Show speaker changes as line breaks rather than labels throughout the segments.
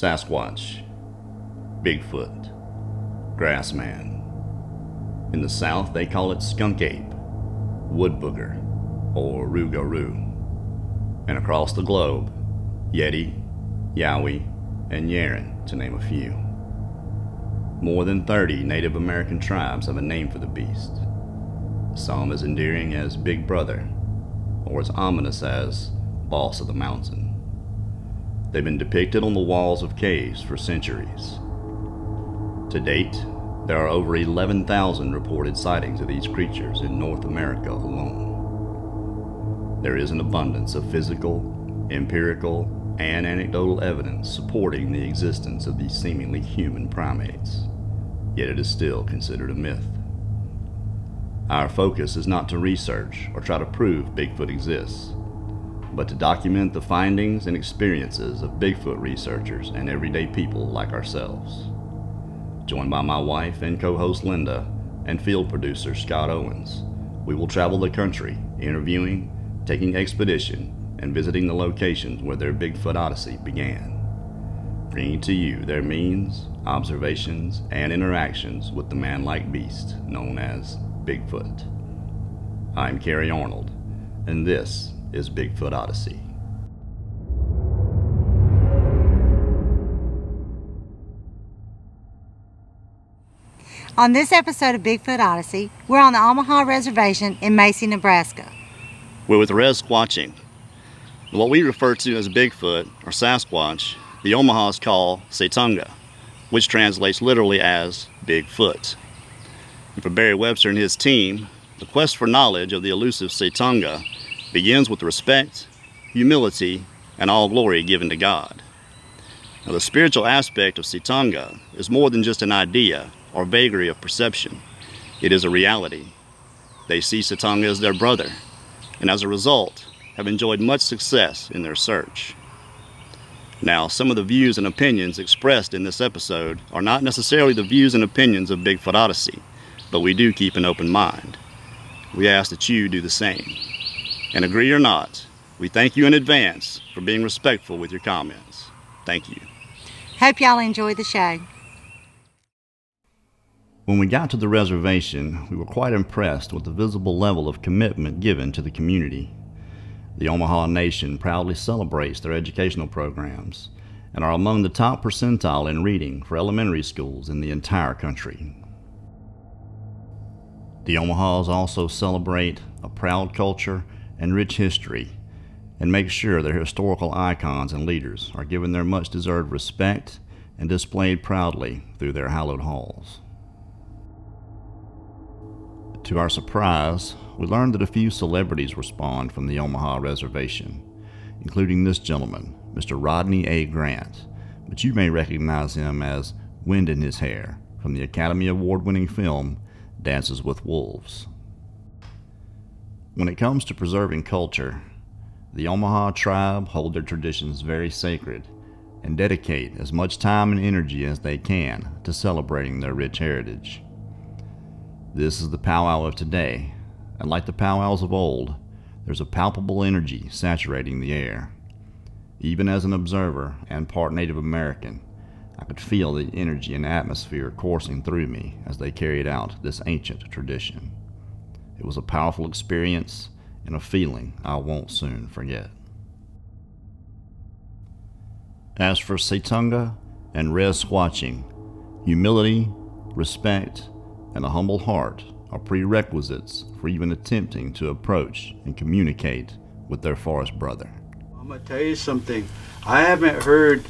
Sasquatch, Bigfoot, Grassman. In the South, they call it skunk ape, wood booger, or rougarou. And across the globe, Yeti, Yowie, and Yeren, to name a few. More than 30 Native American tribes have a name for the beast, some as endearing as Big Brother, or as ominous as Boss of the Mountain. They've been depicted on the walls of caves for centuries. To date, there are over 11,000 reported sightings of these creatures in North America alone. There is an abundance of physical, empirical, and anecdotal evidence supporting the existence of these seemingly human primates, yet it is still considered a myth. Our focus is not to research or try to prove Bigfoot exists, but to document the findings and experiences of Bigfoot researchers and everyday people like ourselves. Joined by my wife and co-host Linda and field producer Scott Owens, we will travel the country, interviewing, taking expedition, and visiting the locations where their Bigfoot Odyssey began, bringing to you their means, observations, and interactions with the man-like beast known as Bigfoot. I'm Kerry Arnold, and this is Bigfoot Odyssey.
On this episode of Bigfoot Odyssey, we're on the Omaha Reservation in Macy, Nebraska.
We're with Rez Squatching. What we refer to as Bigfoot, or Sasquatch, the Omahas call Citonga, which translates literally as Bigfoot. And for Berry Webster and his team, the quest for knowledge of the elusive Citonga begins with respect, humility, and all glory given to God. Now, the spiritual aspect of Citonga is more than just an idea or vagary of perception. It is a reality. They see Citonga as their brother, and as a result, have enjoyed much success in their search. Now, some of the views and opinions expressed in this episode are not necessarily the views and opinions of Bigfoot Odyssey, but we do keep an open mind. We ask that you do the same. And agree or not, we thank you in advance for being respectful with your comments. Thank you.
Hope y'all enjoy the show.
When we got to the reservation, we were quite impressed with the visible level of commitment given to the community. The Omaha Nation proudly celebrates their educational programs and are among the top percentile in reading for elementary schools in the entire country. The Omahas also celebrate a proud culture and rich history, and make sure their historical icons and leaders are given their much-deserved respect and displayed proudly through their hallowed halls. To our surprise, we learned that a few celebrities were spawned from the Omaha Reservation, including this gentleman, Mr. Rodney A. Grant, but you may recognize him as Wind in His Hair from the Academy Award-winning film Dances with Wolves. When it comes to preserving culture, the Omaha tribe hold their traditions very sacred and dedicate as much time and energy as they can to celebrating their rich heritage. This is the powwow of today, and like the powwows of old, there's a palpable energy saturating the air. Even as an observer and part Native American, I could feel the energy and atmosphere coursing through me as they carried out this ancient tradition. It was a powerful experience and a feeling I won't soon forget. As for Citonga and Rez Squatching, humility, respect, and a humble heart are prerequisites for even attempting to approach and communicate with their forest brother.
I'm going to tell you something. I haven't heard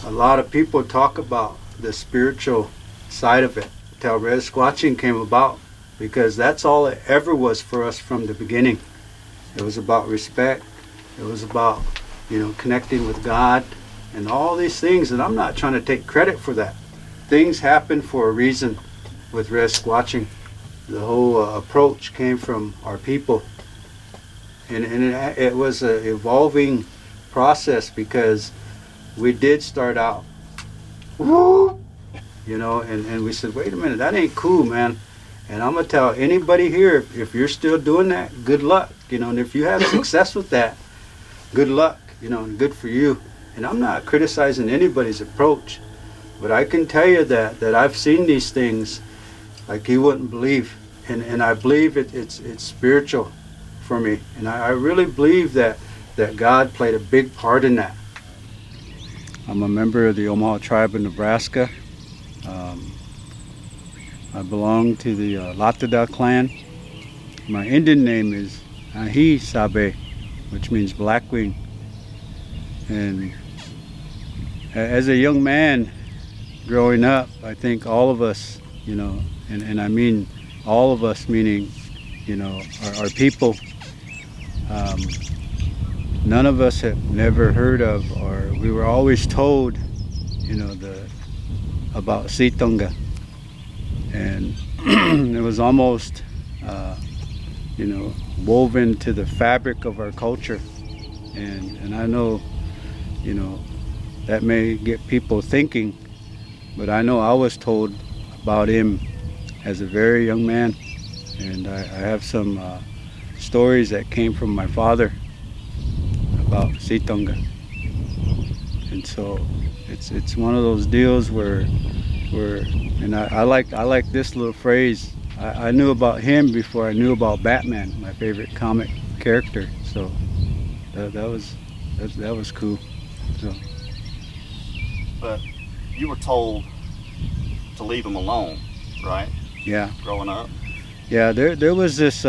a lot of people talk about the spiritual side of it until Rez Squatching came about, because that's all it ever was for us from the beginning. It was about respect. It was about, connecting with God and all these things, and I'm not trying to take credit for that. Things happen for a reason with Rez Squatching. The whole approach came from our people, and it was an evolving process, because we did start out, and we said, wait a minute, that ain't cool, man. And I'm going to tell anybody here, if you're still doing that, good luck. And if you have success with that, good luck, and good for you. And I'm not criticizing anybody's approach, but I can tell you that I've seen these things like you wouldn't believe. And I believe it's spiritual for me. And I really believe that God played a big part in that. I'm a member of the Omaha tribe of Nebraska. I belong to the Latida clan. My Indian name is Ahi Sabe, which means blackwing. And as a young man growing up, I think all of us, you know, and I mean all of us meaning, you know, our people, none of us have never heard of, or we were always told, you know, about Citonga. And it was almost, you know, woven to the fabric of our culture. And I know, you know, that may get people thinking, but I know I was told about him as a very young man. And I have some stories that came from my father about Citonga. And so it's one of those deals where and I like this little phrase. I knew about him before I knew about Batman, my favorite comic character. So that was cool. So.
But you were told to leave him alone, right?
Yeah.
Growing up.
Yeah, there was this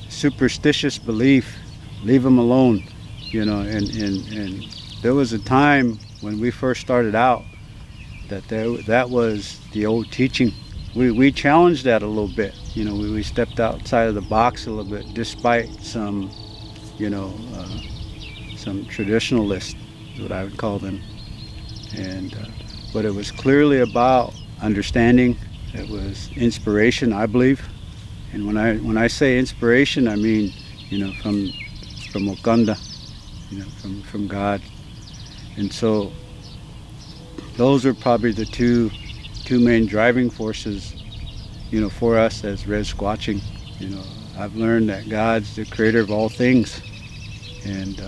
superstitious belief, leave him alone, you know, and there was a time when we first started out that was the old teaching. We challenged that a little bit, you know, we stepped outside of the box a little bit, despite some, you know, some traditionalists, what I would call them. And but it was clearly about understanding. It was inspiration, I believe. And when I say inspiration, I mean, you know, from Wakanda, you know, from God. And so those are probably the two main driving forces, you know, for us as Rez Squatching. You know, I've learned that God's the creator of all things, and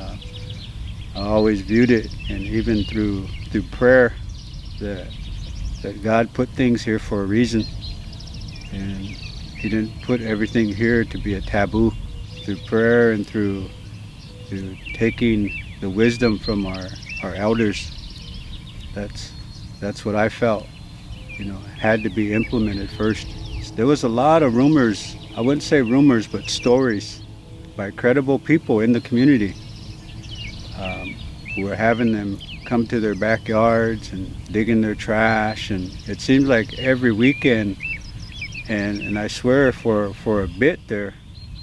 I always viewed it, and even through prayer, that God put things here for a reason, and He didn't put everything here to be a taboo. Through prayer and through taking the wisdom from our elders, that's what I felt, you know, had to be implemented first. There was a lot of rumors, I wouldn't say rumors, but stories by credible people in the community, who were having them come to their backyards and digging their trash, and it seemed like every weekend, and I swear for a bit there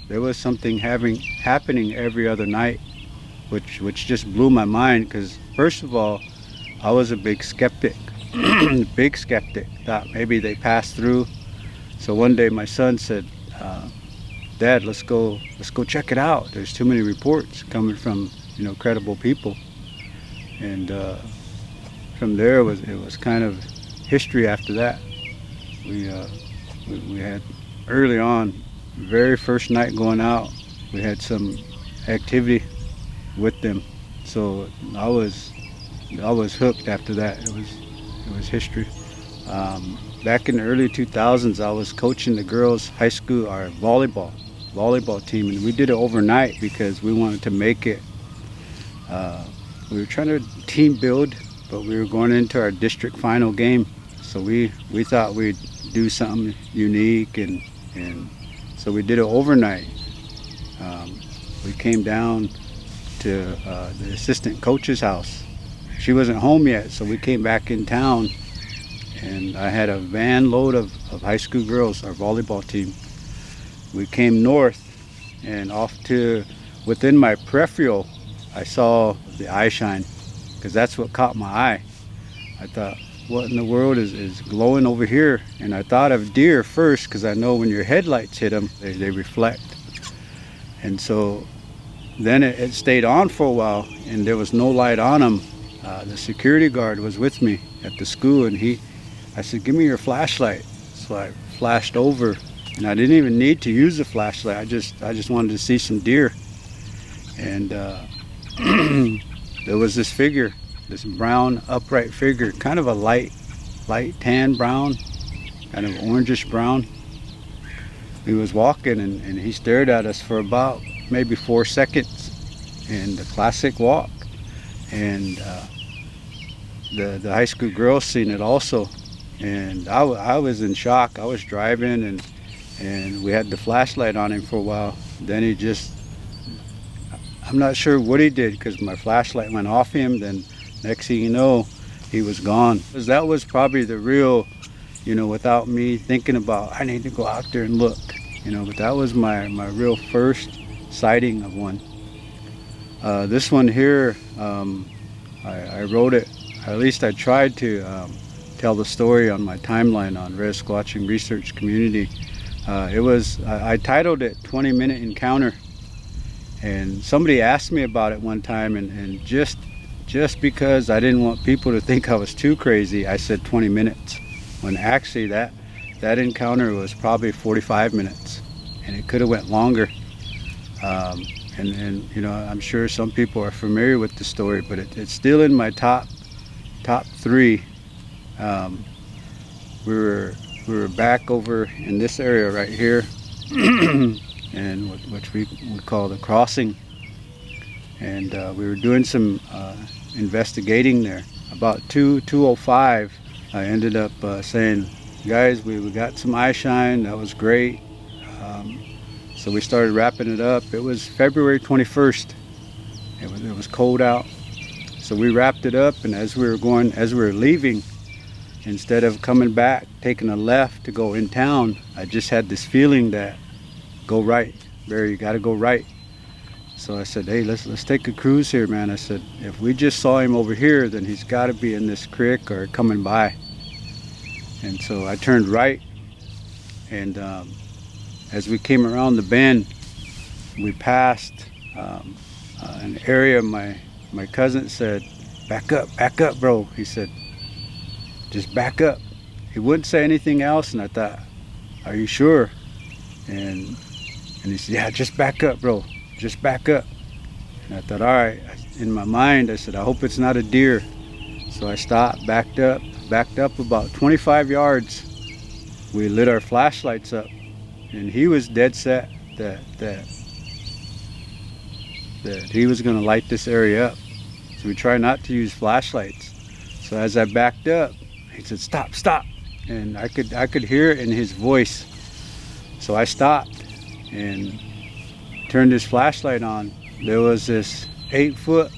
was something happening every other night, which just blew my mind, because first of all, I was a big skeptic. Big skeptic. Thought maybe they passed through. So one day my son said, Dad, let's go check it out. There's too many reports coming from, you know, credible people. And from there it was kind of history after that. We had early on, very first night going out, we had some activity with them. So I was hooked after that. It was history. Back in the early 2000s, I was coaching the girls' high school, our volleyball team, and we did it overnight because we wanted to make it. We were trying to team build, but we were going into our district final game, so we thought we'd do something unique, and so we did it overnight. We came down to the assistant coach's house. She wasn't home yet, so we came back in town, and I had a van load of high school girls, our volleyball team. We came north, and off to within my peripheral, I saw the eye shine, because that's what caught my eye. I thought, what in the world is glowing over here? And I thought of deer first, because I know when your headlights hit them, they reflect. And so then it stayed on for a while, and there was no light on them. The security guard was with me at the school, and I said, give me your flashlight. So I flashed over, and I didn't even need to use the flashlight. I just wanted to see some deer. And there was this figure this brown upright figure, kind of a light tan brown, kind of orangish brown. He was walking and he stared at us for about maybe 4 seconds in the classic walk. And the high school girls seen it also. And I was in shock. I was driving and we had the flashlight on him for a while. Then he just, I'm not sure what he did because my flashlight went off him. Then next thing you know, he was gone. That was probably the real, you know, without me thinking about, I need to go out there and look, you know, but that was my real first sighting of one. This one here, I wrote it, at least I tried to tell the story on my timeline on Rez Squatching Research Community. I titled it 20-Minute Encounter, and somebody asked me about it one time, and just because I didn't want people to think I was too crazy, I said 20 minutes, when actually that encounter was probably 45 minutes, and it could have went longer. And you know, I'm sure some people are familiar with the story, but it's still in my top 3. We were back over in this area right here, and which we call the crossing, and we were doing some investigating there. About 2:05, I ended up saying, guys, we got some eye shine. That was great. So we started wrapping it up. It was February 21st. It was cold out. So we wrapped it up, and as we were leaving, instead of coming back, taking a left to go in town, I just had this feeling that go right, Barry, you gotta go right. So I said, hey, let's take a cruise here, man. I said, if we just saw him over here, then he's gotta be in this creek or coming by. And so I turned right, and as we came around the bend, we passed an area. My cousin said, back up, bro. He said, just back up. He wouldn't say anything else, and I thought, are you sure? And he said, yeah, just back up, bro. Just back up. And I thought, all right. In my mind, I said, I hope it's not a deer. So I stopped, backed up about 25 yards. We lit our flashlights up, and he was dead set that he was going to light this area up. So we try not to use flashlights. So as I backed up, he said, stop. And I could hear it in his voice. So I stopped and turned his flashlight on. There was this 8-foot,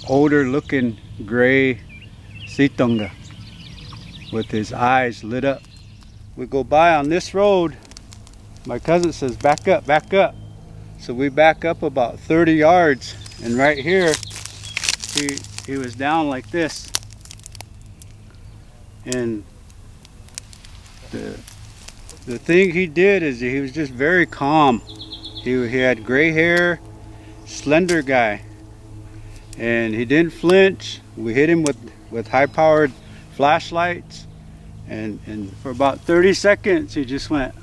older looking gray Citonga with his eyes lit up. We go by on this road. My cousin says, back up. So we back up about 30 yards, and right here, he was down like this. And the thing he did is he was just very calm. He had gray hair, slender guy, and he didn't flinch. We hit him with high-powered flashlights, and for about 30 seconds he just went.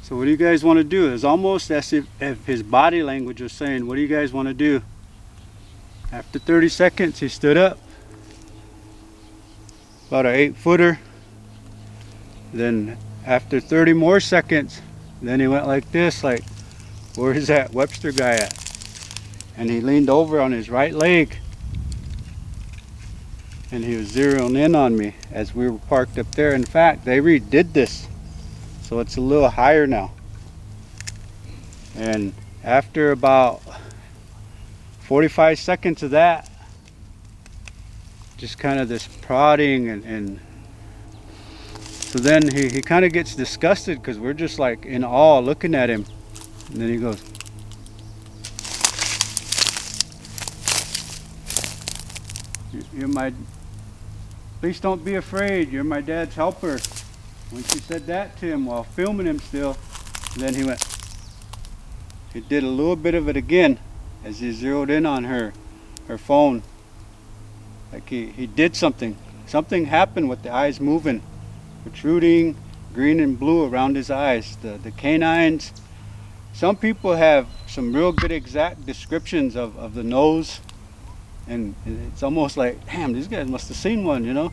So what do you guys want to do? It's almost as if his body language was saying, what do you guys want to do? After 30 seconds he stood up, about an 8-footer. Then after 30 more seconds, then he went like this, like, where is that Webster guy at? And he leaned over on his right leg, and he was zeroing in on me as we were parked up there. In fact, they redid this, so it's a little higher now. And after about 45 seconds of that, just kind of this prodding, and so then he kind of gets disgusted because we're just like in awe looking at him. And then he goes, you're my, please don't be afraid, you're my dad's helper. When she said that to him while filming him still, then he went, he did a little bit of it again as he zeroed in on her phone. Like he did something. Something happened with the eyes moving, protruding, green and blue around his eyes. The canines. Some people have some real good exact descriptions of the nose. And it's almost like, damn, these guys must have seen one, you know?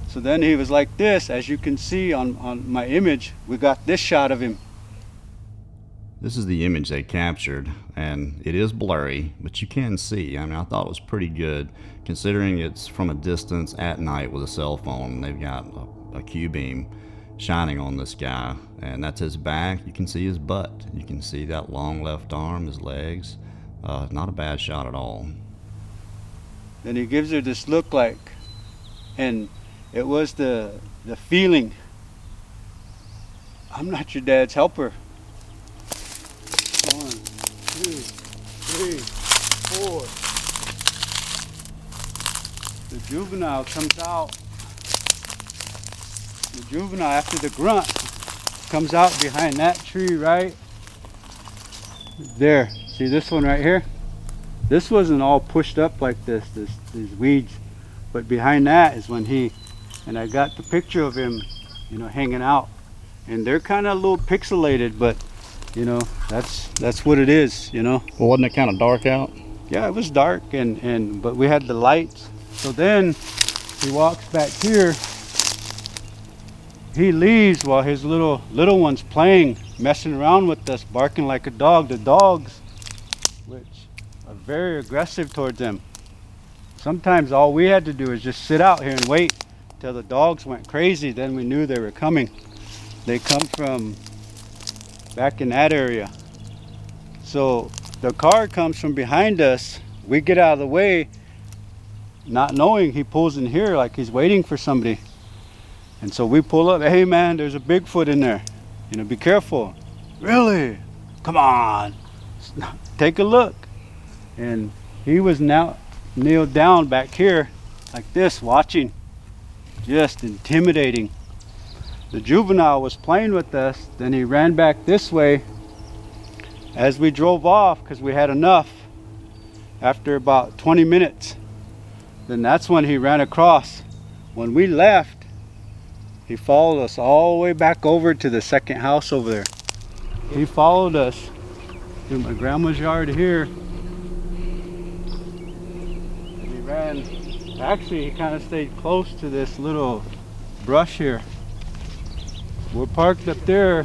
So then he was like this, as you can see on my image, we got this shot of him.
This is the image they captured, and it is blurry, but you can see. I mean, I thought it was pretty good, considering it's from a distance at night with a cell phone. They've got a Q-beam shining on this guy, and that's his back. You can see his butt. You can see that long left arm, his legs. Not a bad shot at all.
Then he gives her this look like, and it was the feeling, I'm not your dad's helper. 1, 2, 3, 4. The juvenile comes out. The juvenile, after the grunt, comes out behind that tree right there. See this one right here? This wasn't all pushed up like this, these weeds. But behind that is when and I got the picture of him, you know, hanging out. And they're kind of a little pixelated, but you know, that's what it is, you know.
Well, wasn't it kind of dark out?
Yeah, it was dark, but we had the lights. So then he walks back here. He leaves while his little one's playing, messing around with us, barking like a dog. The dogs, which are very aggressive towards them. Sometimes all we had to do is just sit out here and wait till the dogs went crazy. Then we knew they were coming. They come from back in that area. So the car comes from behind us. We get out of the way, not knowing he pulls in here like he's waiting for somebody. And so we pull up, hey man, there's a Bigfoot in there. You know, be careful. Really? Come on. Take a look. And he was now kneeled down back here like this, watching, just intimidating. The juvenile was playing with us, then he ran back this way. As we drove off, because we had enough, after about 20 minutes, then that's when he ran across. When we left, he followed us all the way back over to the second house over there. He followed us to my grandma's yard here. And he ran, actually he kind of stayed close to this little brush here. We're parked up there,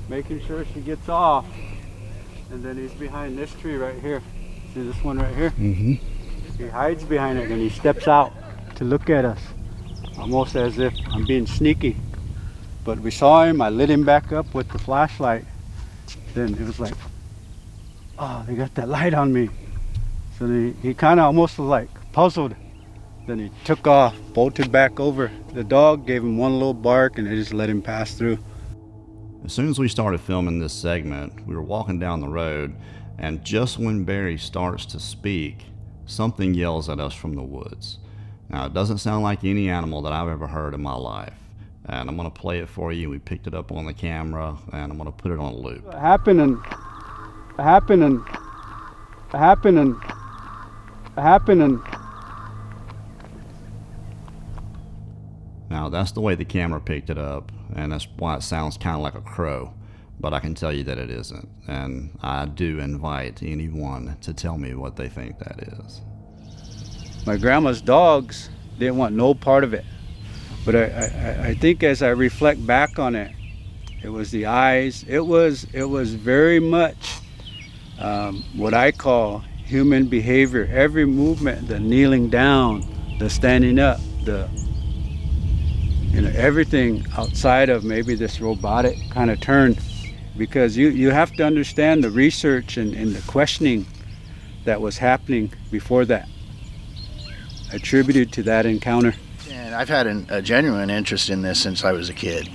making sure she gets off. And then he's behind this tree right here. See this one right here?
Mm-hmm.
He hides behind it and he steps out to look at us. Almost as if I'm being sneaky. But we saw him, I lit him back up with the flashlight. Then it was like, oh, they got that light on me. So he kind of almost was like puzzled. Then he took off, bolted back over. The dog gave him one little bark and they just let him pass through.
As soon as we started filming this segment, we were walking down the road, and just when Berry starts to speak, something yells at us from the woods. Now, it doesn't sound like any animal that I've ever heard in my life. And I'm going to play it for you. We picked it up on the camera, and I'm going to put it on a loop.
It happened and
Now, that's the way the camera picked it up, and that's why it sounds kind of like a crow. But I can tell you that it isn't. And I do invite anyone to tell me what they think that is.
My grandma's dogs didn't want no part of it. But I think as I reflect back on it, it was the eyes. It was very much what I call human behavior. Every movement, the kneeling down, the standing up, everything outside of maybe this robotic kind of turn. Because you have to understand the research and the questioning that was happening before that, attributed to that encounter.
And I've had a genuine interest in this since I was a kid.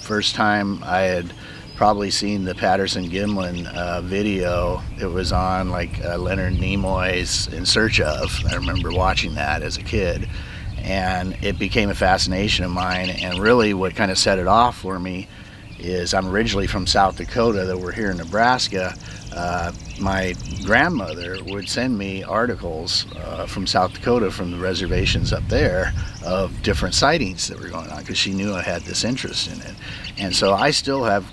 First time I had probably seen the Patterson Gimlin video. It was on like Leonard Nimoy's In Search Of. I remember watching that as a kid, and it became a fascination of mine. And really what kind of set it off for me is I'm originally from South Dakota, that we're here in Nebraska. My grandmother would send me articles from South Dakota, from the reservations up there, of different sightings that were going on, because she knew I had this interest in it. And so I still have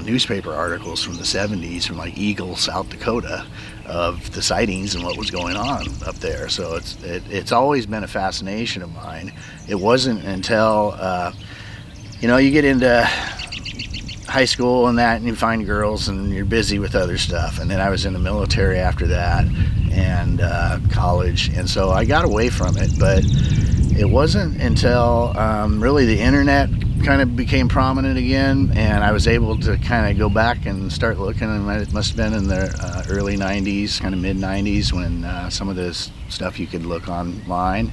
newspaper articles from the 70s from like Eagle, South Dakota, of the sightings and what was going on up there. So it's always been a fascination of mine. It wasn't until you get into high school and that, and you find girls and you're busy with other stuff, and then I was in the military after that, and college, and so I got away from it. But it wasn't until really the internet kind of became prominent again, and I was able to kind of go back and start looking, and it must have been in the early 90s, kind of mid 90s, when some of this stuff you could look online,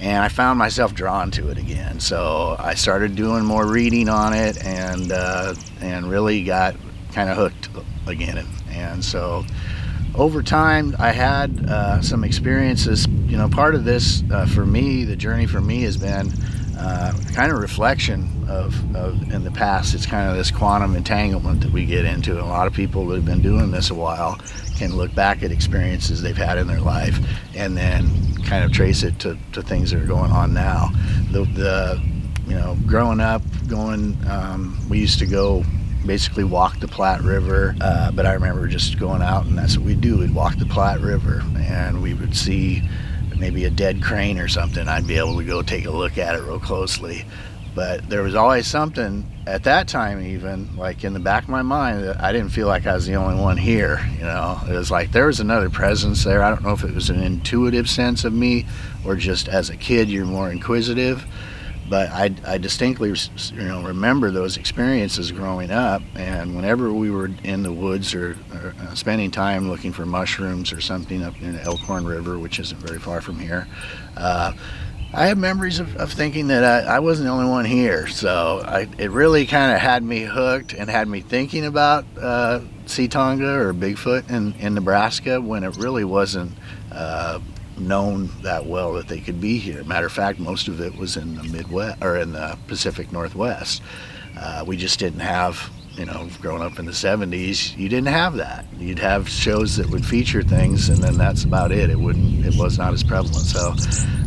and I found myself drawn to it again. So I started doing more reading on it, and really got kind of hooked again. And so over time, I had some experiences. Part of this for me, the journey for me, has been kind of reflection of in the past. It's kind of this quantum entanglement that we get into. And a lot of people that have been doing this a while can look back at experiences they've had in their life and then kind of trace it to things that are going on now. Growing up, we used to go basically walk the Platte River, but I remember just going out, and that's what we'd do. We'd walk the Platte River, and we would see maybe a dead crane or something. I'd be able to go take a look at it real closely. But there was always something at that time, even like in the back of my mind, that I didn't feel like I was the only one here. It was like there was another presence there. I don't know if it was an intuitive sense of me, or just as a kid you're more inquisitive. But I distinctly, remember those experiences growing up. And whenever we were in the woods or spending time looking for mushrooms or something up in the Elkhorn River, which isn't very far from here, I have memories of thinking that I wasn't the only one here. So it really kind of had me hooked and had me thinking about Citonga or Bigfoot in Nebraska, when it really wasn't known that well that they could be here. Matter of fact, most of it was in the Midwest or in the Pacific Northwest. We just didn't have, growing up in the 70s, you didn't have that. You'd have shows that would feature things, and then that's about it. It was not as prevalent. So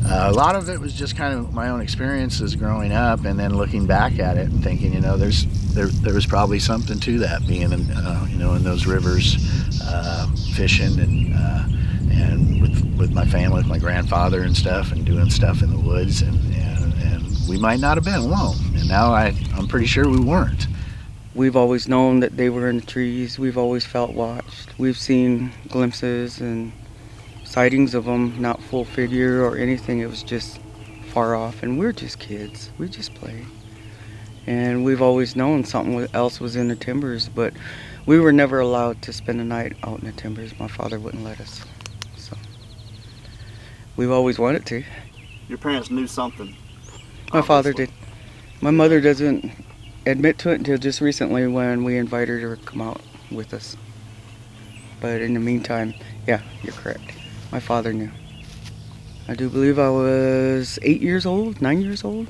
a lot of it was just kind of my own experiences growing up, and then looking back at it and thinking, there was probably something to that, being in those rivers, fishing and with my family, with my grandfather and stuff, and doing stuff in the woods, and we might not have been alone. And now I'm pretty sure we weren't.
We've always known that they were in the trees. We've always felt watched. We've seen glimpses and sightings of them, not full figure or anything. It was just far off, and we're just kids. We just play. And we've always known something else was in the timbers, but we were never allowed to spend the night out in the timbers. My father wouldn't let us. So we've always wanted to.
Your parents knew something.
My
obviously.
father did. My mother doesn't admit to it until just recently, when we invited her to come out with us. But in the meantime, yeah, you're correct. My father knew. I do believe I was 9 years old.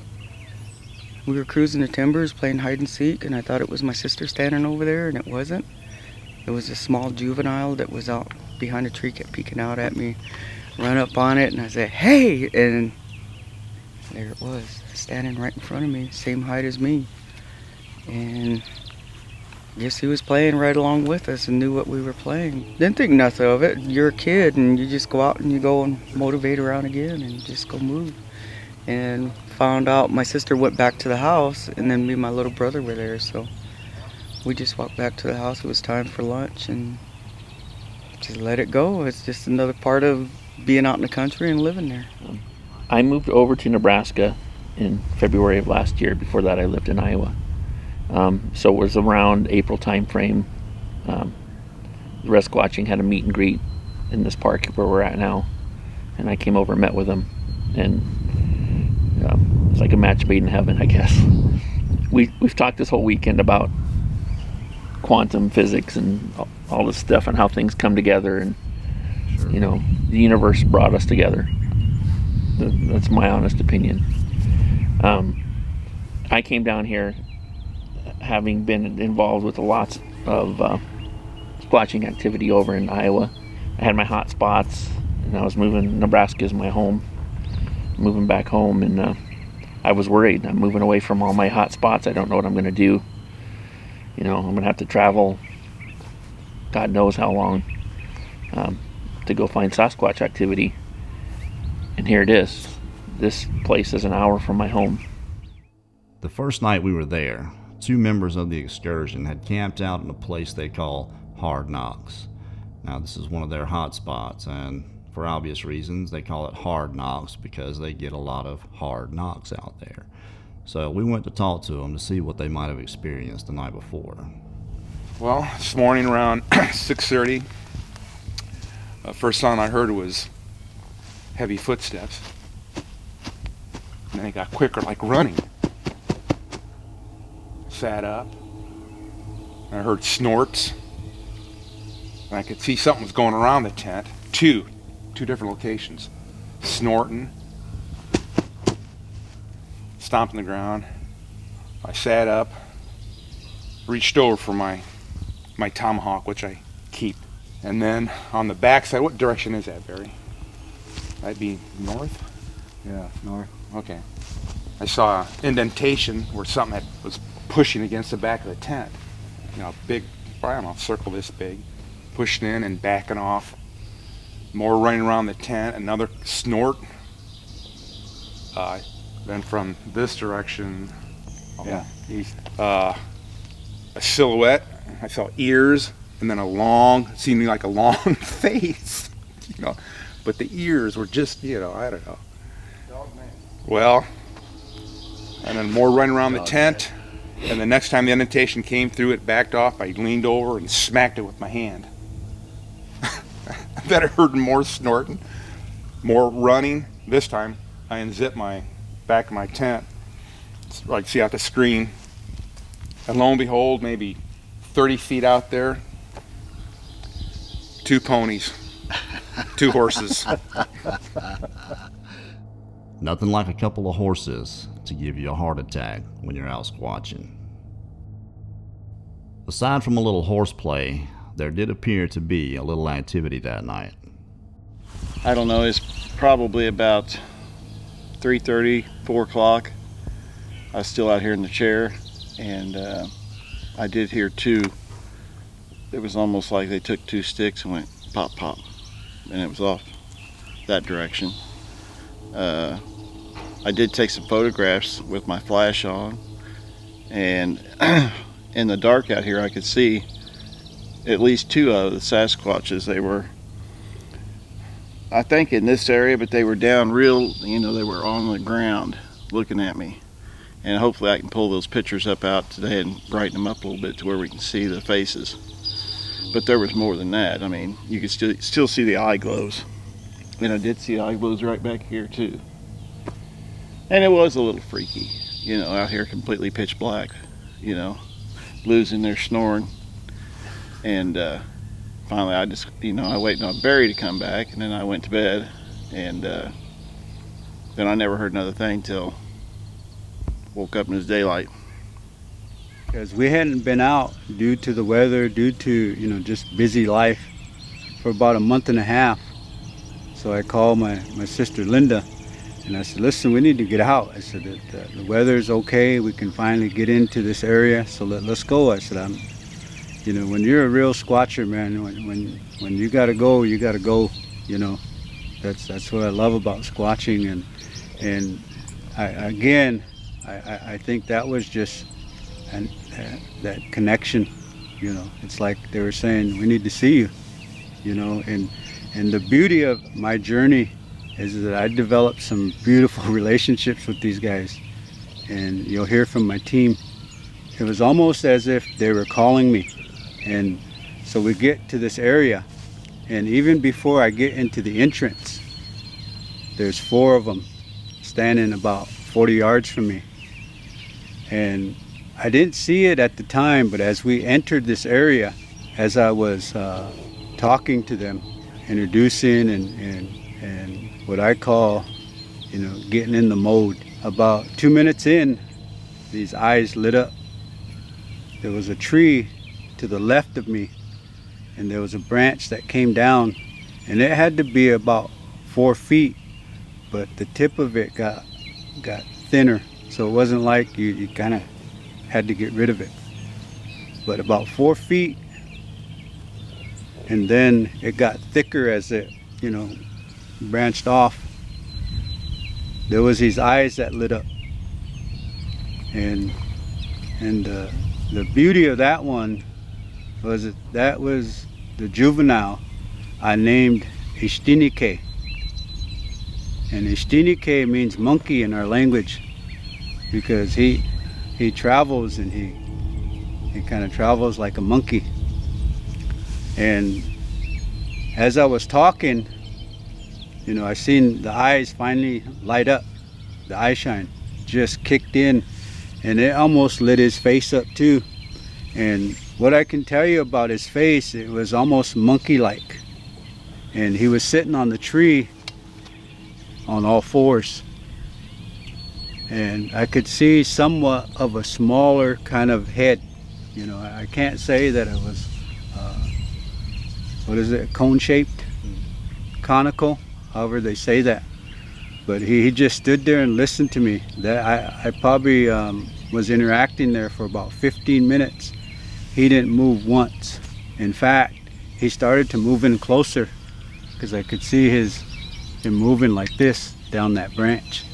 We were cruising the timbers playing hide and seek, and I thought it was my sister standing over there, and it wasn't. It was a small juvenile that was out behind a tree, kept peeking out at me. Run up on it, and I said, "Hey!" And there it was, standing right in front of me, same height as me. And I guess he was playing right along with us and knew what we were playing. Didn't think nothing of it. You're a kid, and you just go out and you go and motivate around again and just go move. And found out my sister went back to the house, and then me and my little brother were there, so we just walked back to the house. It was time for lunch, and just let it go. It's just another part of being out in the country and living there.
I moved over to Nebraska in February of last year. Before that, I lived in Iowa. So it was around April time frame. Rez Squatching had a meet and greet in this park where we're at now, and I came over and met with them, and it's like a match made in heaven, I guess. We've talked this whole weekend about quantum physics and all this stuff and how things come together, and the universe brought us together. That's my honest opinion. I came down here having been involved with lots of squatching activity over in Iowa. I had my hot spots, and I was moving. Nebraska is my home. Moving back home, and I was worried. I'm moving away from all my hot spots. I don't know what I'm going to do. I'm going to have to travel God knows how long to go find Sasquatch activity. And here it is. This place is an hour from my home.
The first night we were there, 2 members of the excursion had camped out in a place they call Hard Knocks. Now, this is one of their hot spots, and for obvious reasons, they call it Hard Knocks because they get a lot of hard knocks out there. So we went to talk to them to see what they might have experienced the night before.
Well, this morning around 6:30, first sound I heard was heavy footsteps. And then it got quicker, like running. Sat up. And I heard snorts. And I could see something was going around the tent. Two different locations. Snorting. Stomping the ground. I sat up. Reached over for my tomahawk, which I keep. And then on the backside, what direction is that, Barry? That'd be north?
Yeah, north.
Okay. I saw an indentation where something was pushing against the back of the tent. A big, I don't know, circle this big. Pushing in and backing off. More running around the tent, another snort. Then from this direction,
East.
A silhouette. I saw ears, and then seeming like a long face. But the ears were just, I don't know. Well, and then more running around the tent. And the next time the indentation came through, it backed off. I leaned over and smacked it with my hand. Then I heard more snorting, more running. This time, I unzipped my back of my tent, so I could see out the screen. And lo and behold, maybe 30 feet out there, 2 ponies, 2 horses.
Nothing like a couple of horses to give you a heart attack when you're out squatching. Aside from a little horseplay, there did appear to be a little activity that night.
I don't know, it's probably about 3:30, 4 o'clock. I was still out here in the chair, and I did hear 2. It was almost like they took 2 sticks and went pop, pop, and it was off that direction. I did take some photographs with my flash on, and in the dark out here I could see at least 2 of the Sasquatches. They were, I think, in this area, but they were down real, they were on the ground looking at me. And hopefully I can pull those pictures up out today and brighten them up a little bit to where we can see the faces. But there was more than that. I mean, you could still see the eye glows. And I did see eye glows right back here too. And it was a little freaky, out here completely pitch black, losing their snoring. And finally I just, I waited on Barry to come back, and then I went to bed. And then I never heard another thing till woke up in his daylight.
Because we hadn't been out due to the weather, due to, just busy life for about a month and a half. So I called my sister Linda, and I said, listen, we need to get out. I said, the weather's okay, we can finally get into this area, so let's go. I said, when you're a real squatcher, man, when you gotta go, you gotta go. That's what I love about squatching, and I think that was just that connection. It's like they were saying, we need to see you. And the beauty of my journey is that I developed some beautiful relationships with these guys, and you'll hear from my team. It was almost as if they were calling me. And so we get to this area, and even before I get into the entrance, there's 4 of them standing about 40 yards from me. And I didn't see it at the time, but as we entered this area, as I was talking to them, introducing and what I call, getting in the mode, about 2 minutes in, these eyes lit up. There was a tree to the left of me, and there was a branch that came down, and it had to be about 4 feet, but the tip of it got thinner, so it wasn't like you kind of had to get rid of it. but about 4 feet. And then it got thicker as it, branched off. There was these eyes that lit up. And the beauty of that one was that was the juvenile I named Ishtinike. And Ishtinike means monkey in our language, because he travels and he kind of travels like a monkey. And as I was talking, I seen the eyes finally light up. The eye shine just kicked in, and it almost lit his face up too. And what I can tell you about his face, it was almost monkey-like. And he was sitting on the tree on all fours. And I could see somewhat of a smaller kind of head. I can't say that it was, cone-shaped, conical, however they say that. But he just stood there and listened to me. That I probably was interacting there for about 15 minutes. He didn't move once. In fact, he started to move in closer, because I could see him moving like this down that branch.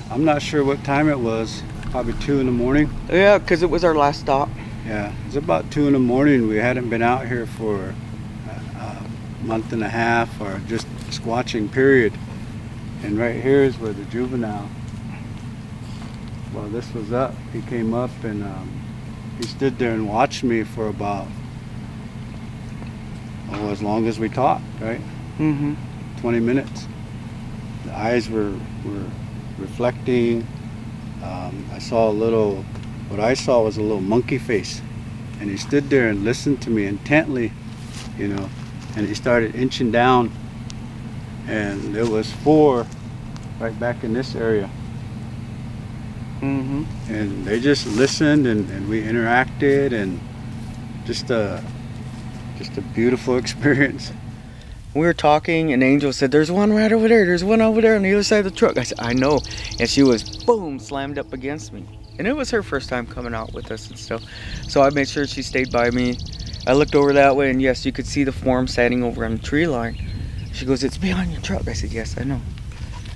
I'm not sure what time it was, probably 2 in the morning.
Yeah, because it was our last stop.
Yeah, it was about 2 in the morning. We hadn't been out here for a month and a half, or just squatching period. And right here is where the juvenile, well, this was up. He came up and he stood there and watched me for about, as long as we talked, right? 20 minutes. The eyes were reflecting. I saw what I saw was a little monkey face. And he stood there and listened to me intently, and he started inching down. And there was 4 right back in this area. And they just listened, and we interacted, and just a beautiful experience.
We were talking, and Angel said, "There's one right over there. There's one over there on the other side of the truck." I said, "I know." And she was, boom, slammed up against me. And it was her first time coming out with us and stuff. So I made sure she stayed by me. I looked over that way, and yes, you could see the form standing over on the tree line. She goes, "It's behind your truck." I said, "Yes, I know."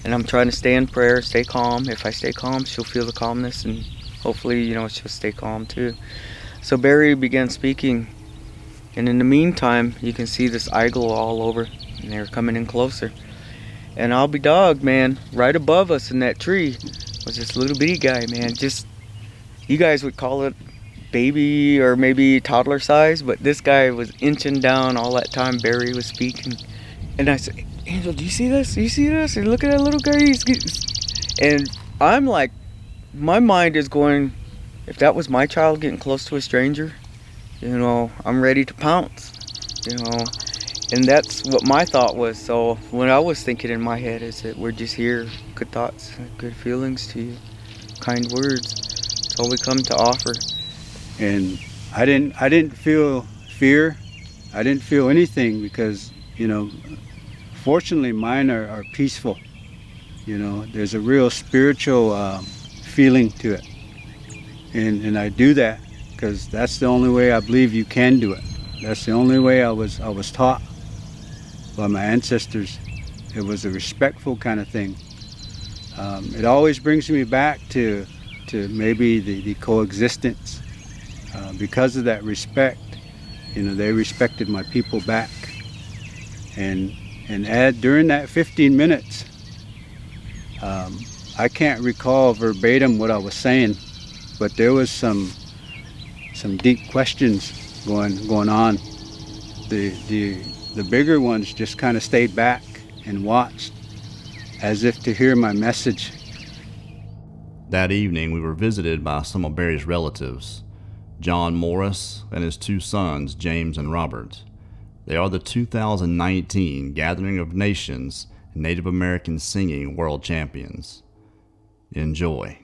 And I'm trying to stay in prayer, stay calm. If I stay calm, she'll feel the calmness, and hopefully, she'll stay calm too. So Berry began speaking, and in the meantime, you can see this eagle all over, and they're coming in closer. And I'll be dogged, man, right above us in that tree was this little bitty guy, man. Just, you guys would call it baby or maybe toddler size, but this guy was inching down all that time Berry was speaking. And I said, "Angel, do you see this? Do you see this? And look at that little guy." And I'm like, my mind is going, if that was my child getting close to a stranger, I'm ready to pounce, And that's what my thought was. So when I was thinking in my head is that we're just here, good thoughts, good feelings to you, kind words. That's all we come to offer.
And I didn't feel fear. I didn't feel anything, because, fortunately mine are peaceful. There's a real spiritual feeling to it. And I do that because that's the only way I believe you can do it. That's the only way I was taught by my ancestors. It was a respectful kind of thing. It always brings me back to maybe the coexistence. Because of that respect, they respected my people back. And during that 15 minutes, I can't recall verbatim what I was saying, but there was some deep questions going on. The bigger ones just kind of stayed back and watched, as if to hear my message.
That evening, we were visited by some of Berry's relatives, John Morris and his 2 sons, James and Robert. They are the 2019 Gathering of Nations Native American Singing World Champions. Enjoy.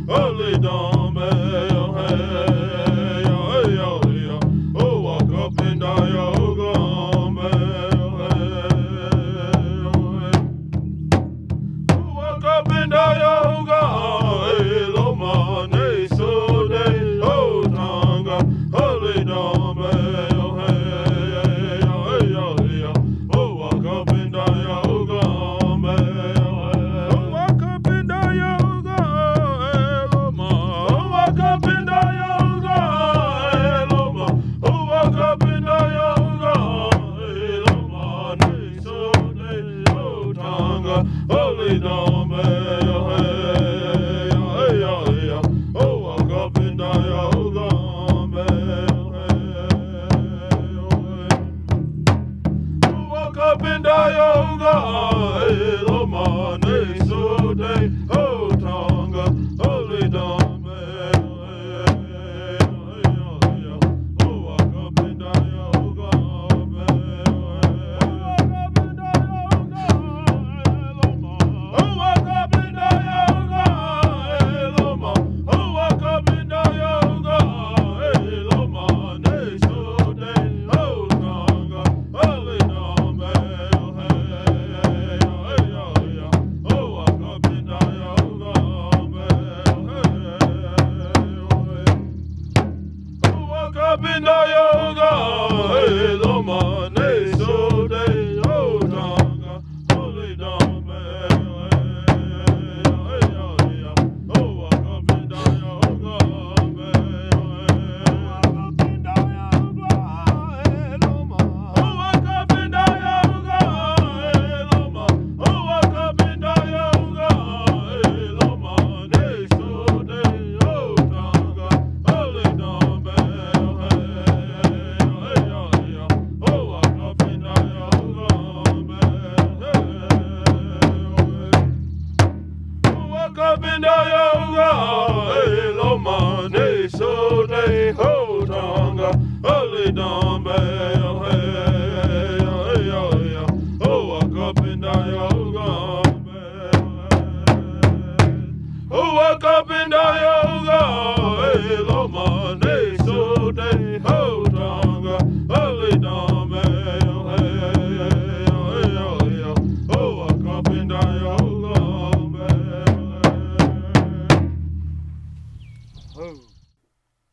Holy Dom.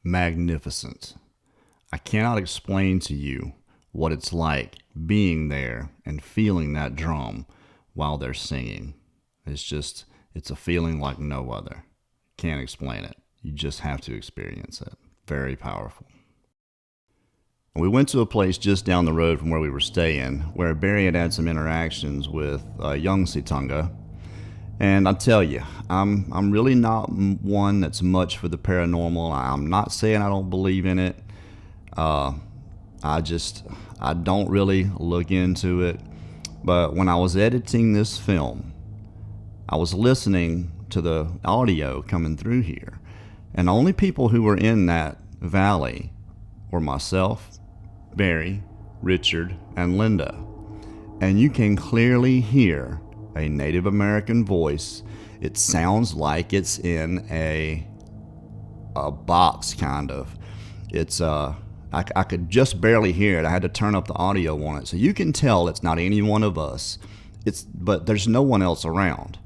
Magnificent. I cannot explain to you what it's like being there and feeling that drum while they're singing. It's a feeling like no other. Can't explain it. You just have to experience it. Very powerful. We went to a place just down the road from where we were staying where Berry had some interactions with a young Citonga. And I tell you, I'm really not one that's much for the paranormal. I'm not saying I don't believe in it. I don't really look into it. But when I was editing this film, I was listening to the audio coming through here. And the only people who were in that valley were myself, Berry, Richard, and Linda. And you can clearly hear a Native American voice. It sounds like it's in a box, kind of. It's I could just barely hear it. I had to turn up the audio on it, so you can tell it's not any one of us. But there's no one else around.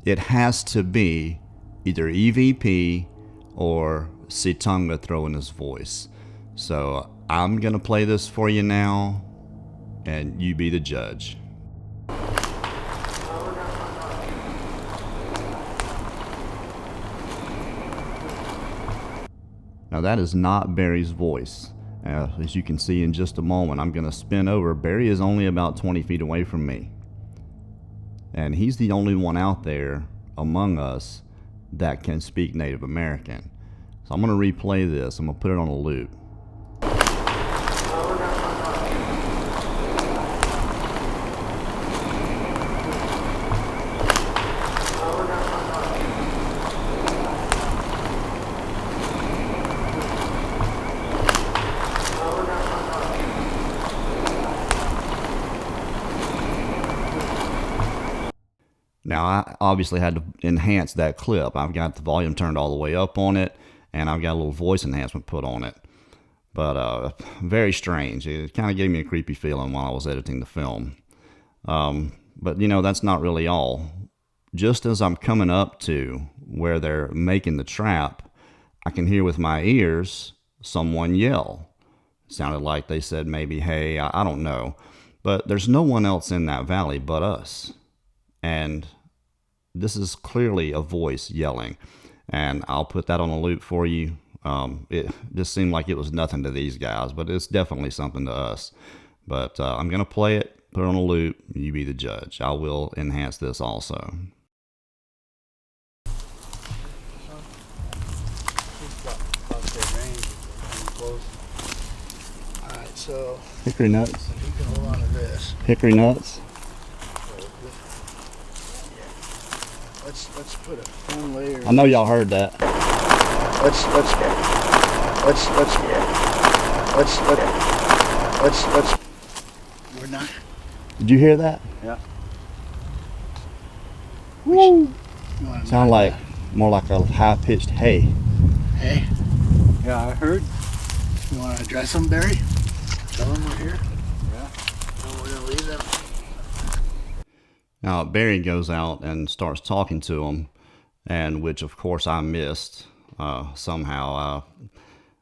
It has to be either EVP or Citonga throwing his voice. So I'm gonna play this for you now, and you be the judge. Now that is not Berry's voice. As you can see in just a moment, I'm going to spin over. Berry is only about 20 feet away from me. And he's the only one out there among us that can speak Native American. So I'm going to replay this. I'm going to put it on a loop. Now, I obviously had to enhance that clip. I've got the volume turned all the way up on it, and I've got a little voice enhancement put on it. But very strange. It kind of gave me a creepy feeling while I was editing the film. But that's not really all. Just as I'm coming up to where they're making the trap, I can hear with my ears someone yell. It sounded like they said maybe, hey, I don't know. But there's no one else in that valley but us. And this is clearly a voice yelling. And I'll put that on a loop for you. It just seemed like it was nothing to these guys, but it's definitely something to us. But I'm going to play it, put it on a loop, you be the judge. I will enhance this also.
Alright, so
Hickory nuts.
you can hold on to this.
Hickory nuts.
Let's put a thin layer.
I know y'all heard that.
Let's we're not.
Did you hear that?
Yeah.
Woo! Sound like more like a high-pitched hey.
Hey,
Yeah, I heard.
you want to address them, Barry? Tell them we're here.
Yeah.
And we're gonna leave them.
Now Barry goes out and starts talking to him, and which of course I missed. Somehow I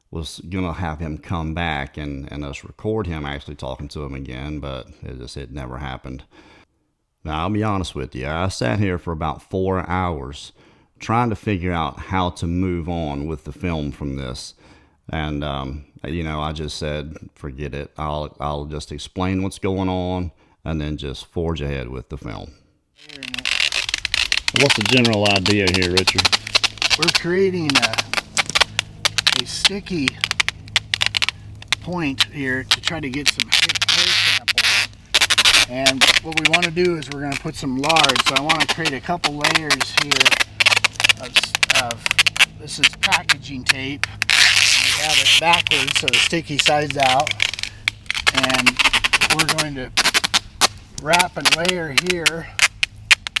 was gonna have him come back and us record him actually talking to him again, but it never happened. Now I'll be honest with you, I sat here for about 4 hours trying to figure out how to move on with the film from this, and I just said forget it. I'll just explain what's going on and then just forge ahead with the film. What's the general idea here, Richard?
We're creating a sticky point here to try to get some hair samples. And what we want to do is we're going to put some lard. So I want to create a couple layers here of this is packaging tape. We have it backwards so the sticky side's out. And we're going to wrap a layer here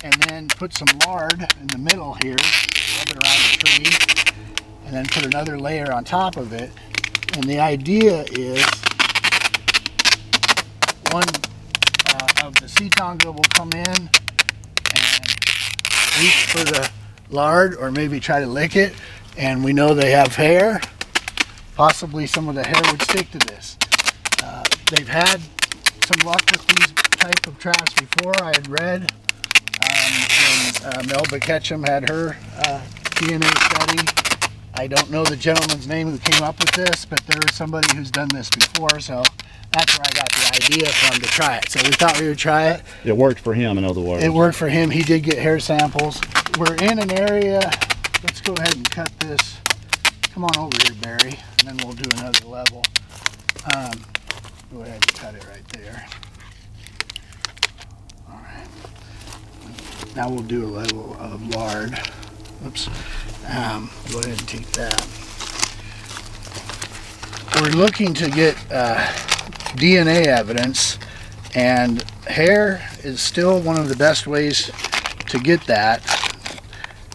and then put some lard in the middle here, rub it around the tree, and then put another layer on top of it. And the idea is one of the Citonga will come in and reach for the lard or maybe try to lick it, and we know they have hair. Possibly some of the hair would stick to this. They've had some luck with these type of traps before. I had read when Melba Ketchum had her DNA study. I don't know the gentleman's name who came up with this, but there is somebody who's done this before, so that's where I got the idea from to try it. So we thought we would try it.
It worked for him, in other words.
It worked for him. He did get hair samples. We're in an area. Let's go ahead and cut this. Come on over here, Barry, and then we'll do another level. Go ahead and cut it right there. All right. Now we'll do a level of lard. Oops. Go ahead and take that. We're looking to get DNA evidence, and hair is still one of the best ways to get that.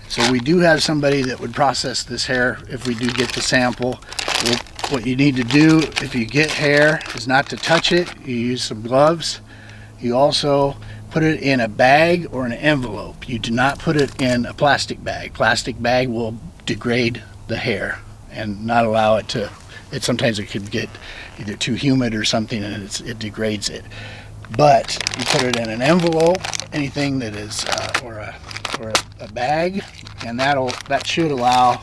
So we do have somebody that would process this hair if we do get the sample. What you need to do if you get hair is not to touch it. You use some gloves. You also put it in a bag or an envelope. You do not put it in a plastic bag. Plastic bag will degrade the hair and not allow it to, sometimes it could get either too humid or something and it degrades it. But you put it in an envelope, anything that is, or a bag, and that should allow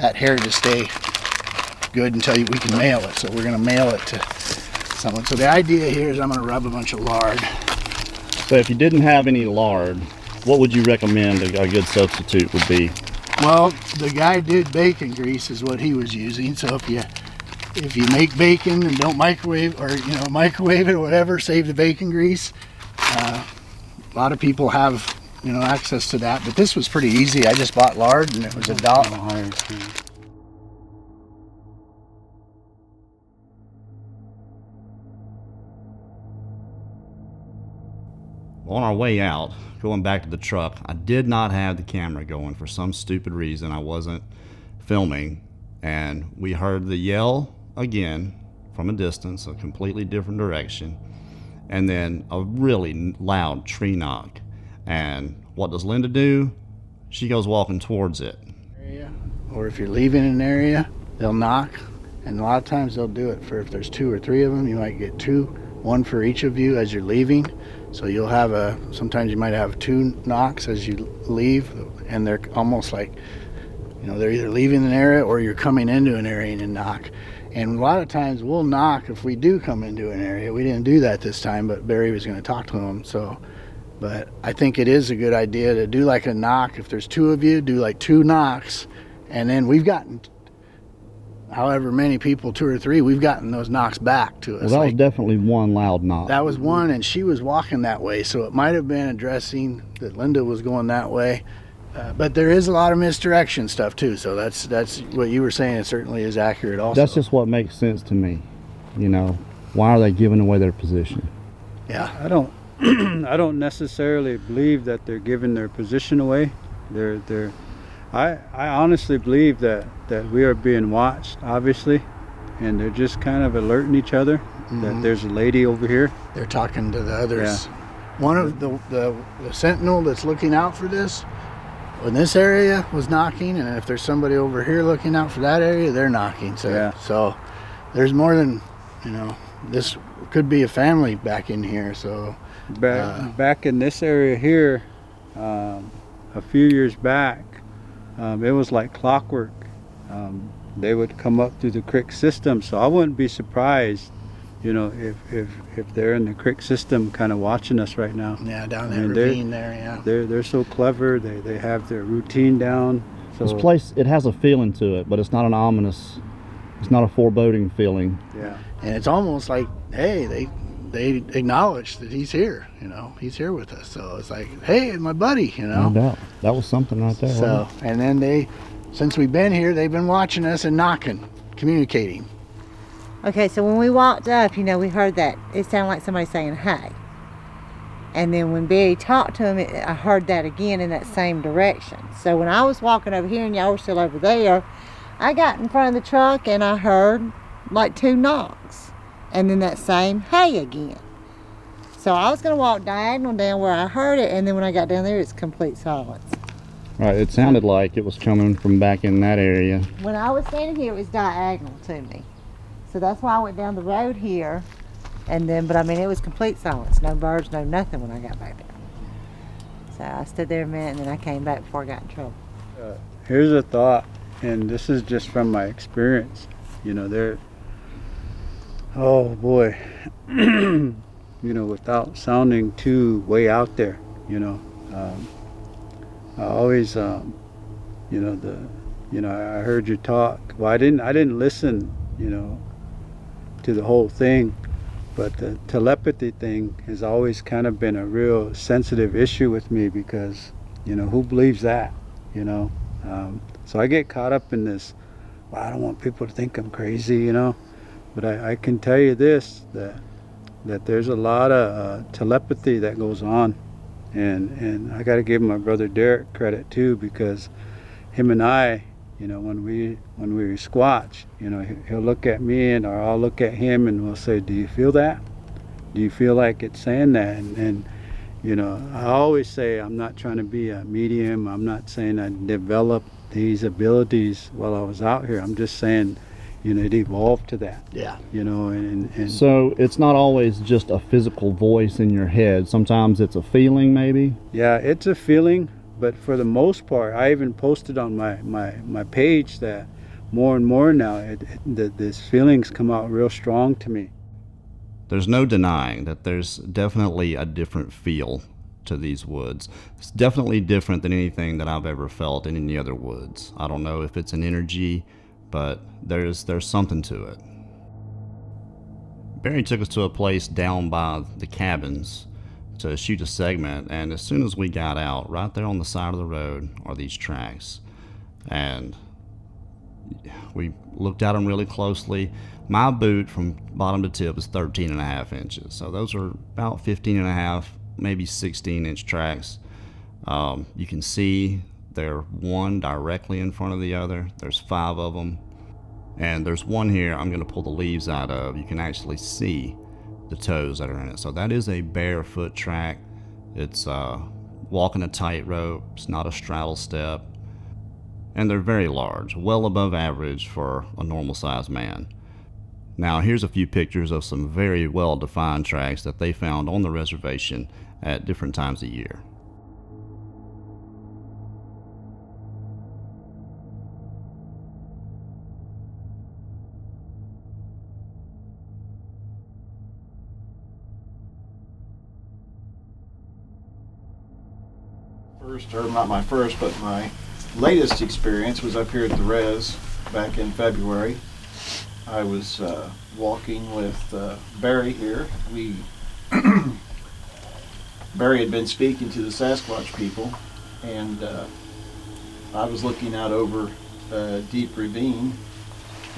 that hair to stay good until we can mail it. So we're going to mail it to someone. So the idea here is I'm going to rub a bunch of lard.
So if you didn't have any lard, what would you recommend a good substitute would be?
Well, the guy did bacon grease is what he was using. So if you make bacon and don't microwave, or microwave it or whatever, save the bacon grease. A lot of people have access to that, but this was pretty easy. I just bought lard and it was $1.
On our way out, going back to the truck, I did not have the camera going for some stupid reason. I wasn't filming, and we heard the yell again from a distance, a completely different direction, and then a really loud tree knock. And what does Linda do? She goes walking towards it.
Or if you're leaving an area, they'll knock, and a lot of times they'll do it for, if there's 2 or 3 of them, you might get 2, one for each of you as you're leaving. So you'll have sometimes you might have 2 knocks as you leave, and they're almost like, they're either leaving an area or you're coming into an area and you knock. And a lot of times we'll knock if we do come into an area. We didn't do that this time, but Barry was going to talk to them. But I think it is a good idea to do like a knock. If there's 2 of you, do like 2 knocks. And then we've gotten, however many people, 2 or 3, we've gotten those knocks back to us.
Well, that was definitely one loud knock.
That was one, and she was walking that way, so it might have been addressing that Linda was going that way. But there is a lot of misdirection stuff too, so that's what you were saying. It certainly is accurate also.
That's just what makes sense to me. Why are they giving away their position?
Yeah.
I don't I don't necessarily believe that they're giving their position away. I honestly believe that we are being watched, obviously, and they're just kind of alerting each other that there's a lady over here.
They're talking to the others.
Yeah.
One of the sentinel that's looking out for this, in this area, was knocking, and if there's somebody over here looking out for that area, they're knocking. So there's more than, this could be a family back in here. So
back in this area here, a few years back, it was like clockwork. They would come up through the creek system, so I wouldn't be surprised, if they're in the creek system kind of watching us right now.
Yeah, down that ravine there, yeah.
They're so clever. They have their routine down. So
This place, it has a feeling to it, but it's not an ominous, it's not a foreboding feeling.
yeah.
And it's almost like, hey, they acknowledge that he's here, he's here with us. So it's like, hey, my buddy,
No doubt. That was something right there.
So, and then since we've been here, they've been watching us and knocking, communicating.
Okay, so when we walked up, we heard that it sounded like somebody saying hey. And then when Barry talked to him, I heard that again in that same direction. So when I was walking over here and y'all were still over there, I got in front of the truck and I heard like 2 knocks. And then that same hey again. So I was going to walk diagonal down where I heard it, and then when I got down there, it's complete silence.
Right, it sounded like it was coming from back in that area.
When I was standing here, it was diagonal to me. So that's why I went down the road here, and then, but I mean, it was complete silence. No birds, no nothing when I got back there. So I stood there a minute, and then I came back before I got in trouble.
Here's a thought, and this is just from my experience. They're, oh boy, without sounding too way out there, I always, I heard you talk. Well, I didn't listen, to the whole thing, but the telepathy thing has always kind of been a real sensitive issue with me because, who believes that, so I get caught up in this. Well, I don't want people to think I'm crazy, but I can tell you this, that there's a lot of telepathy that goes on. And I got to give my brother Derek credit too, because him and I, when we squatch, he'll look at me or I'll look at him and we'll say, do you feel that? Do you feel like it's saying that? And I always say I'm not trying to be a medium. I'm not saying I developed these abilities while I was out here. I'm just saying, it evolved to that.
Yeah.
And
So it's not always just a physical voice in your head. Sometimes it's a feeling, maybe.
yeah, it's a feeling, but for the most part, I even posted on my page that more and more now, these feelings come out real strong to me.
There's no denying that there's definitely a different feel to these woods. It's definitely different than anything that I've ever felt in any other woods. I don't know if it's an energy, but there's something to it. Barry took us to a place down by the cabins to shoot a segment, and as soon as we got out, right there on the side of the road are these tracks. And we looked at them really closely. My boot from bottom to tip is 13.5 inches. So those are about 15.5, maybe 16-inch tracks. You can see they're one directly in front of the other. There's 5 of them. And there's one here I'm going to pull the leaves out of. You can actually see the toes that are in it. So that is a barefoot track. It's walking a tightrope. It's not a straddle step. And they're very large, well above average for a normal sized man. Now here's a few pictures of some very well defined tracks that they found on the reservation at different times of year.
First, or not my first, but my latest experience was up here at the Rez back in February. I was walking with Berry here. Berry had been speaking to the Sasquatch people, and I was looking out over a deep ravine,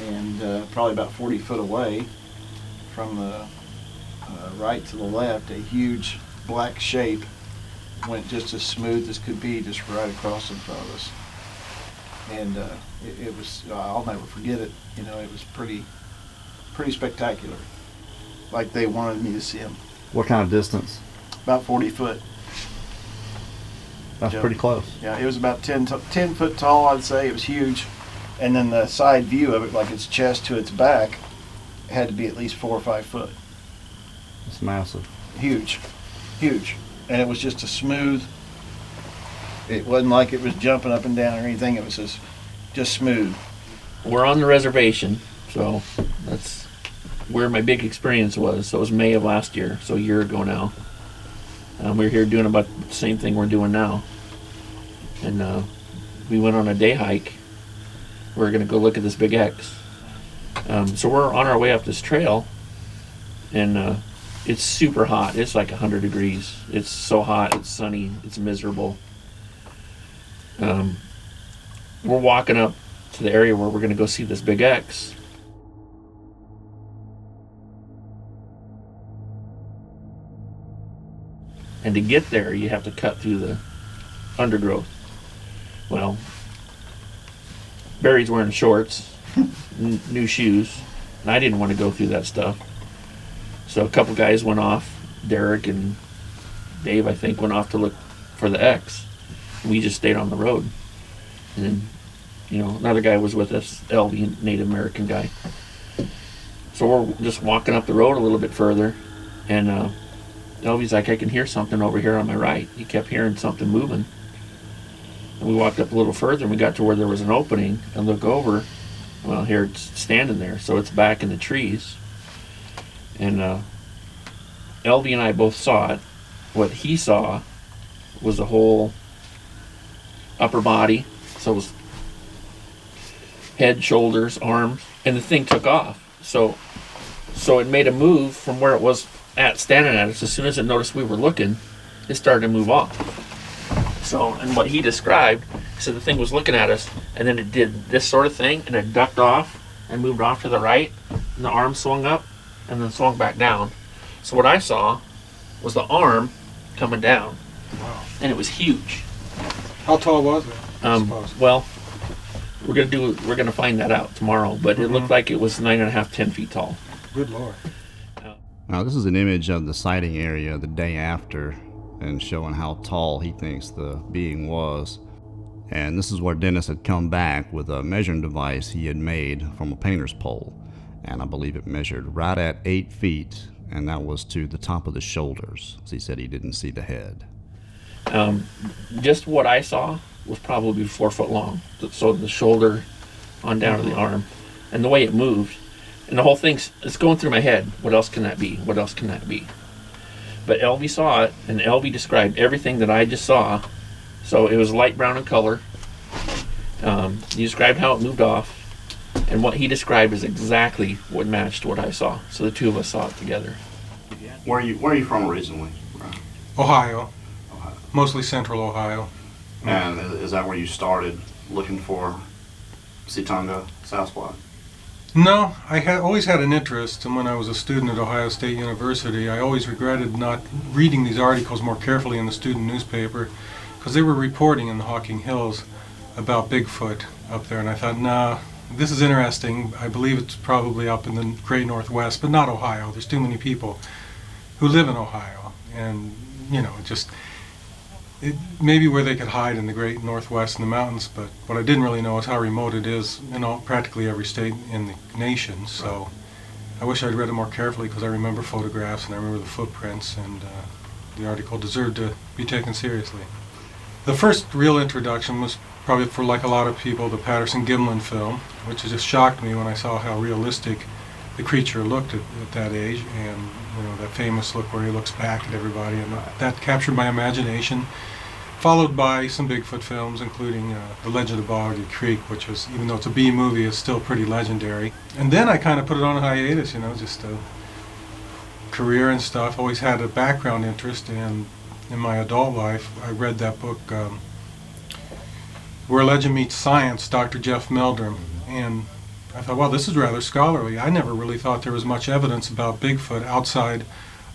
and probably about 40 foot away from the right to the left, a huge black shape went just as smooth as could be, just right across in front of us. And it was, I'll never forget it. You know, it was pretty spectacular. Like they wanted me to see him.
What kind of distance?
About 40 foot.
That's pretty close.
Yeah, it was about 10 foot tall, I'd say. It was huge. And then the side view of it, like its chest to its back, had to be at least 4 or 5 foot.
It's massive.
Huge. Huge. And it was just a smooth, it wasn't like it was jumping up and down or anything. It was just smooth.
We're on the reservation, so that's where my big experience was. So it was May of last year, so a year ago now. We were here doing about the same thing we're doing now. And we went on a day hike. We're going to go look at this big X. So we're on our way up this trail, and it's super hot. It's like 100 degrees. It's so hot, it's sunny, it's miserable. We're walking up to the area where we're going to go see this big X. And to get there, you have to cut through the undergrowth. Well, Barry's wearing shorts, new shoes, and I didn't want to go through that stuff. So a couple guys went off. Derek and Dave, I think, went off to look for the X. We just stayed on the road. And then, you know, another guy was with us, LV, Native American guy. So we're just walking up the road a little bit further, and LV's like, I can hear something over here on my right. He kept hearing something moving. And we walked up a little further, and we got to where there was an opening, and look over. Well, here it's standing there, so it's back in the trees. And LV and I both saw it. What he saw was the whole upper body, so it was head, shoulders, arms, and the thing took off. So it made a move from where it was standing at us. As soon as it noticed we were looking, it started to move off. So, and what he described, he said the thing was looking at us, and then it did this sort of thing, and it ducked off and moved off to the right, and the arm swung up and then swung back down. So what I saw was the arm coming down.
Wow.
And it was huge.
How tall was it?
Well, we're gonna find that out tomorrow, but it looked like it was 9.5, 10 feet tall.
Good Lord.
Now this is an image of the sighting area the day after, and showing how tall he thinks the being was. And this is where Dennis had come back with a measuring device he had made from a painter's pole. And I believe it measured right at 8 feet, and that was to the top of the shoulders. So he said he didn't see the head.
Just what I saw was probably 4 foot long. So the shoulder on down to the arm, and the way it moved, and the whole thing's it's going through my head. What else can that be? What else can that be? But LV saw it, and LV described everything that I just saw. So it was light brown in color. He described how it moved off. And what he described is exactly what matched what I saw. So the two of us saw it together.
Where are you from originally?
Ohio. Mostly central Ohio.
And is that where you started looking for Citonga Sasquatch?
No, I always had an interest, and when I was a student at Ohio State University, I always regretted not reading these articles more carefully in the student newspaper, because they were reporting in the Hocking Hills about Bigfoot up there, and I thought, nah, This is interesting. I believe it's probably up in the great Northwest, but not Ohio. There's too many people who live in Ohio. And, you know, it maybe where they could hide in the great Northwest in the mountains, but what I didn't really know is how remote it is in practically every state in the nation. So I wish I'd read it more carefully, because I remember photographs and I remember the footprints, and the article deserved to be taken seriously. The first real introduction was probably, for like a lot of people, the Patterson Gimlin film, which just shocked me when I saw how realistic the creature looked at that age, and you know, that famous look where he looks back at everybody, and that captured my imagination. Followed by some Bigfoot films, including The Legend of Boggy Creek, which is, even though it's a B movie, is still pretty legendary. And then I kind of put it on a hiatus, you know, just a career and stuff. Always had a background interest, and in my adult life, I read that book, Where Legend Meets Science, Dr. Jeff Meldrum, and I thought, well, this is rather scholarly. I never really thought there was much evidence about Bigfoot outside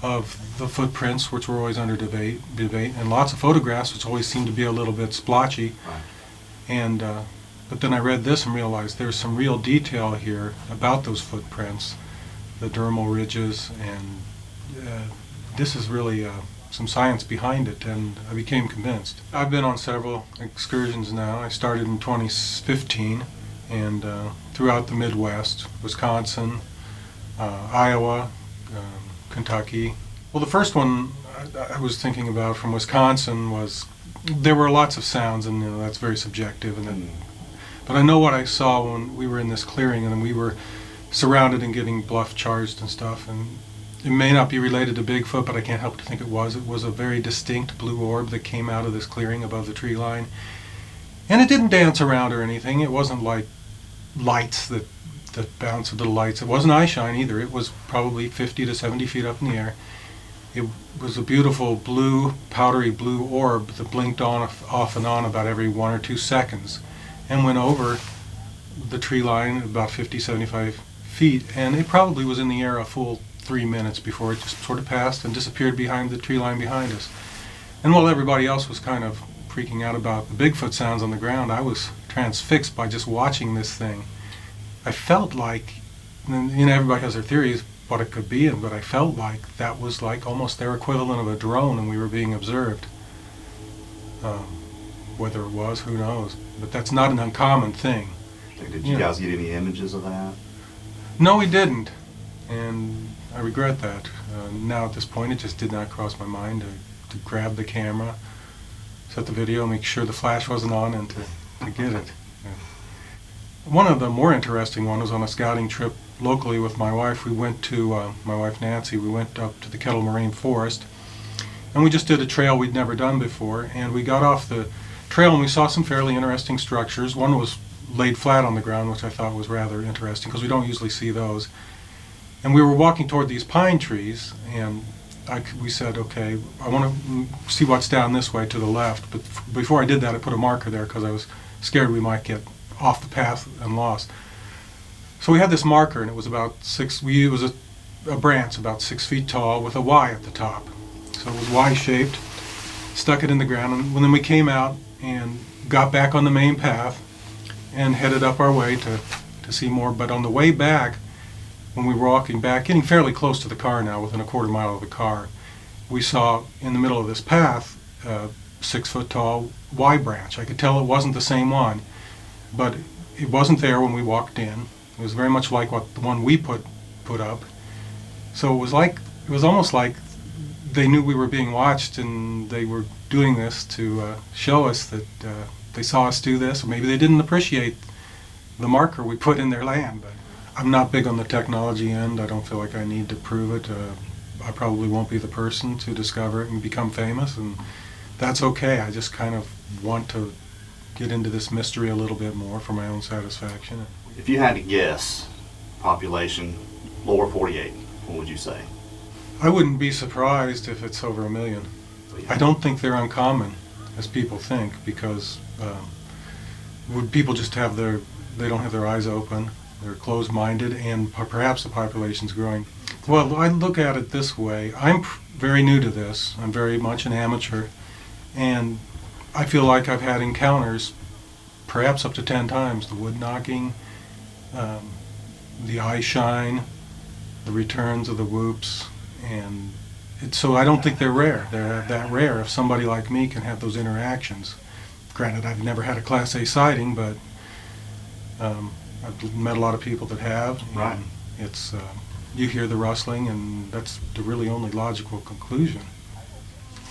of the footprints, which were always under debate, and lots of photographs, which always seemed to be a little bit splotchy.
Right.
And but then I read this and realized there's some real detail here about those footprints, the dermal ridges, and this is really some science behind it, and I became convinced. I've been on several excursions now. I started in 2015, and throughout the Midwest, Wisconsin, Iowa, Kentucky. Well, the first one I was thinking about from Wisconsin was, there were lots of sounds, and you know, that's very subjective. And then, but I know what I saw when we were in this clearing, and we were surrounded and getting bluff charged and stuff. And it may not be related to Bigfoot, but I can't help to think it was. It was a very distinct blue orb that came out of this clearing above the tree line. And it didn't dance around or anything. It wasn't like lights that bounce with little lights. It wasn't eye shine either. It was probably 50 to 70 feet up in the air. It was a beautiful blue, powdery blue orb that blinked on, off and on about every 1 or 2 seconds, and went over the tree line about 50, 75 feet, and it probably was in the air a full 3 minutes before it just sort of passed and disappeared behind the tree line behind us. And while everybody else was kind of freaking out about the Bigfoot sounds on the ground, I was transfixed by just watching this thing. I felt like, you know, everybody has their theories what it could be, but I felt like that was like almost their equivalent of a drone, and we were being observed. Whether it was, who knows? But that's not an uncommon thing.
Did you guys get any images of that?
No, we didn't, and I regret that. Now at this point, it just did not cross my mind to grab the camera, set the video, make sure the flash wasn't on, and to get it. One of the more interesting ones was on a scouting trip locally with my wife. We went to, my wife Nancy, we went up to the Kettle Moraine Forest, and we just did a trail we'd never done before, and we got off the trail and we saw some fairly interesting structures. One was laid flat on the ground, which I thought was rather interesting because we don't usually see those. And we were walking toward these pine trees, and we said, okay, I want to see what's down this way to the left, but before I did that I put a marker there because I was scared we might get off the path and lost. So we had this marker, and it was about it was a branch about 6 feet tall with a Y at the top. So it was Y-shaped, stuck it in the ground, and then we came out and got back on the main path and headed up our way to see more. But on the way back, when we were walking back, getting fairly close to the car now, within a quarter mile of the car, we saw in the middle of this path a 6 foot tall Y branch. I could tell it wasn't the same one, but it wasn't there when we walked in. It was very much like the one we put up. So it was almost like they knew we were being watched, and they were doing this to show us that they saw us do this. Or maybe they didn't appreciate the marker we put in their land. But I'm not big on the technology end. I don't feel like I need to prove it. I probably won't be the person to discover it and become famous, and that's okay. I just kind of want to get into this mystery a little bit more for my own satisfaction.
If you had to guess population, lower 48, what would you say?
I wouldn't be surprised if it's over 1 million. I don't think they're uncommon, as people think, because would people just have they don't have their eyes open, they're closed-minded, and perhaps the population's growing. Well, I look at it this way. I'm very new to this. I'm very much an amateur, and I feel like I've had encounters perhaps up to 10 times. The wood knocking, the eye shine, the returns of the whoops, and so I don't think they're rare. They're that rare if somebody like me can have those interactions. Granted, I've never had a Class A sighting, but I've met a lot of people that have.
Right.
And it's you hear the rustling, and that's the really only logical conclusion.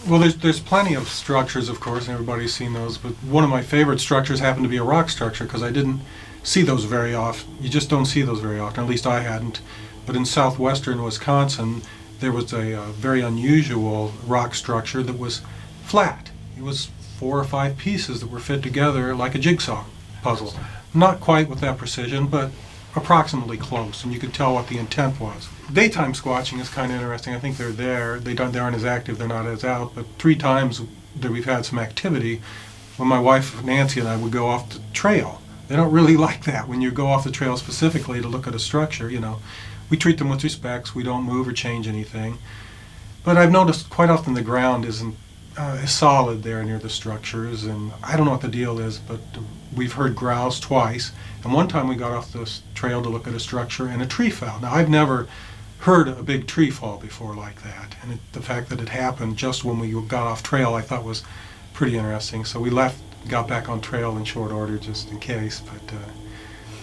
Well, there's plenty of structures, of course, and everybody's seen those, but one of my favorite structures happened to be a rock structure, because I didn't see those very often. You just don't see those very often, at least I hadn't. But in southwestern Wisconsin, there was a very unusual rock structure that was flat. It was 4 or 5 pieces that were fit together like a jigsaw puzzle. Not quite with that precision, but approximately close, and you could tell what the intent was. Daytime squatching is kind of interesting. I think they're there. They aren't as active, they're not as out, but 3 times that we've had some activity, when my wife Nancy and I would go off the trail. They don't really like that when you go off the trail specifically to look at a structure, you know. We treat them with respect. We don't move or change anything. But I've noticed quite often the ground isn't as solid there near the structures, and I don't know what the deal is, but we've heard growls twice, and one time we got off the trail to look at a structure and a tree fell. Now, I've never heard a big tree fall before like that, and the fact that it happened just when we got off trail I thought was pretty interesting. So we got back on trail in short order just in case, but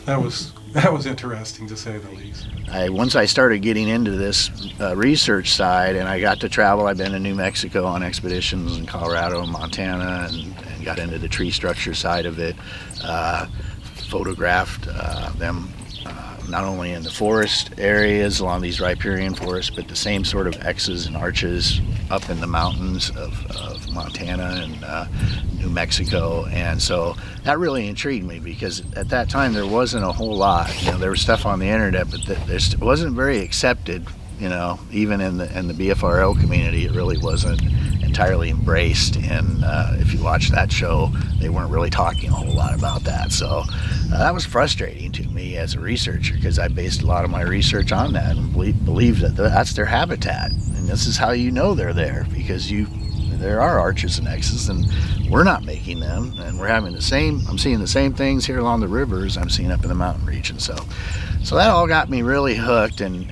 that was interesting to say the least.
Once I started getting into this research side, and I got to travel, I've been to New Mexico on expeditions in Colorado and Montana, and got into the tree structure side of it, photographed them not only in the forest areas along these riparian forests, but the same sort of X's and arches up in the mountains of Montana and New Mexico. And so that really intrigued me, because at that time there wasn't a whole lot. You know, there was stuff on the internet, but it wasn't very accepted. You know, even in the BFRO community, it really wasn't entirely embraced. And if you watch that show, they weren't really talking a whole lot about that. So that was frustrating to me as a researcher, because I based a lot of my research on that and believed that that's their habitat, and this is how you know they're there, because there are arches and X's, and we're not making them, and we're having I'm seeing the same things here along the rivers I'm seeing up in the mountain region. So that all got me really hooked, and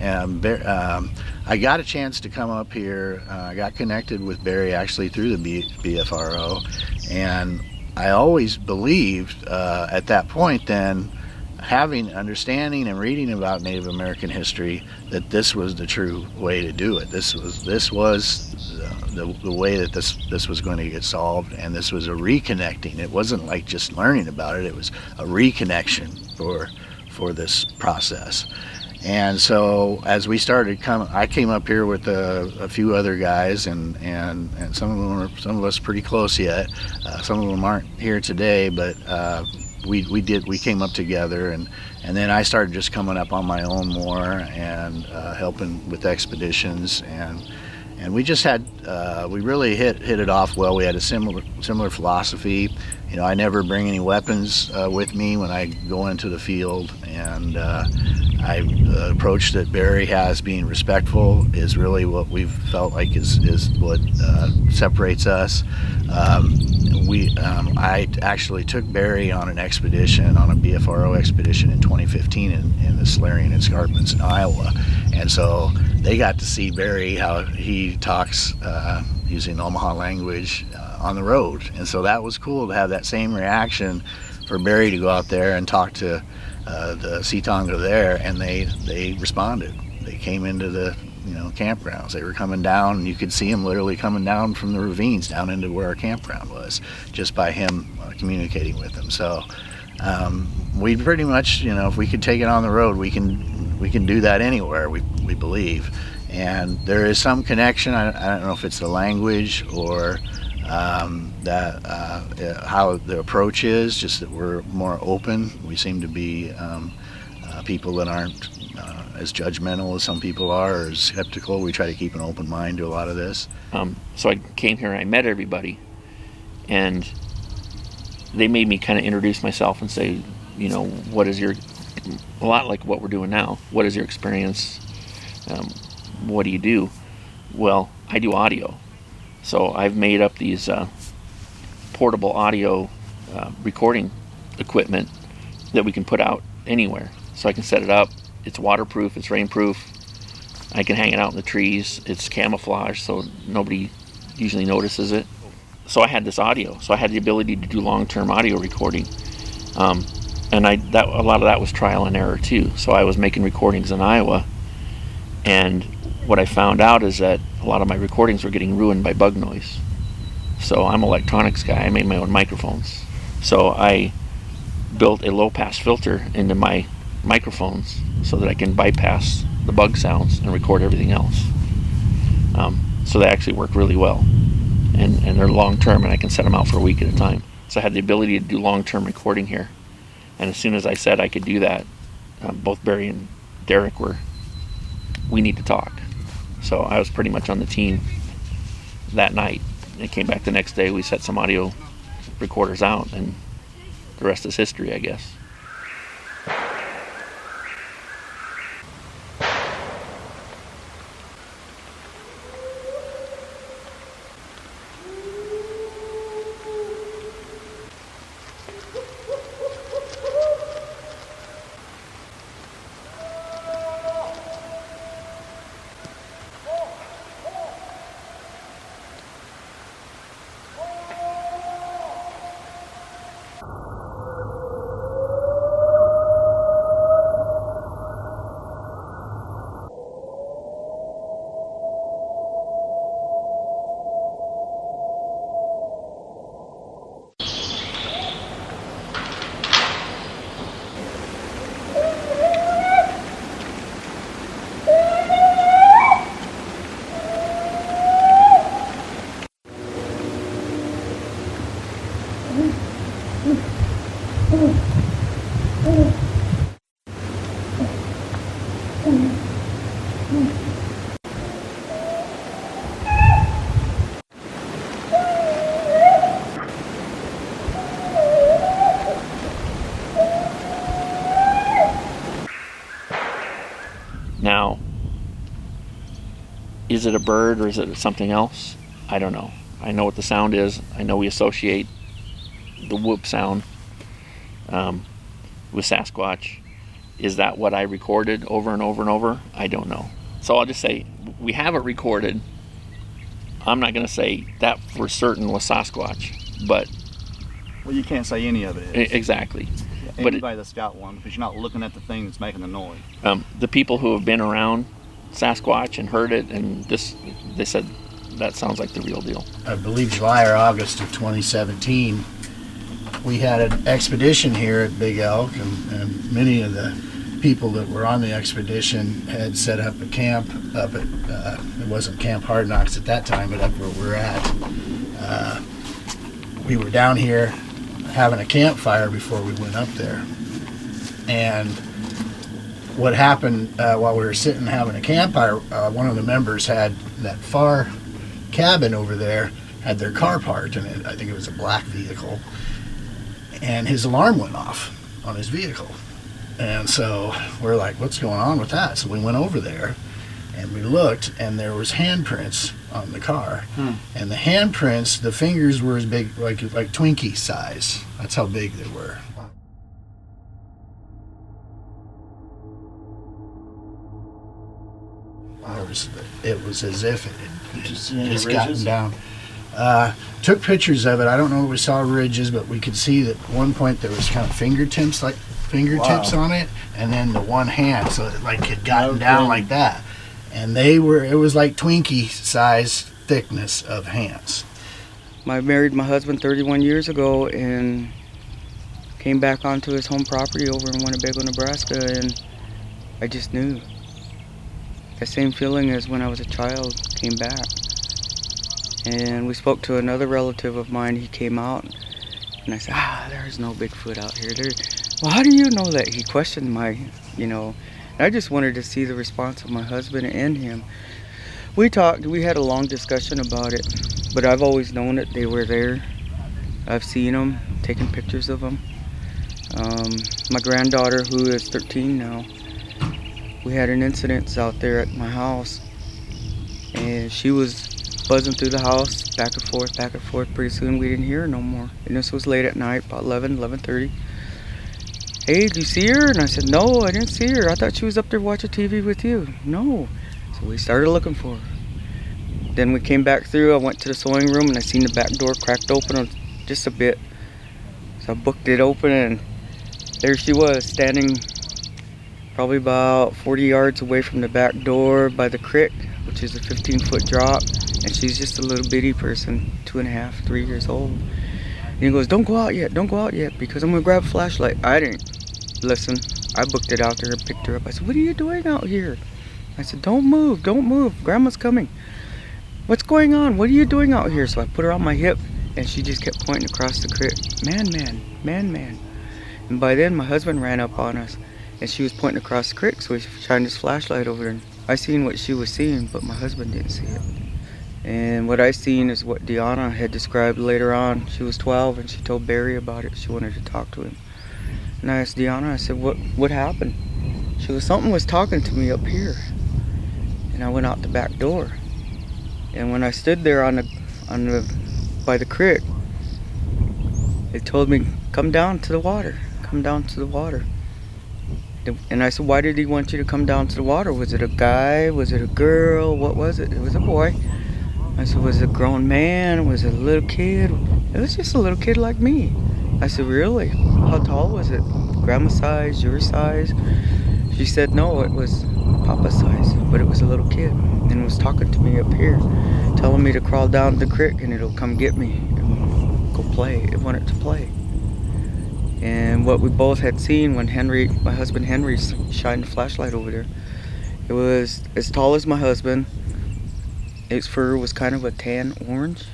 I got a chance to come up here. I got connected with Berry actually through the BFRO, and I always believed at that point then, having understanding and reading about Native American history, that this was the true way to do it. This was the way that this was going to get solved, and this was a reconnecting. It wasn't like just learning about it. It was a reconnection for this process. And so as we started coming, I came up here with a few other guys, and some of us pretty close yet. Some of them aren't here today, but we came up together, and then I started just coming up on my own more, and helping with expeditions, and we just had we really hit it off well. We had a similar philosophy. You know, I never bring any weapons with me when I go into the field, and the approach that Berry has, being respectful, is really what we've felt like is what separates us. I actually took Berry on an expedition, on a BFRO expedition in 2015 in the Solarian Escarpments in Iowa, and so they got to see Berry, how he talks using Omaha language on the road, and so that was cool to have that same reaction for Berry to go out there and talk to the Citonga there, and they responded. They came into the campgrounds. They were coming down, and you could see them literally coming down from the ravines down into where our campground was, just by him communicating with them. So we pretty much, if we could take it on the road, we can do that anywhere, we believe. And there is some connection. I don't know if it's the language or how the approach is, just that we're more open. We seem to be people that aren't as judgmental as some people are, or as skeptical. We try to keep an open mind to a lot of this.
So I came here and I met everybody, and they made me kind of introduce myself and say, what is a lot like what we're doing now. What is your experience? What do you do? Well, I do audio. So I've made up these portable audio recording equipment that we can put out anywhere. so I can set it up. It's waterproof, it's rainproof. I can hang it out in the trees. It's camouflage, so nobody usually notices it. So I had this audio, so I had the ability to do long-term audio recording. And a lot of that was trial and error too. So I was making recordings in Iowa, and what I found out is that a lot of my recordings were getting ruined by bug noise. So I'm an electronics guy. I made my own microphones. So I built a low-pass filter into my microphones so that I can bypass the bug sounds and record everything else. So they actually work really well, and they're long-term, and I can set them out for a week at a time. So I had the ability to do long-term recording here. And as soon as I said I could do that, both Barry and Derek we need to talk. So I was pretty much on the team that night. They came back the next day, we set some audio recorders out, and the rest is history, I guess. Now, is it a bird or is it something else? I don't know. I know what the sound is. I know we associate the whoop sound with Sasquatch. Is that what I recorded over and over and over? I don't know. So I'll just say we have it recorded. I'm not going to say that for certain was Sasquatch, but...
Well, you can't say any of it is.
Exactly.
Anybody that's got one, because you're not looking at the thing that's making the noise.
The people who have been around Sasquatch and heard it, and they said that sounds like the real deal.
I believe July or August of 2017, we had an expedition here at Big Elk, and many of the people that were on the expedition had set up a camp up at, it wasn't Camp Hard Knocks at that time, but up where we're at. We were down here having a campfire before we went up there. And what happened while we were sitting having a campfire, one of the members had that far cabin over there, had their car parked in it. I think it was a black vehicle. And his alarm went off on his vehicle. And so we're like, what's going on with that? So we went over there and we looked, and there was handprints on the car. And the handprints, the fingers were as big, like Twinkie size. That's how big they were. It was as if it had just gotten down. Took pictures of it. I don't know if we saw ridges, but we could see that at one point there was kind of fingertips on it, and then the one hand, so it like had gotten down like that. And it was like Twinkie size thickness of hands.
I married my husband 31 years ago and came back onto his home property over in Winnebago, Nebraska, and I just knew. The same feeling as when I was a child came back. And we spoke to another relative of mine. He came out, and I said, there's no Bigfoot out here. Well, how do you know that? He questioned my, and I just wanted to see the response of my husband and him. We talked, we had a long discussion about it, but I've always known that they were there. I've seen them, taken pictures of them. My granddaughter, who is 13 now, we had an incident out there at my house, and she was buzzing through the house, back and forth. Pretty soon we didn't hear her no more. And this was late at night, about 11:30. hey, did you see her? And I said, no, I didn't see her. I thought she was up there watching TV with you. No. So we started looking for her. Then we came back through. I went to the sewing room and I seen the back door cracked open just a bit. So I booked it open and there she was, standing probably about 40 yards away from the back door by the creek, which is a 15-foot drop. And she's just a little bitty person, 2.5, 3 years old. And he goes, don't go out yet, because I'm gonna grab a flashlight. I didn't listen. I booked it out there and picked her up. I said, what are you doing out here? I said, don't move, Grandma's coming. What's going on? What are you doing out here? So I put her on my hip and she just kept pointing across the creek. Man. And by then my husband ran up on us and she was pointing across the creek, so he shined his flashlight over there. And I seen what she was seeing, but my husband didn't see it. And what I seen is what Deanna had described later on. She was 12 and she told Berry about it. She wanted to talk to him. And I asked Deanna, I said, what happened? She goes, something was talking to me up here. And I went out the back door. And when I stood there by the creek, it told me, come down to the water. And I said, why did he want you to come down to the water? Was it a guy? Was it a girl? What was it? It was a boy. I said, was it a grown man? Was it a little kid? It was just a little kid like me. I said, really? How tall was it? Grandma size, your size? She said, no, it was Papa's size, but it was a little kid. And it was talking to me up here, telling me to crawl down the creek and it'll come get me and go play. It wanted to play. And what we both had seen when my husband Henry shined the flashlight over there, it was as tall as my husband. Its fur was kind of a tan orange,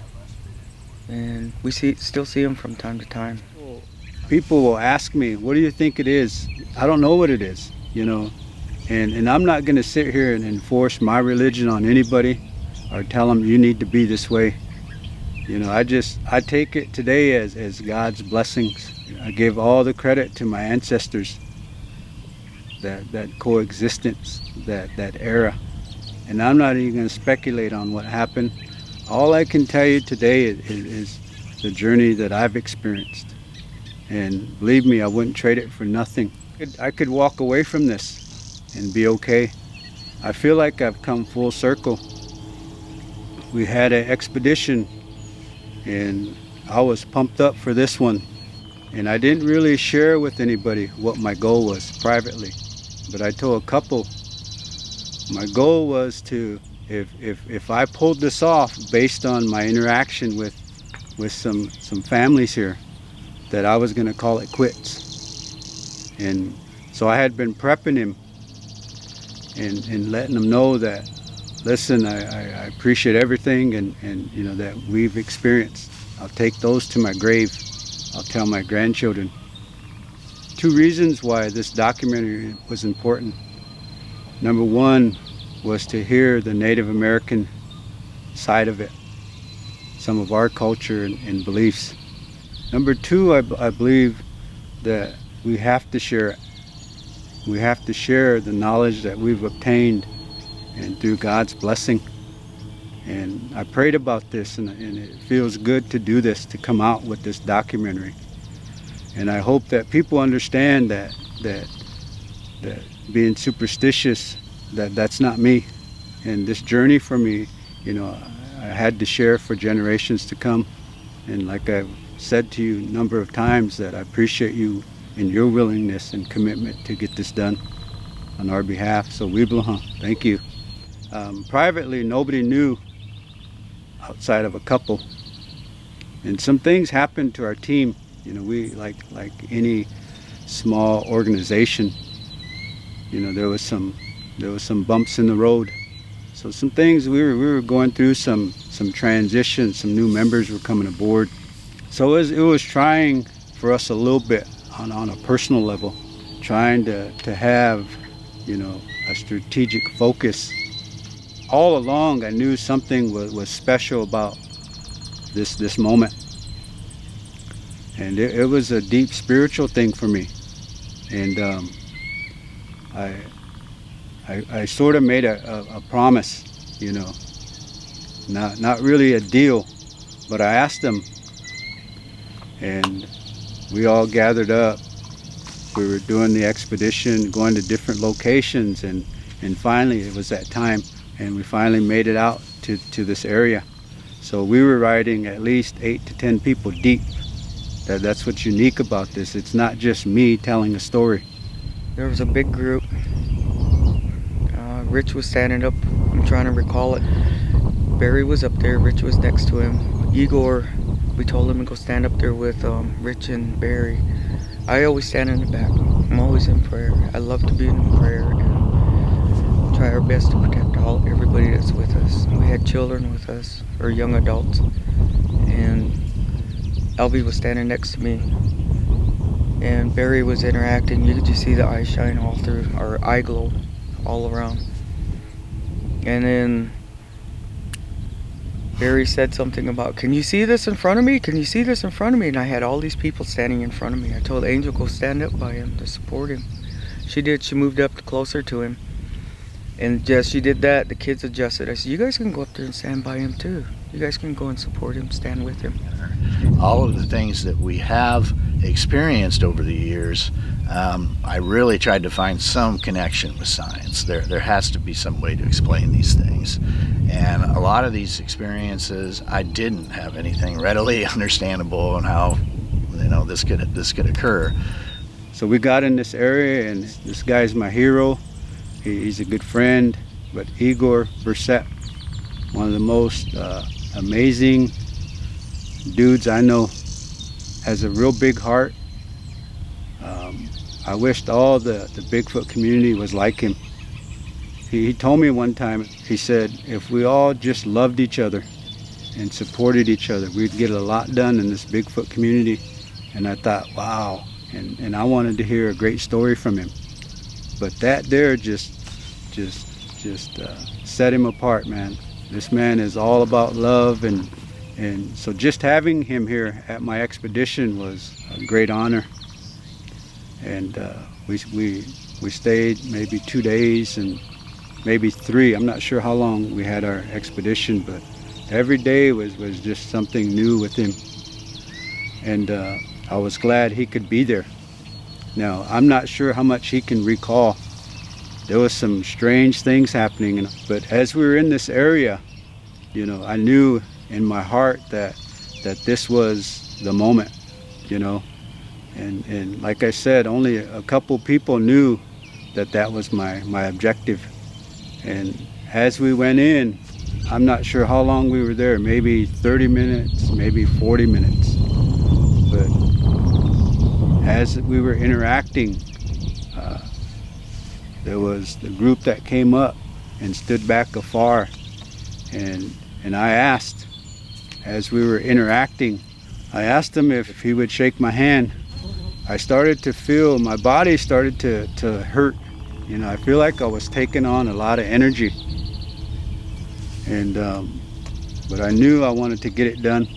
and we still see him from time to time.
People will ask me, what do you think it is? I don't know what it is, and I'm not going to sit here and enforce my religion on anybody or tell them you need to be this way. I take it today as God's blessings. I give all the credit to my ancestors, that coexistence, that era. And I'm not even going to speculate on what happened. All I can tell you today is the journey that I've experienced. And believe me, I wouldn't trade it for nothing. I could walk away from this and be okay. I feel like I've come full circle. We had an expedition and I was pumped up for this one. And I didn't really share with anybody what my goal was privately. But I told a couple, my goal was to, if I pulled this off based on my interaction with some families here, that I was going to call it quits. And so I had been prepping him and letting him know that, listen, I appreciate everything and that we've experienced. I'll take those to my grave. I'll tell my grandchildren. 2 reasons why this documentary was important. Number 1 was to hear the Native American side of it, some of our culture and beliefs. Number 2, I believe that we have to share it. We have to share the knowledge that we've obtained and through God's blessing. And I prayed about this and it feels good to do this, to come out with this documentary. And I hope that people understand that being superstitious, that's not me. And this journey for me, I had to share for generations to come. And like I've said to you a number of times, that I appreciate you and your willingness and commitment to get this done on our behalf. So Wiblaha, thank you. Privately, nobody knew outside of a couple. And some things happened to our team. We, like any small organization, there was some bumps in the road. So some things we were going through, some transition, some new members were coming aboard. So it was trying for us a little bit on a personal level, trying to have, a strategic focus. All along I knew something was special about this moment. And it was a deep spiritual thing for me. And I sort of made a promise, not really a deal, but I asked them, and we all gathered up We were doing the expedition, going to different locations, and finally it was that time, and we finally made it out to this area. So we were riding at least 8 to 10 people deep. That's what's unique about this. It's not just me telling a story.
There was a big group. Rich was standing up. I'm trying to recall it. Berry was up there. Rich was next to him. Igor, we told him to go stand up there with Rich and Berry. I always stand in the back. I'm always in prayer. I love to be in prayer and try our best to protect everybody that's with us. We had children with us, or young adults, and Elvie was standing next to me. And Berry was interacting. You could just see the eye shine all through, or eye glow all around. And then Berry said something about, can you see this in front of me? Can you see this in front of me? And I had all these people standing in front of me. I told Angel, go stand up by him to support him. She did. She moved up closer to him. And just she did that, the kids adjusted. I said, you guys can go up there and stand by him too. You guys can go and support him, stand with him.
All of the things that we have experienced over the years, I really tried to find some connection with science. There has to be some way to explain these things. And a lot of these experiences, I didn't have anything readily understandable on how, this could occur.
So we got in this area, and this guy's my hero. He's a good friend, but Igor Burset, one of the most amazing dudes I know, has a real big heart. I wished all the Bigfoot community was like him. He told me one time, he said, if we all just loved each other and supported each other, we'd get a lot done in this Bigfoot community. And I thought, wow, and I wanted to hear a great story from him. But that there just set him apart, man. This man is all about love, and so just having him here at my expedition was a great honor. And we stayed maybe 2 days and maybe 3. I'm not sure how long we had our expedition, but every day was just something new with him. And I was glad he could be there. Now, I'm not sure how much he can recall. There was some strange things happening, but as we were in this area, I knew in my heart that this was the moment, and like I said, only a couple people knew that was my objective. And as we went in, I'm not sure how long we were there, maybe 30 minutes, maybe 40 minutes. But as we were interacting, there was the group that came up and stood back afar, and I asked, as we were interacting, I asked him if he would shake my hand. I started to feel, my body started to hurt. I feel like I was taking on a lot of energy. And but I knew I wanted to get it done,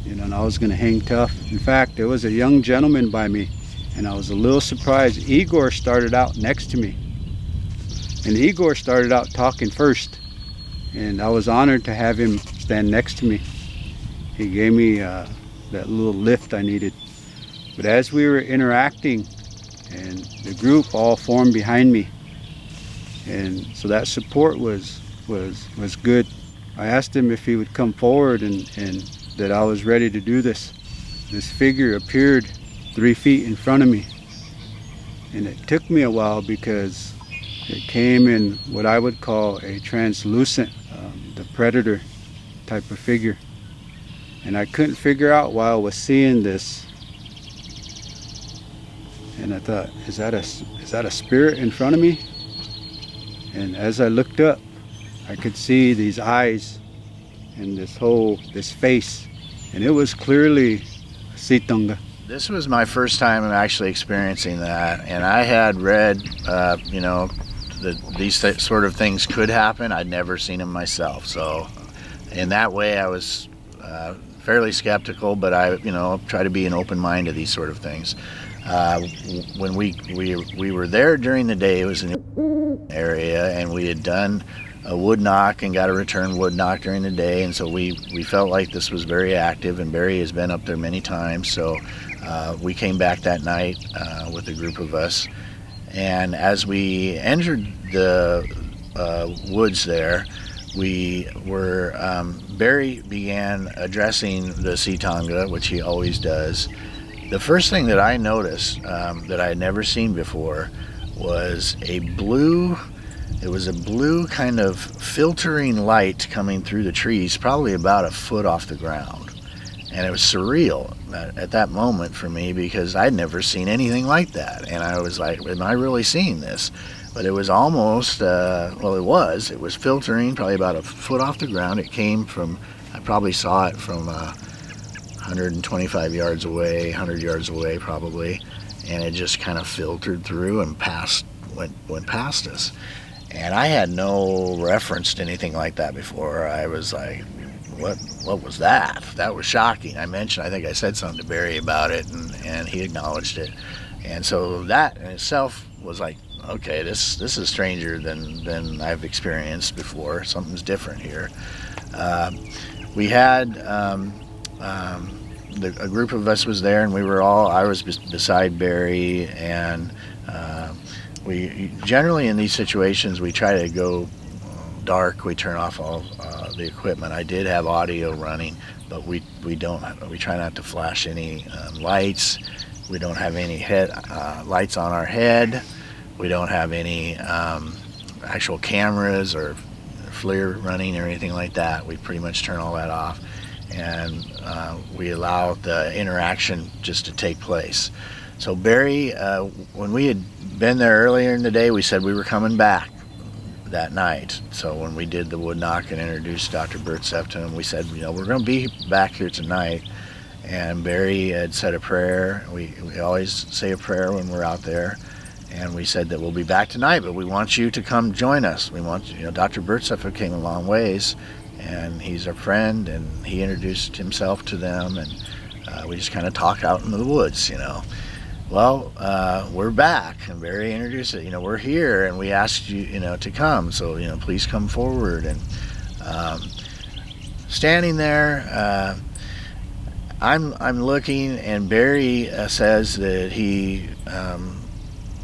and I was going to hang tough. In fact, there was a young gentleman by me, and I was a little surprised. Igor started out next to me, and Igor started out talking first, and I was honored to have him stand next to me. He gave me that little lift I needed. But as we were interacting, and the group all formed behind me, and so that support was good. I asked him if he would come forward, and that I was ready to do this. This figure appeared 3 feet in front of me, and it took me a while because it came in what I would call a translucent, the predator type of figure. And I couldn't figure out why I was seeing this. And I thought, is that a spirit in front of me? And as I looked up, I could see these eyes and this face, and it was clearly Citonga.
This was my first time actually experiencing that, and I had read, that these sort of things could happen. I'd never seen them myself, so in that way I was fairly skeptical, but I try to be an open mind to these sort of things. When we were there during the day, it was in the area, and we had done a wood knock and got a return wood knock during the day, and so we felt like this was very active, and Berry has been up there many times, so we came back that night with a group of us, and as we entered the woods there, Berry began addressing the Citonga, which he always does. The first thing that I noticed that I had never seen before was a blue kind of filtering light coming through the trees, probably about a foot off the ground. And it was surreal at that moment for me, because I'd never seen anything like that. And I was like, am I really seeing this? But it was almost, it was filtering probably about a foot off the ground. It came from, I probably saw it from 125 yards away, 100 yards away probably. And it just kind of filtered through and went past us. And I had no reference to anything like that before. I was like, what was that? That was shocking. I think I said something to Berry about it, and he acknowledged it. And so that in itself was like, okay, this is stranger than I've experienced before. Something's different here. We had a group of us was there, and I was beside Berry, and we generally in these situations we try to go dark. We turn off all the equipment. I did have audio running, but we try not to flash any lights. We don't have any lights on our head. We don't have any actual cameras or FLIR running or anything like that. We pretty much turn all that off, and we allow the interaction just to take place. So Berry, when we had been there earlier in the day, we said we were coming back that night. So when we did the wood knock and introduced Dr. Bertseff to him, we said, we're going to be back here tonight. And Berry had said a prayer. We always say a prayer when we're out there. And we said that we'll be back tonight, but we want you to come join us. We want, Dr. Bertseff came a long ways, and he's our friend, and he introduced himself to them, and we just kind of talk out in the woods, Well, we're back, and Berry introduced it. We're here, and we asked you, to come. So, please come forward. And standing there, I'm looking, and Berry says that he,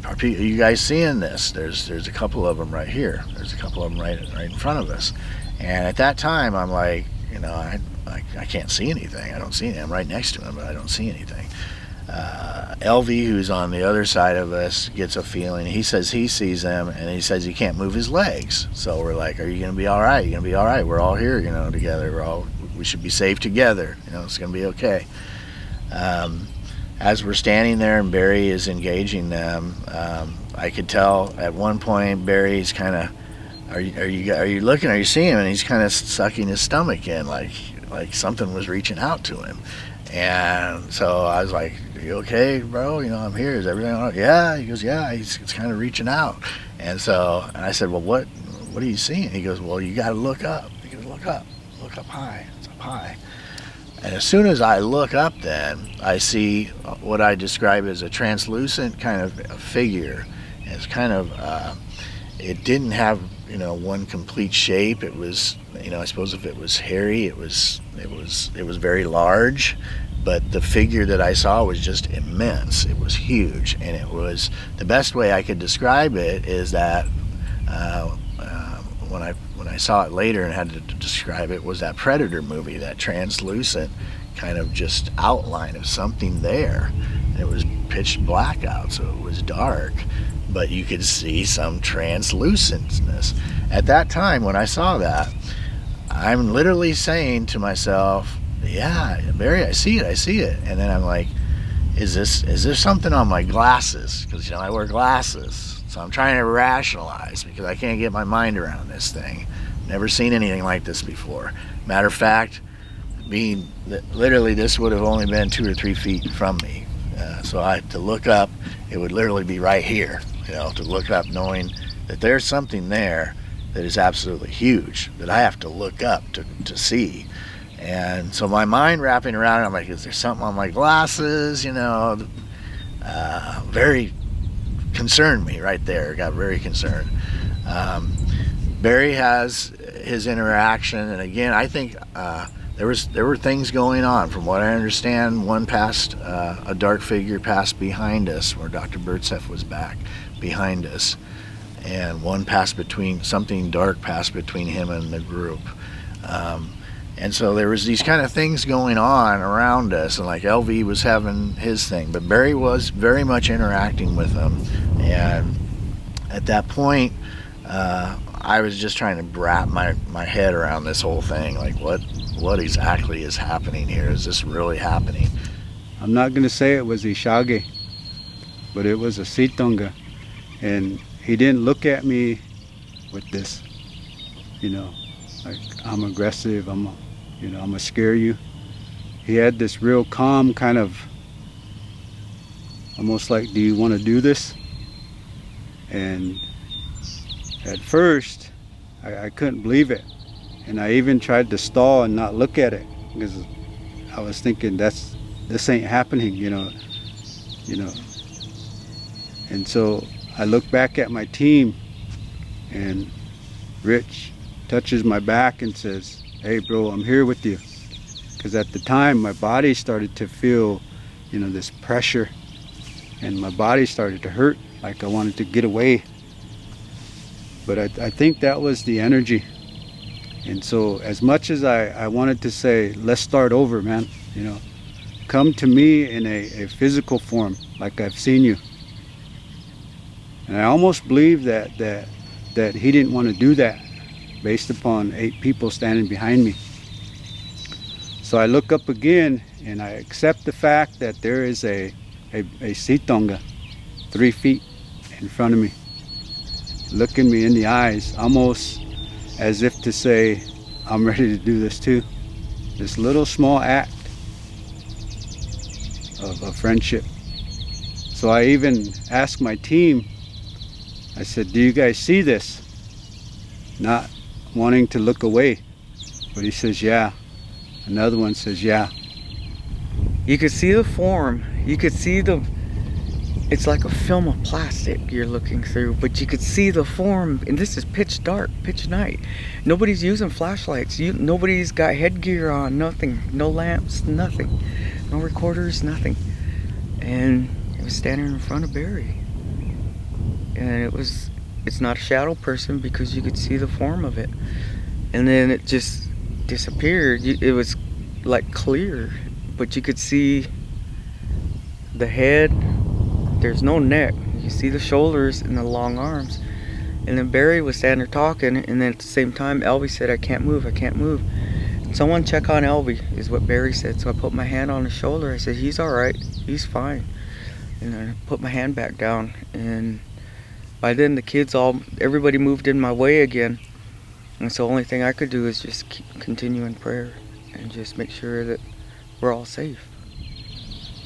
are you guys seeing this? There's a couple of them right here. There's a couple of them right in front of us. And at that time, I'm like, I can't see anything. I don't see anything. I'm right next to him, but I don't see anything. LV, who's on the other side of us, gets a feeling. He says he sees them, and he says he can't move his legs. So we're like, are you going to be all right? You're going to be all right. We're all here, together. We should be safe together. It's going to be okay. As we're standing there and Berry is engaging them, I could tell at one point Berry's kind of, are you looking? Are you seeing him? And he's kind of sucking his stomach in, like something was reaching out to him. And so I was like, are you okay, bro? I'm here. Is everything all right? Yeah. He goes, yeah. It's kind of reaching out. And I said, well, what are you seeing? He goes, well, you got to look up. He goes, look up high. It's up high. And as soon as I look up, then I see what I describe as a translucent kind of a figure. And it's kind of, it didn't have, one complete shape. It was, I suppose if it was hairy, it was very large. But the figure that I saw was just immense. It was huge, and it was, the best way I could describe it is that when I saw it later and had to describe it, was that Predator movie, that translucent kind of just outline of something there. And it was pitch black out, so it was dark, but you could see some translucentness. At that time, when I saw that, I'm literally saying to myself, yeah, Berry, I see it. And then I'm like, is there something on my glasses? Because I wear glasses, so I'm trying to rationalize because I can't get my mind around this thing. Never seen anything like this before. Matter of fact, literally this would have only been 2 or 3 feet from me. So I had to look up. It would literally be right here, to look up, knowing that there's something there that is absolutely huge that I have to look up to see. And so my mind wrapping around it, I'm like, is there something on my glasses? Very concerned me right there. Got very concerned. Berry has his interaction, and again, I think there were things going on. From what I understand, one passed, a dark figure passed behind us, where Dr. Birdsef was back behind us, and one passed between, something dark passed between him and the group. And so there was these kind of things going on around us, and like LV was having his thing, but Berry was very much interacting with them. And at that point, I was just trying to wrap my head around this whole thing. Like, what exactly is happening here? Is this really happening?
I'm not going to say it was Ishage, but it was a Citonga. And he didn't look at me with this, you know, like I'm aggressive, I'm gonna scare you. He had this real calm kind of, almost like, do you want to do this? And at first, I couldn't believe it. And I even tried to stall and not look at it, because I was thinking, this ain't happening, you know. And so I look back at my team, and Rich touches my back and says, hey bro, I'm here with you. Because at the time, my body started to feel, you know, this pressure, and my body started to hurt, like I wanted to get away. But I think that was the energy. And so as much as I wanted to say, let's start over, man, you know, come to me in a physical form, like I've seen you. And I almost believe that he didn't want to do that, based upon 8 people standing behind me. So I look up again, and I accept the fact that there is a Citonga 3 feet in front of me, looking me in the eyes, almost as if to say, I'm ready to do this too. This little small act of friendship. So I even asked my team, I said, do you guys see this? Not wanting to look away, but he says, yeah. Another one says, yeah.
You could see the form, you could see it's like a film of plastic you're looking through, but you could see the form, and this is pitch dark, pitch night. Nobody's using flashlights, nobody's got headgear on, nothing, no lamps, nothing, no recorders, nothing. And it was standing in front of Berry. And it's not a shadow person, because you could see the form of it. And then it just disappeared. It was like clear, but you could see the head. There's no neck. You see the shoulders and the long arms. And then Berry was standing there talking, and then at the same time, Elvie said, I can't move, I can't move. And someone check on Elvie, is what Berry said. So I put my hand on his shoulder. I said, he's all right, he's fine. And I put my hand back down, and by then the kids everybody moved in my way again. And so the only thing I could do is just continue in prayer and just make sure that we're all safe.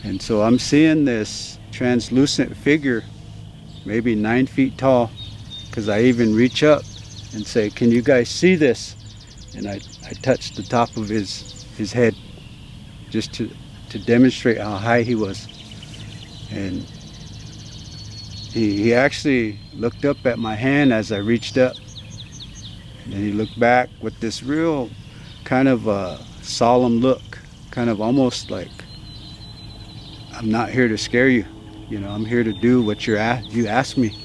And so I'm seeing this translucent figure, maybe 9 feet tall, because I even reach up and say, can you guys see this? And I touch the top of his head, just to demonstrate how high he was. And he actually looked up at my hand as I reached up, and then he looked back with this real kind of a solemn look, kind of almost like, I'm not here to scare you, you know, I'm here to do what you asked me.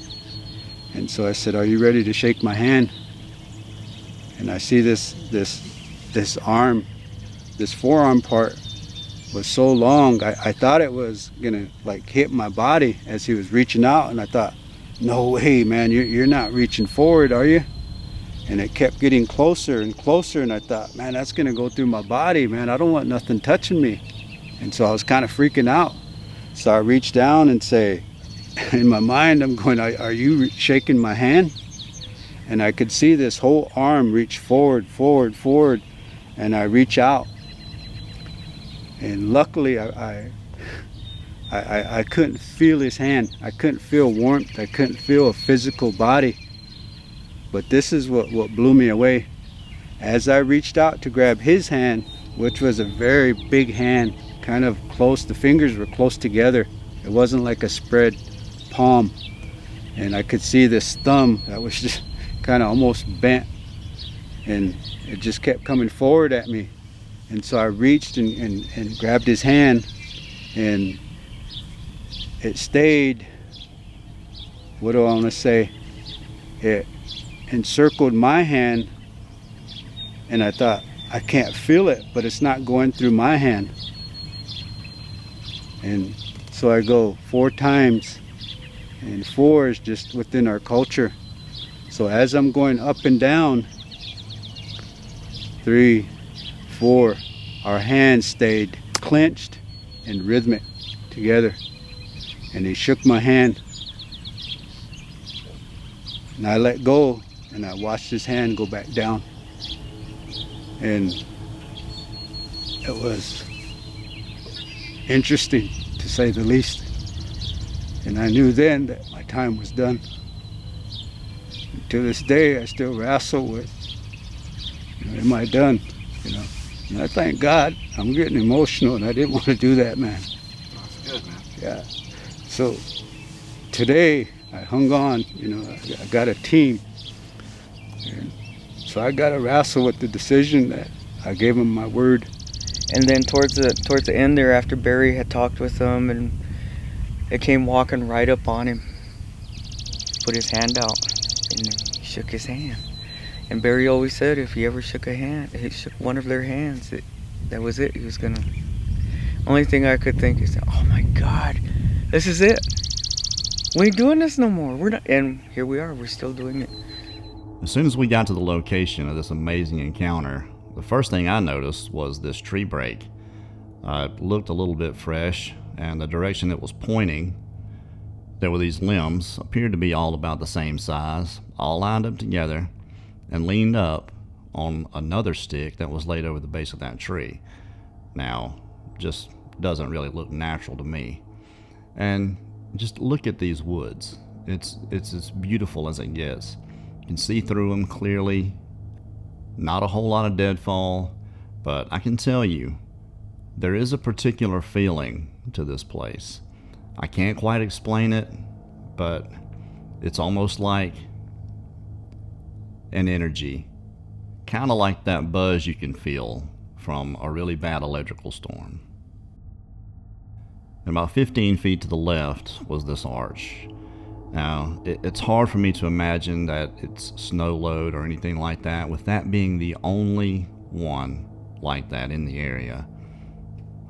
And so I said, are you ready to shake my hand? And I see this arm, this forearm part was so long, I thought it was gonna like hit my body as he was reaching out, and I thought, no way, man, you're not reaching forward, are you? And it kept getting closer and closer, and I thought, man, that's gonna go through my body, man, I don't want nothing touching me. And so I was kind of freaking out. So I reached down and say, in my mind, I'm going, are you shaking my hand? And I could see this whole arm reach forward, and I reach out. And luckily, I couldn't feel his hand. I couldn't feel warmth. I couldn't feel a physical body. But this is what blew me away. As I reached out to grab his hand, which was a very big hand, kind of close, the fingers were close together. It wasn't like a spread palm. And I could see this thumb that was just, kind of almost bent, and it just kept coming forward at me. And so I reached and grabbed his hand, and it stayed, what do I want to say, it encircled my hand, and I thought, I can't feel it, but it's not going through my hand. And so I go 4 times, and 4 is just within our culture. So as I'm going up and down, 3, 4, our hands stayed clenched and rhythmic together. And he shook my hand, and I let go, and I watched his hand go back down. And it was interesting, to say the least. And I knew then that my time was done. And to this day, I still wrestle with, am I done? And I thank God. I'm getting emotional, and I didn't want to do that, man.
That's good, man.
Yeah. So today, I hung on. I got a team. And so I got to wrestle with the decision that I gave him my word.
And then towards the end there, after Berry had talked with him, and it came walking right up on him, put his hand out, and he shook his hand. And Berry always said if he ever shook a hand, he shook one of their hands, that was it. He was gonna. Only thing I could think is, oh my God, this is it. We ain't doing this no more. We're not. And here we are. We're still doing it.
As soon as we got to the location of this amazing encounter, the first thing I noticed was this tree break. It looked a little bit fresh, and the direction it was pointing, there were these limbs, appeared to be all about the same size, all lined up together, and leaned up on another stick that was laid over the base of that tree. Now, just doesn't really look natural to me. And just look at these woods. It's as beautiful as it gets. You can see through them clearly. Not a whole lot of deadfall, but I can tell you, there is a particular feeling to this place. I can't quite explain it, but it's almost like an energy. Kind of like that buzz you can feel from a really bad electrical storm. And about 15 feet to the left was this arch. Now, it's hard for me to imagine that it's snow load or anything like that, with that being the only one like that in the area.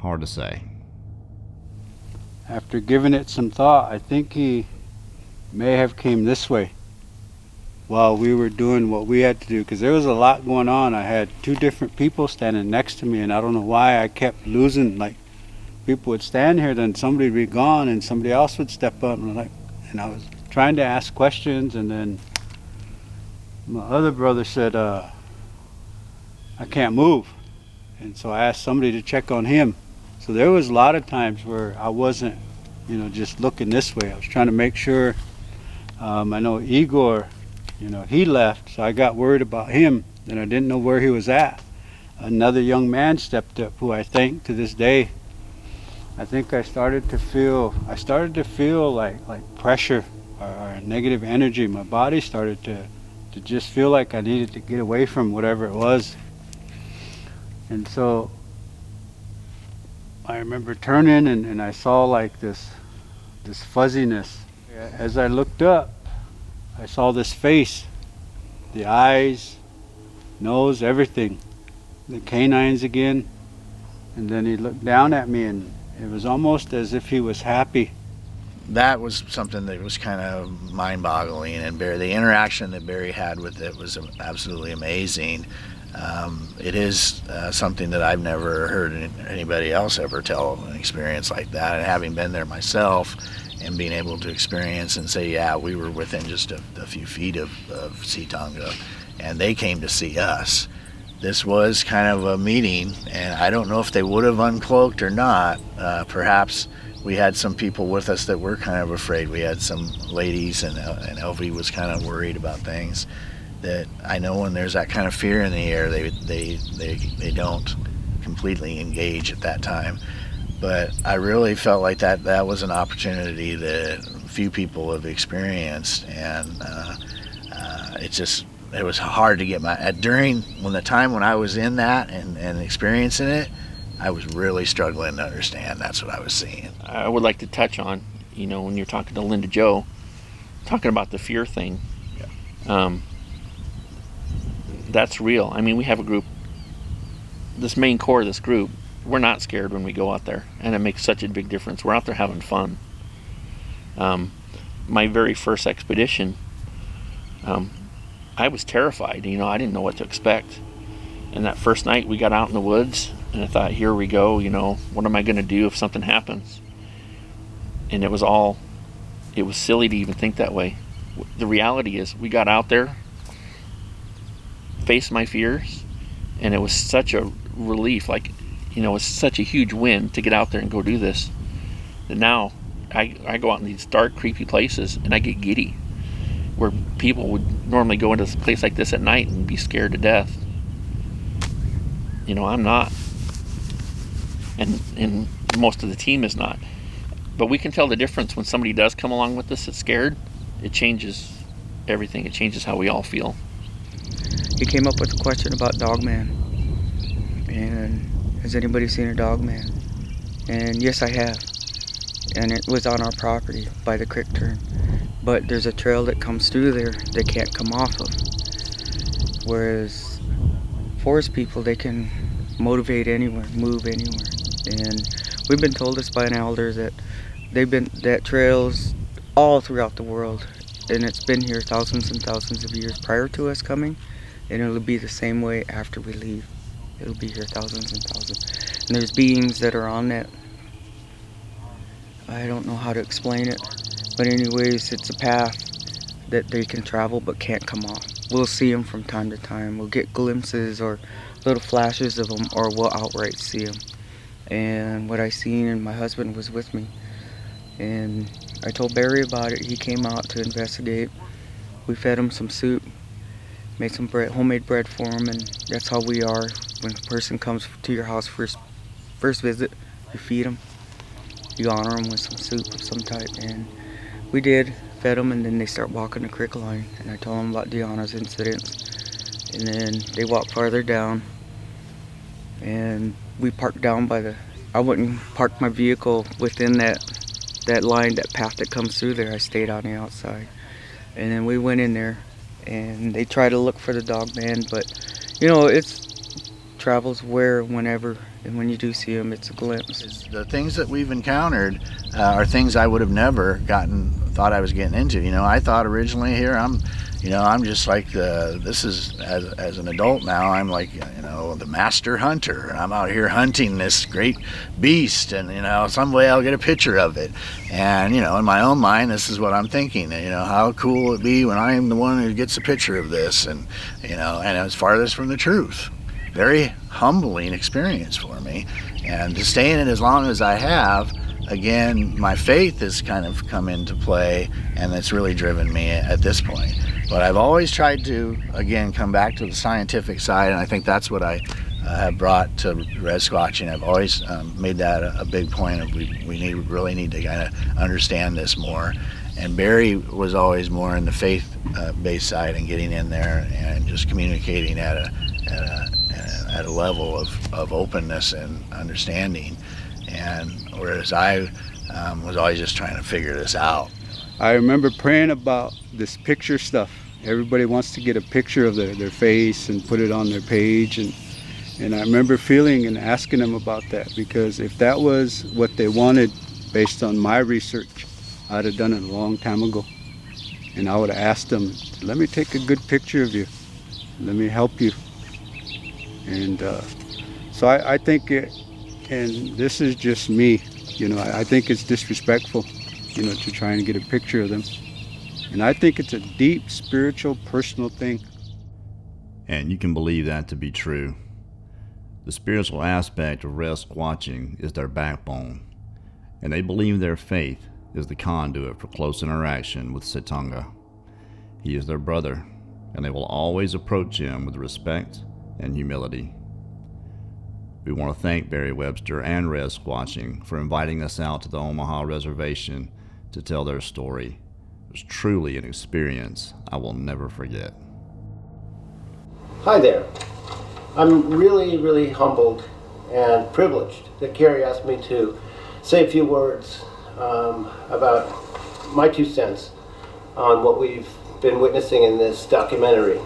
Hard to say.
After giving it some thought, I think he may have came this way while we were doing what we had to do, because there was a lot going on. I had 2 different people standing next to me, and I don't know why I kept losing. Like, people would stand here, then somebody would be gone, and somebody else would step up, and I was trying to ask questions, and then my other brother said, I can't move. And so I asked somebody to check on him. So there was a lot of times where I wasn't, just looking this way. I was trying to make sure. I know Igor, he left, so I got worried about him, and I didn't know where he was at. Another young man stepped up, who I thank to this day. I think I started to feel like pressure or negative energy. My body started to just feel like I needed to get away from whatever it was. And so I remember turning, and I saw like this fuzziness. As I looked up, I saw this face, the eyes, nose, everything, the canines again. And then he looked down at me, and it was almost as if he was happy.
That was something that was kind of mind-boggling, and the interaction that Berry had with it was absolutely amazing. It is something that I've never heard anybody else ever tell an experience like that, and having been there myself and being able to experience and say, yeah, we were within just a few feet of Citonga, and they came to see us. This was kind of a meeting, and I don't know if they would have uncloaked or not. Perhaps we had some people with us that were kind of afraid. We had some ladies, and Elvie was kind of worried about things. That I know when there's that kind of fear in the air, they don't completely engage at that time. But I really felt like that was an opportunity that few people have experienced, and it was hard to get when I was in that and experiencing it, I was really struggling to understand that's what I was seeing.
I would like to touch on, when you're talking to Linda Joe, talking about the fear thing. Yeah. That's real. I mean, we have a group, this main core of this group, we're not scared when we go out there, and it makes such a big difference. We're out there having fun. My very first expedition, I was terrified. I didn't know what to expect. And that first night we got out in the woods, and I thought, here we go, what am I going to do if something happens? And it was silly to even think that way. The reality is, we got out there, faced my fears, and it was such a relief. It was such a huge win to get out there and go do this. And now I go out in these dark, creepy places, and I get giddy, where people would normally go into a place like this at night and be scared to death. I'm not. And most of the team is not. But we can tell the difference when somebody does come along with us that's scared. It changes everything. It changes how we all feel.
He came up with a question about Dogman. And has anybody seen a Dogman? And yes, I have. And it was on our property by the creek turn. But there's a trail that comes through there they can't come off of. Whereas forest people, they can motivate anywhere, move anywhere. And we've been told this by an elder that that trails all throughout the world, and it's been here thousands and thousands of years prior to us coming, and it'll be the same way after we leave. It'll be here thousands and thousands. And there's beings that are on that. I don't know how to explain it, but anyways, it's a path that they can travel but can't come off. We'll see them from time to time. We'll get glimpses or little flashes of them, or we'll outright see them. And what I seen, and my husband was with me, and I told Berry about it. He came out to investigate. We fed him some soup, made some bread, homemade bread for him, and that's how we are. When a person comes to your house first visit, you feed them. You honor them with some soup of some type, and we did, fed them, and then they start walking the creek line, and I told them about Deanna's incidents, and then they walked farther down, and we parked down by I wouldn't park my vehicle within that line, that path that comes through there. I stayed on the outside, and then we went in there, and they tried to look for the Dogman, but it's travels whenever, and when you do see them, it's a glimpse.
The things that we've encountered are things I would have never thought I was getting into. I thought originally here I'm just like this is, as an adult now, I'm like, the master hunter, and I'm out here hunting this great beast, and some way I'll get a picture of it. And in my own mind, this is what I'm thinking. How cool will it be when I'm the one who gets a picture of this? And and it was farthest from the truth. Very humbling experience for me, and to stay in it as long as I have, again, my faith has kind of come into play, and it's really driven me at this point. But I've always tried to, again, come back to the scientific side, and I think that's what I have brought to Rez Squatching. I've always made that a big point of we really need to kind of understand this more. And Berry was always more in the faith-based side and getting in there and just communicating at a level of openness and understanding. And whereas I was always just trying to figure this out.
I remember praying about this picture stuff. Everybody wants to get a picture of their face and put it on their page, and I remember feeling and asking them about that, because if that was what they wanted based on my research, I'd have done it a long time ago. And I would have asked them, let me take a good picture of you. Let me help you. And so I think and this is just me, I think it's disrespectful, to try and get a picture of them. And I think it's a deep, spiritual, personal thing.
And you can believe that to be true. The spiritual aspect of Rez Squatching is their backbone, and they believe their faith is the conduit for close interaction with Citonga. He is their brother, and they will always approach him with respect and humility. We want to thank Berry Webster and Rez Squatching for inviting us out to the Omaha Reservation to tell their story. It was truly an experience I will never forget.
Hi there. I'm really humbled and privileged that Carrie asked me to say a few words about my 2 cents on what we've been witnessing in this documentary.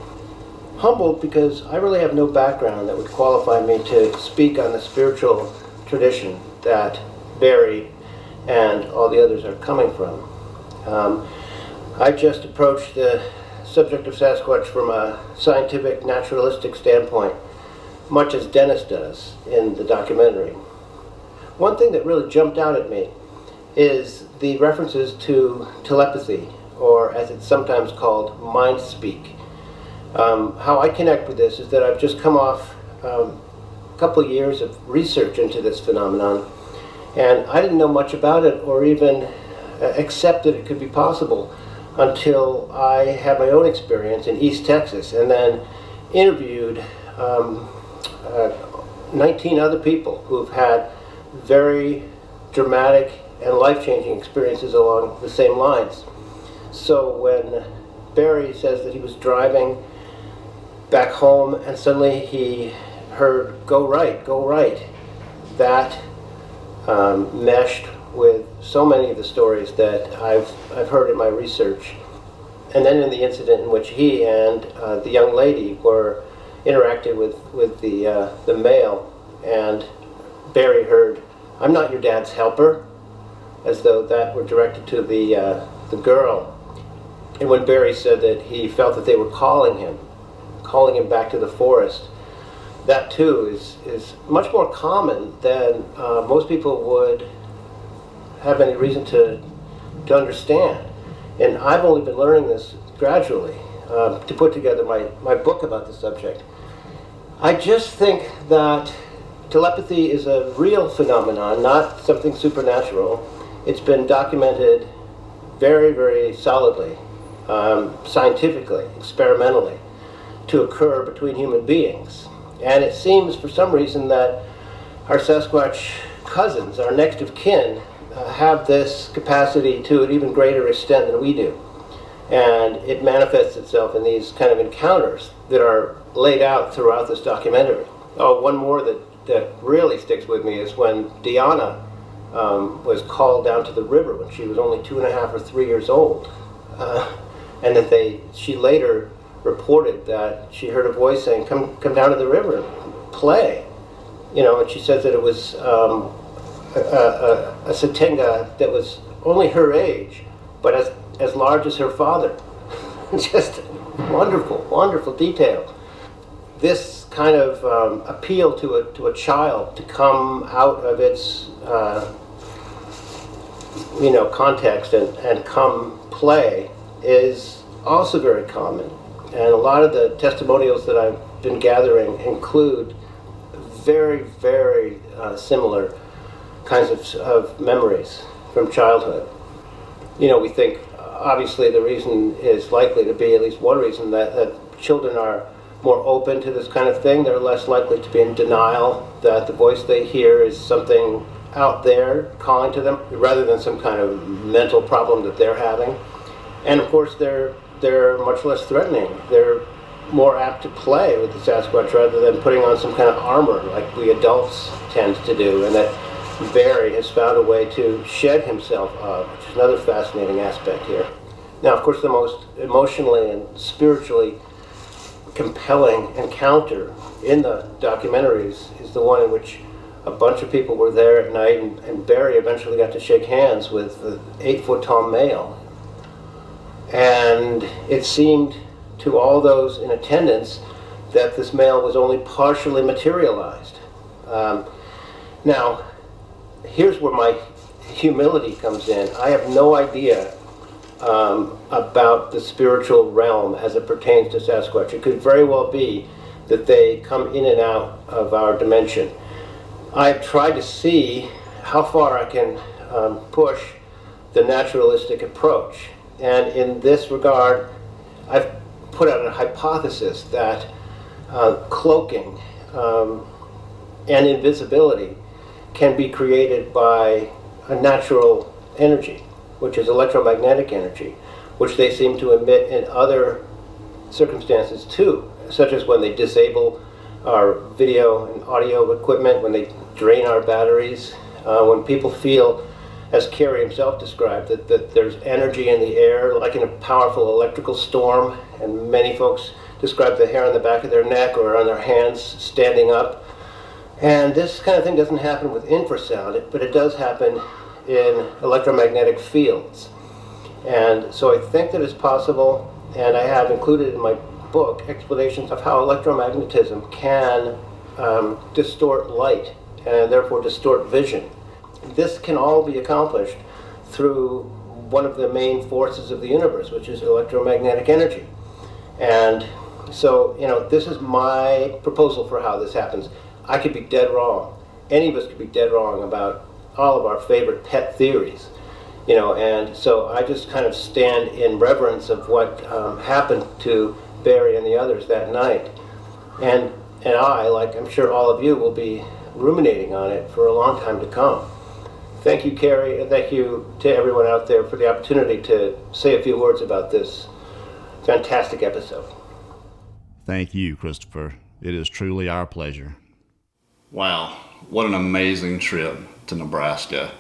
Humbled because I really have no background that would qualify me to speak on the spiritual tradition that Berry and all the others are coming from. I just approached the subject of Sasquatch from a scientific, naturalistic standpoint, much as Dennis does in the documentary. One thing that really jumped out at me is the references to telepathy, or as it's sometimes called, Mindspeak. How I connect with this is that I've just come off a couple of years of research into this phenomenon, and I didn't know much about it or even accept that it could be possible until I had my own experience in East Texas and then interviewed 19 other people who've had very dramatic and life-changing experiences along the same lines. So when Berry says that he was driving back home and suddenly he heard, "Go right, go right," that meshed with so many of the stories that I've heard in my research. And then in the incident in which he and the young lady were interacting with the male, and Berry heard, "I'm not your dad's helper," as though that were directed to the girl. And when Berry said that he felt that they were calling him back to the forest, that too is much more common than most people would have any reason to understand. And I've only been learning this gradually to put together my book about the subject. I just think that telepathy is a real phenomenon, not something supernatural. It's been documented very solidly, scientifically, experimentally, to occur between human beings. And it seems for some reason that our Sasquatch cousins, our next of kin, have this capacity to an even greater extent than we do. And it manifests itself in these kind of encounters that are laid out throughout this documentary. Oh, one more that really sticks with me is when Deanna was called down to the river when she was only 2.5 or 3 years old. And that she later reported that she heard a voice saying, come down to the river and play. You know, and she says that it was a Citonga that was only her age, but as large as her father. Just wonderful detail. This kind of appeal to a child to come out of its context and come play is also very common. And a lot of the testimonials that I've been gathering include very similar kinds of memories from childhood. You know, we think obviously the reason is likely to be, at least one reason, that children are more open to this kind of thing. They're less likely to be in denial that the voice they hear is something out there calling to them rather than some kind of mental problem that they're having. And of course they're much less threatening. They're more apt to play with the Sasquatch rather than putting on some kind of armor like we adults tend to do, and that Berry has found a way to shed himself of, which is another fascinating aspect here. Now, of course, the most emotionally and spiritually compelling encounter in the documentaries is the one in which a bunch of people were there at night, and Berry eventually got to shake hands with the 8-foot-tall male. And it seemed to all those in attendance that this male was only partially materialized. Now, here's where my humility comes in. I have no idea about the spiritual realm as it pertains to Sasquatch. It could very well be that they come in and out of our dimension. I've tried to see how far I can push the naturalistic approach. And in this regard, I've put out a hypothesis that cloaking and invisibility can be created by a natural energy, which is electromagnetic energy, which they seem to emit in other circumstances too, such as when they disable our video and audio equipment, when they drain our batteries, when people feel, as Kerry himself described, that there's energy in the air, like in a powerful electrical storm, and many folks describe the hair on the back of their neck or on their hands standing up. And this kind of thing doesn't happen with infrasound, but it does happen in electromagnetic fields. And so I think that it's possible, and I have included in my book explanations of how electromagnetism can distort light and therefore distort vision. This can all be accomplished through one of the main forces of the universe, which is electromagnetic energy. And so, you know, this is my proposal for how this happens. I could be dead wrong. Any of us could be dead wrong about all of our favorite pet theories, you know, and so I just kind of stand in reverence of what happened to Berry and the others that night. And I, like I'm sure all of you, will be ruminating on it for a long time to come. Thank you, Kerry, and thank you to everyone out there for the opportunity to say a few words about this fantastic episode.
Thank you, Christopher. It is truly our pleasure. Wow, what an amazing trip to Nebraska.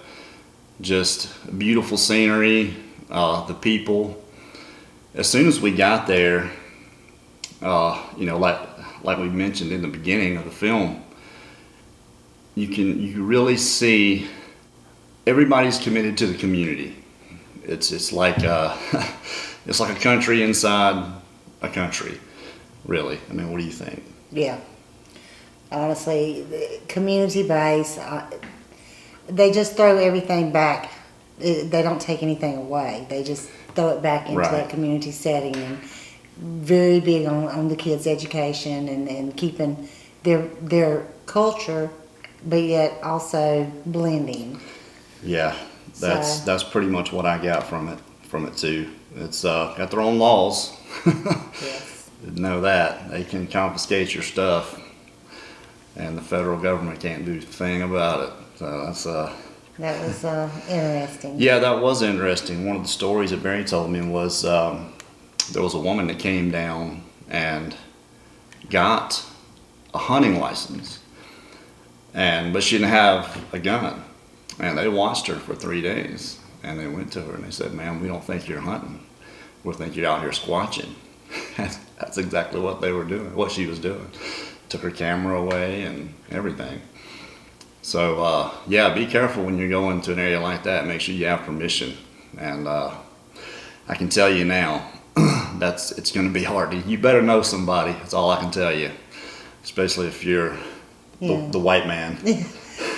Just beautiful scenery, the people. As soon as we got there, you know, like we mentioned in the beginning of the film, you really see everybody's committed to the community. It's like it's like a country inside a country, really. I mean, what do you think?
Yeah. Honestly, community-based, they just throw everything back. They don't take anything away. They just throw it back into that community setting, and very big on the kids' education and keeping their culture, but yet also blending.
Yeah, that's pretty much what I got from it too. It's got their own laws.
Yes.
Know that. They can confiscate your stuff, and the federal government can't do a thing about it. So that's
that was interesting.
Yeah, that was interesting. One of the stories that Berry told me was there was a woman that came down and got a hunting license, but she didn't have a gun. And they watched her for 3 days, and they went to her and they said, "Ma'am, we don't think you're hunting. We think you're out here squatching." That's exactly what they were doing, what she was doing. Took her camera away and everything. So yeah, be careful when you're going to an area like that. Make sure you have permission. And I can tell you now, it's going to be hard. You better know somebody. That's all I can tell you, especially if you're the white man.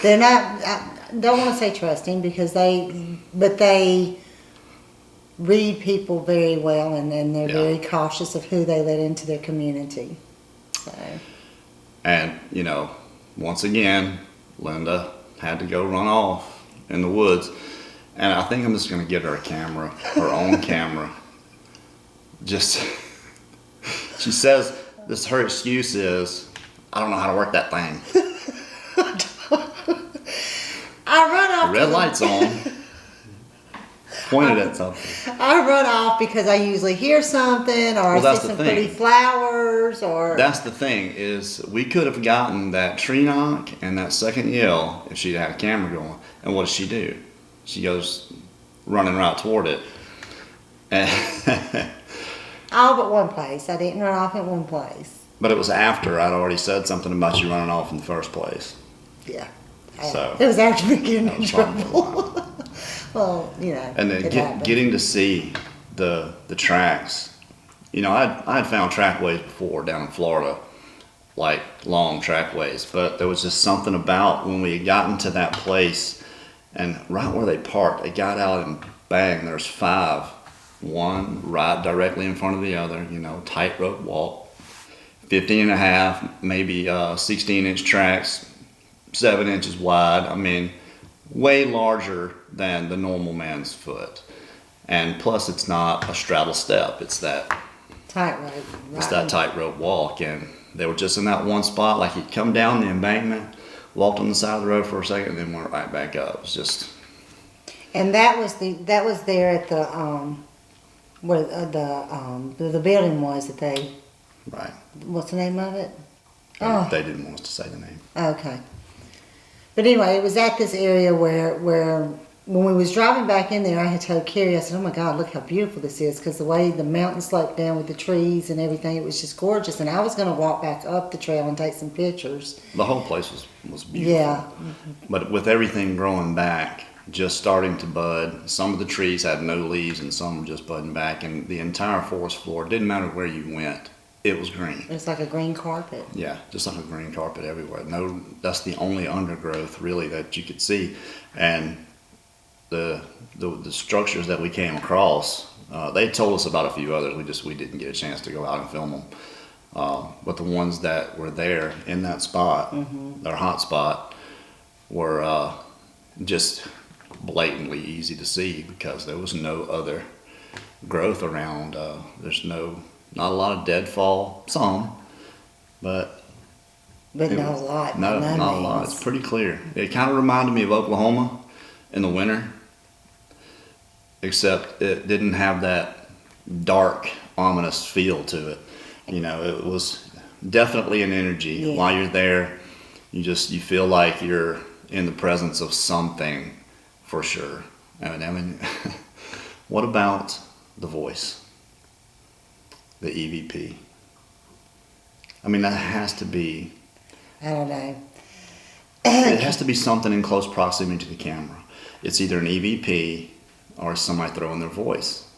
They're not. I don't want to say trusting because they read people very well, and then they're very cautious of who they let into their community. So.
And you know, once again, Linda had to go run off in the woods, and I think I'm just going to get her a camera, her own camera. Just, she says her excuse is, "I don't know how to work that thing."
I run off.
The red light's on. Pointed at something.
I run off because I usually hear something, or I see some pretty flowers, or.
That's the thing, is we could have gotten that tree knock and that second yell if she'd had a camera going. And what does she do? She goes running right toward it.
All but one place. I didn't run off at one place.
But it was after I'd already said something about you running off in the first place.
Yeah.
So
it was after me getting in trouble. Well, you know.
And then getting to see the tracks. You know, I'd found trackways before down in Florida, like long trackways, but there was just something about when we had gotten to that place, and right where they parked, they got out and bang, there's 5, one right directly in front of the other. You know, tightrope walk, 15.5, maybe 16-inch tracks. 7 inches wide. I mean, way larger than the normal man's foot. And plus, it's not a straddle step. It's that
tightrope.
It's that tightrope walk. And they were just in that one spot. Like he'd come down the embankment, walked on the side of the road for a second, and then went right back up. It was just.
And that was there at the where the building was that they.
Right.
What's the name of it?
They didn't want us to say the name.
Okay. But anyway, it was at this area where when we was driving back in there, I had told Carrie, I said, "Oh my God, look how beautiful this is," because the way the mountain sloped down with the trees and everything, it was just gorgeous. And I was going to walk back up the trail and take some pictures.
The whole place was beautiful.
Yeah.
But with everything growing back, just starting to bud, some of the trees had no leaves and some were just budding back, and the entire forest floor, it didn't matter where you went, it was green.
It's like a green carpet.
Yeah, just like a green carpet everywhere. No, that's the only undergrowth really that you could see. And the structures that we came across, they told us about a few others. We didn't get a chance to go out and film them. But the ones that were there in that spot, their hot spot, were just blatantly easy to see because there was no other growth around. There's not a lot of deadfall, some, but
not a lot.
No, not a lot. It's pretty clear. It kind of reminded me of Oklahoma in the winter, except it didn't have that dark, ominous feel to it. You know, it was definitely an energy.
Yeah.
While you're there, you feel like you're in the presence of something for sure. I mean, what about the voice? The EVP. I mean, that has to be.
I don't know.
It has to be something in close proximity to the camera. It's either an EVP or somebody throwing their voice.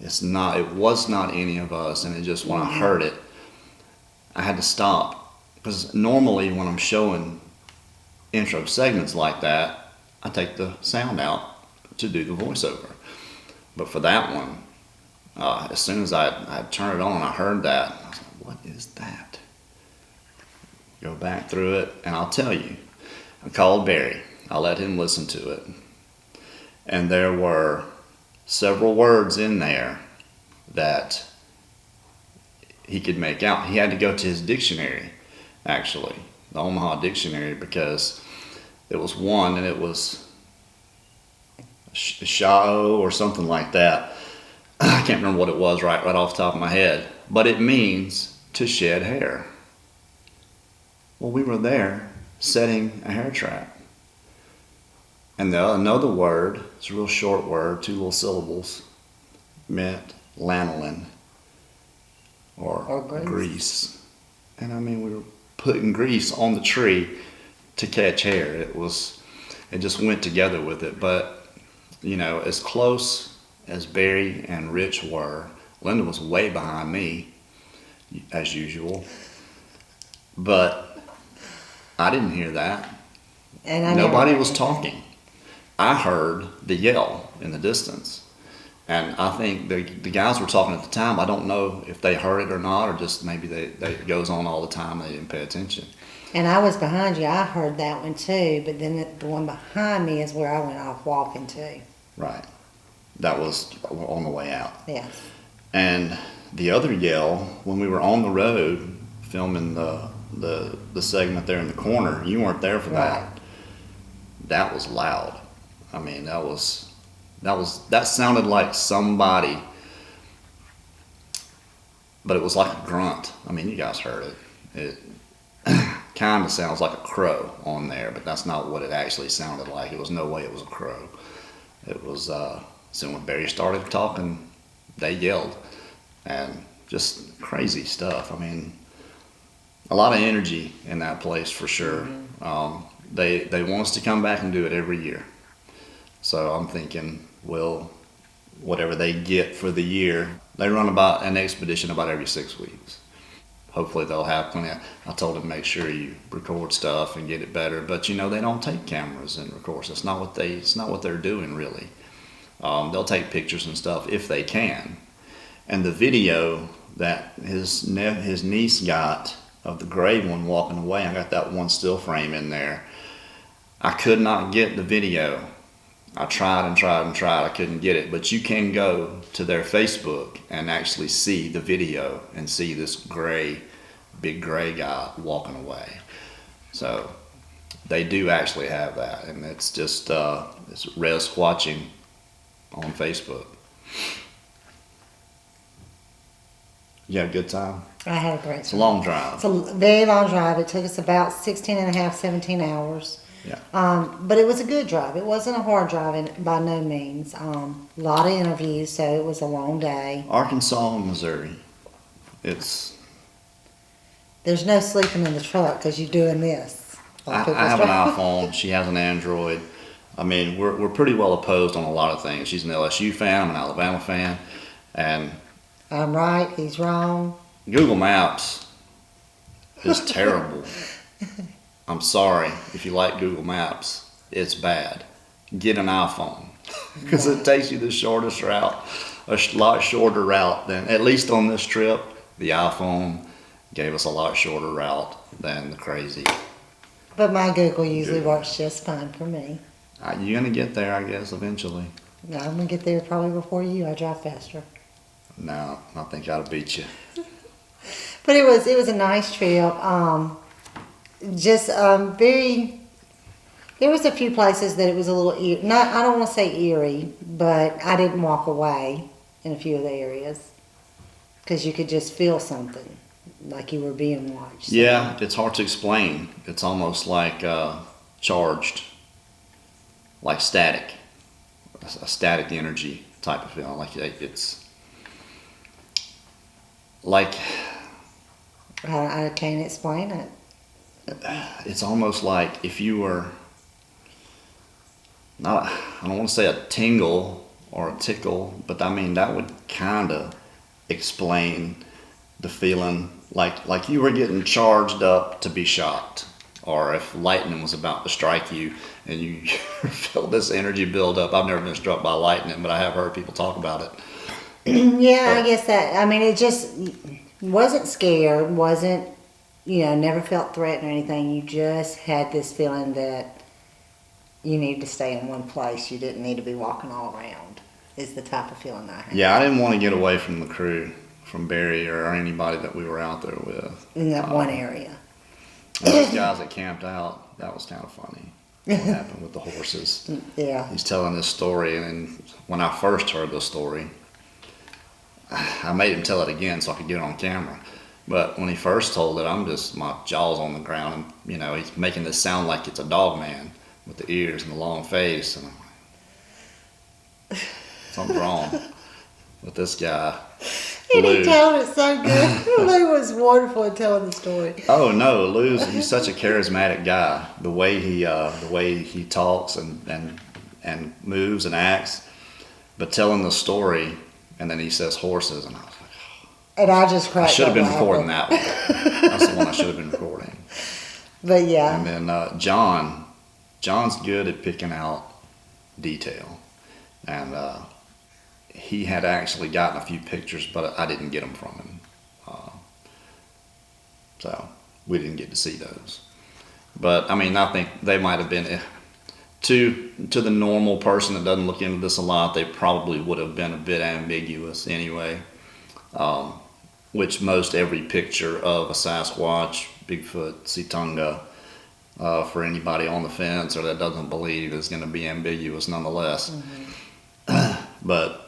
It's not. It was not any of us, and it just when I heard it, I had to stop because normally when I'm showing intro segments like that, I take the sound out to do the voiceover. But for that one, as soon as I turned it on, I heard that. I was like, what is that? Go back through it, and I'll tell you. I called Berry. I let him listen to it. And there were several words in there that he could make out. He had to go to his dictionary, actually, the Omaha dictionary, because it was one, and it was Shao or something like that. I can't remember what it was right off the top of my head, but it means to shed hair. Well, we were there setting a hair trap. And another word, it's a real short word, 2 little syllables, meant lanolin or grease. And I mean, we were putting grease on the tree to catch hair. It just went together with it. But, you know, as close as Berry and Rich were, Linda was way behind me, as usual. But I didn't hear that. And nobody was talking. I heard the yell in the distance. And I think the guys were talking at the time. I don't know if they heard it or not, or just maybe it goes on all the time. They didn't pay attention.
And I was behind you. I heard that one too. But then the one behind me is where I went off walking to.
Right. That was on the way out.
Yes.
And the other yell, when we were on the road filming the segment there in the corner, you weren't there for that.
Right.
That was loud. I mean, that sounded like somebody, but it was like a grunt. I mean, you guys heard it. It kind of sounds like a crow on there, but that's not what it actually sounded like. It was no way it was a crow. It was, so when Berry started talking, they yelled, and just crazy stuff. I mean, a lot of energy in that place for sure. They want us to come back and do it every year. So I'm thinking, well, whatever they get for the year, they run about an expedition about every 6 weeks. Hopefully they'll have plenty. I told them make sure you record stuff and get it better, but you know they don't take cameras and record. It's not what they're doing really. They'll take pictures and stuff if they can. And the video that his niece got of the gray one walking away, I got that one still frame in there. I could not get the video. I tried and tried and tried. I couldn't get it. But you can go to their Facebook and actually see the video and see this big gray guy walking away. So they do actually have that. And it's just, it's Rez Squatching on Facebook. You had a good time?
I had a great time.
It's a long drive.
It's a very long drive. It took us about 16 and a half, 17 hours.
Yeah.
But it was a good drive. It wasn't a hard drive by no means. A lot of interviews, so it was a long day.
Arkansas and Missouri.
There's no sleeping in the truck because you're doing this.
I have an iPhone. She has an Android. I mean, we're pretty well opposed on a lot of things. She's an LSU fan. I'm an Alabama fan. And
I'm right. He's wrong.
Google Maps is terrible. I'm sorry if you like Google Maps. It's bad. Get an iPhone because it takes you the shortest route, a lot shorter route than, at least on this trip, the iPhone gave us a lot shorter route than the crazy.
But my Google usually works just fine for me.
You're going to get there, I guess, eventually.
I'm going to get there probably before you. I drive faster.
No, I think I'll beat you.
But it was a nice trip. There was a few places that it was a little eerie. I don't want to say eerie, but I didn't walk away in a few of the areas because you could just feel something, like you were being watched. So.
Yeah, it's hard to explain. It's almost like charged, like static, a static energy type of feeling. Like it's like
I can't explain it.
It's almost like if you were I don't want to say a tingle or a tickle, but I mean that would kind of explain the feeling like you were getting charged up to be shocked, or if lightning was about to strike you and you felt this energy build up. I've never been struck by lightning, but I have heard people talk about it.
Yeah, I guess that. I mean, it just wasn't scared, wasn't, never felt threatened or anything. You just had this feeling that you needed to stay in one place. You didn't need to be walking all around, is the type of feeling I had.
Yeah, I didn't want to get away from the crew, from Berry or anybody that we were out there with.
In that one area.
And those guys that camped out, that was kind of funny. What happened with the horses.
Yeah.
He's telling this story, and when I first heard the story, I made him tell it again so I could get it on camera. But when he first told it, my jaw's on the ground, and he's making this sound like it's a dog man with the ears and the long face, and I'm like, something's wrong with this guy.
And he told it so good. Lou was wonderful at telling the story.
Oh no, he's such a charismatic guy. The way he talks and moves and acts, but telling the story, and then he says horses, and I was like,
and I just cracked up.
I should have been recording that one. That's the one I should have been recording.
But yeah.
And then John's good at picking out detail, and he had actually gotten a few pictures, but I didn't get them from him. So we didn't get to see those. But I mean, I think they might have been, to the normal person that doesn't look into this a lot, they probably would have been a bit ambiguous anyway. Which most every picture of a Sasquatch, Bigfoot, Citonga, for anybody on the fence or that doesn't believe is going to be ambiguous nonetheless. Mm-hmm. But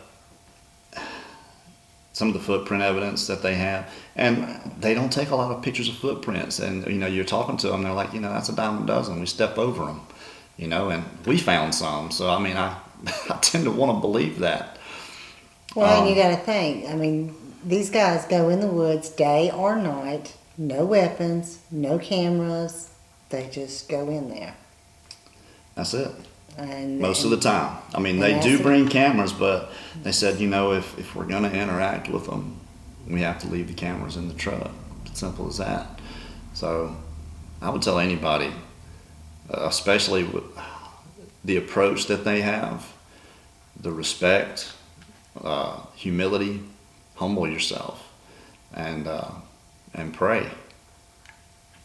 some of the footprint evidence that they have, and they don't take a lot of pictures of footprints, and you're talking to them, they're like, that's a dime a dozen, we step over them, and we found some, so I mean I tend to want to believe that.
Well, and you got to think, I mean, these guys go in the woods day or night, no weapons, no cameras, they just go in there.
That's it. And most of the time. I mean, they do bring cameras, but they said, if we're going to interact with them, we have to leave the cameras in the truck. It's simple as that. So I would tell anybody, especially with the approach that they have, the respect, humility, humble yourself, and pray.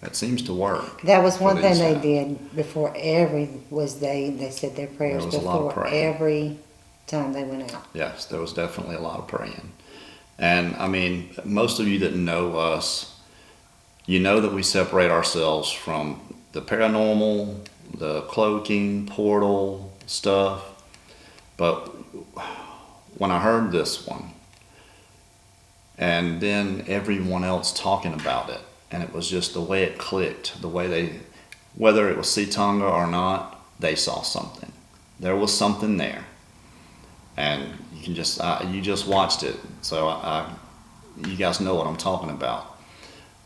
That seems to work.
That was one thing they did before they said their prayers before every time they went out.
Yes, there was definitely a lot of praying. And I mean, most of you that know us, you know that we separate ourselves from the paranormal, the cloaking, portal stuff. But when I heard this one, and then everyone else talking about it. And it was just the way it clicked, the way they, whether it was Citonga or not, they saw something. There was something there. And you can just, you just watched it. So you guys know what I'm talking about.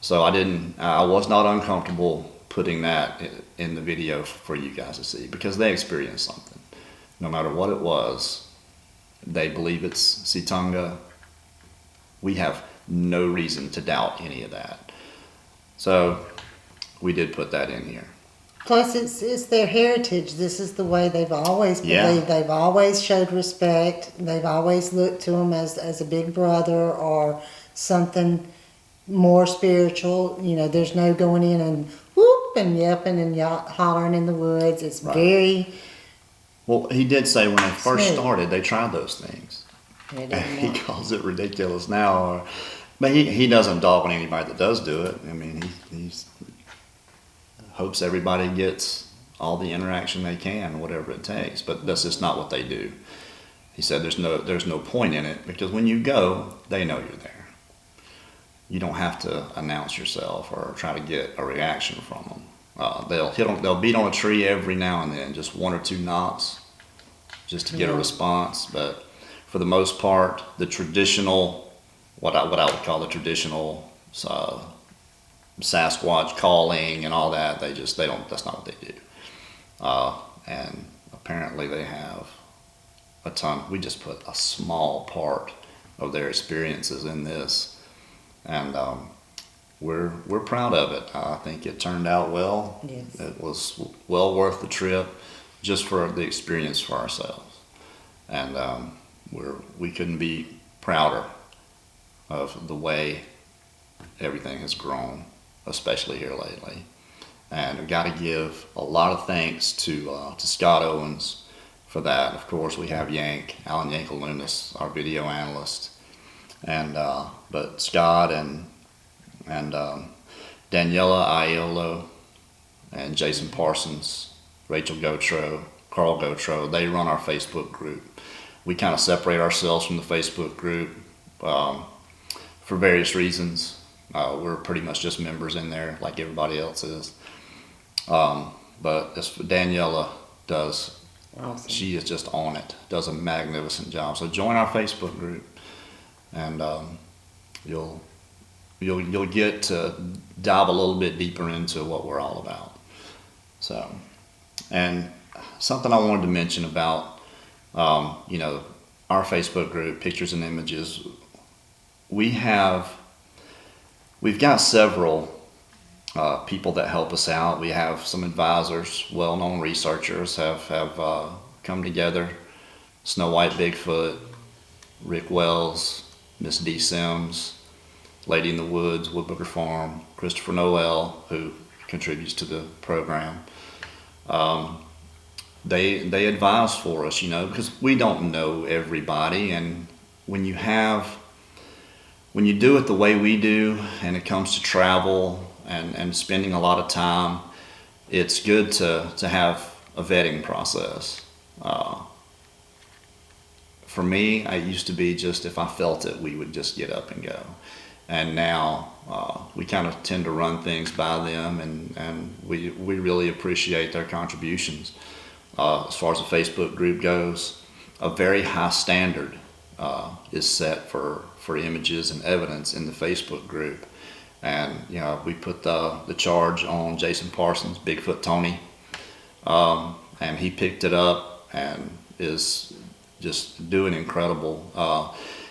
So I was not uncomfortable putting that in the video for you guys to see, because they experienced something. No matter what it was, they believe it's Citonga. We have no reason to doubt any of that. So we did put that in here.
Plus, it's their heritage. This is the way they've always believed.
Yeah.
They've always showed respect. They've always looked to them as a big brother or something more spiritual. You know, there's no going in and whoop and yelping and hollering in the woods. It's
Right.
very...
Well, he did say when they first
Smooth.
started, they tried those things.
It
And
doesn't
he
work.
calls it ridiculous now. But he doesn't dog on anybody that does do it. I mean, he hopes everybody gets all the interaction they can, whatever it takes. But that's just not what they do. He said there's no point in it, because when you go, they know you're there. You don't have to announce yourself or try to get a reaction from them. They'll beat on a tree every now and then, just one or two knocks, just to get a response. But for the most part, the traditional, what I would call the traditional Sasquatch calling and all that, that's not what they do. And apparently they have a ton. We just put a small part of their experiences in this, and we're proud of it. I think it turned out well.
Yes.
It was well worth the trip, just for the experience for ourselves. And we couldn't be prouder of the way everything has grown, especially here lately. And we've got to give a lot of thanks to Scott Owens for that. Of course, we have Alan Yankelunas, our video analyst, and but Scott and Daniela Aiello and Jason Parsons, Rachel Gautreaux, Carl Gautreaux, they run our Facebook group. We kind of separate ourselves from the Facebook group for various reasons. We're pretty much just members in there like everybody else is. But as Daniela does,
Awesome.
she is just on it, does a magnificent job. So join our Facebook group, and you'll get to dive a little bit deeper into what we're all about. So, and something I wanted to mention about, our Facebook group, Pictures and Images, we've got several people that help us out. We have some advisors, well-known researchers have come together. Snow White Bigfoot, Rick Wells, Miss D. Sims, Lady in the Woods, Woodbooker Farm, Christopher Noël, who contributes to the program. They advise for us, because we don't know everybody, and when you do it the way we do, and it comes to travel and spending a lot of time, it's good to have a vetting process. For me, I used to be just, if I felt it, we would just get up and go. And now we kind of tend to run things by them, and we really appreciate their contributions. As far as the Facebook group goes, a very high standard is set for images and evidence in the Facebook group. And we put the charge on Jason Parsons, Bigfoot Tony, and he picked it up and is just doing incredible.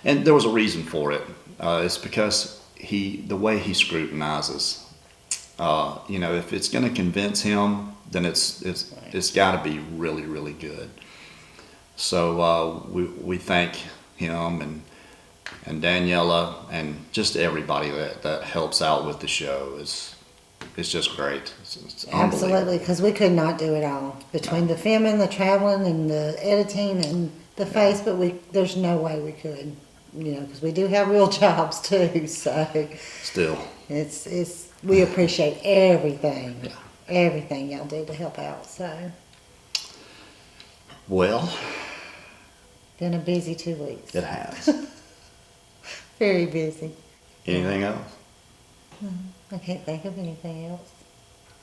And there was a reason for it. It's because the way he scrutinizes, if it's going to convince him, then it's got to be really, really good. So we thank him and Daniela and just everybody that helps out with the show. It's just great. It's
Absolutely, because we could not do it all. Between the filming, the traveling, and the editing, and the Facebook, there's no way we could, because we do have real jobs too. So
still,
we appreciate everything y'all do to help out. So,
well,
been a busy 2 weeks.
It has.
Very busy.
Anything else?
I can't think of anything else.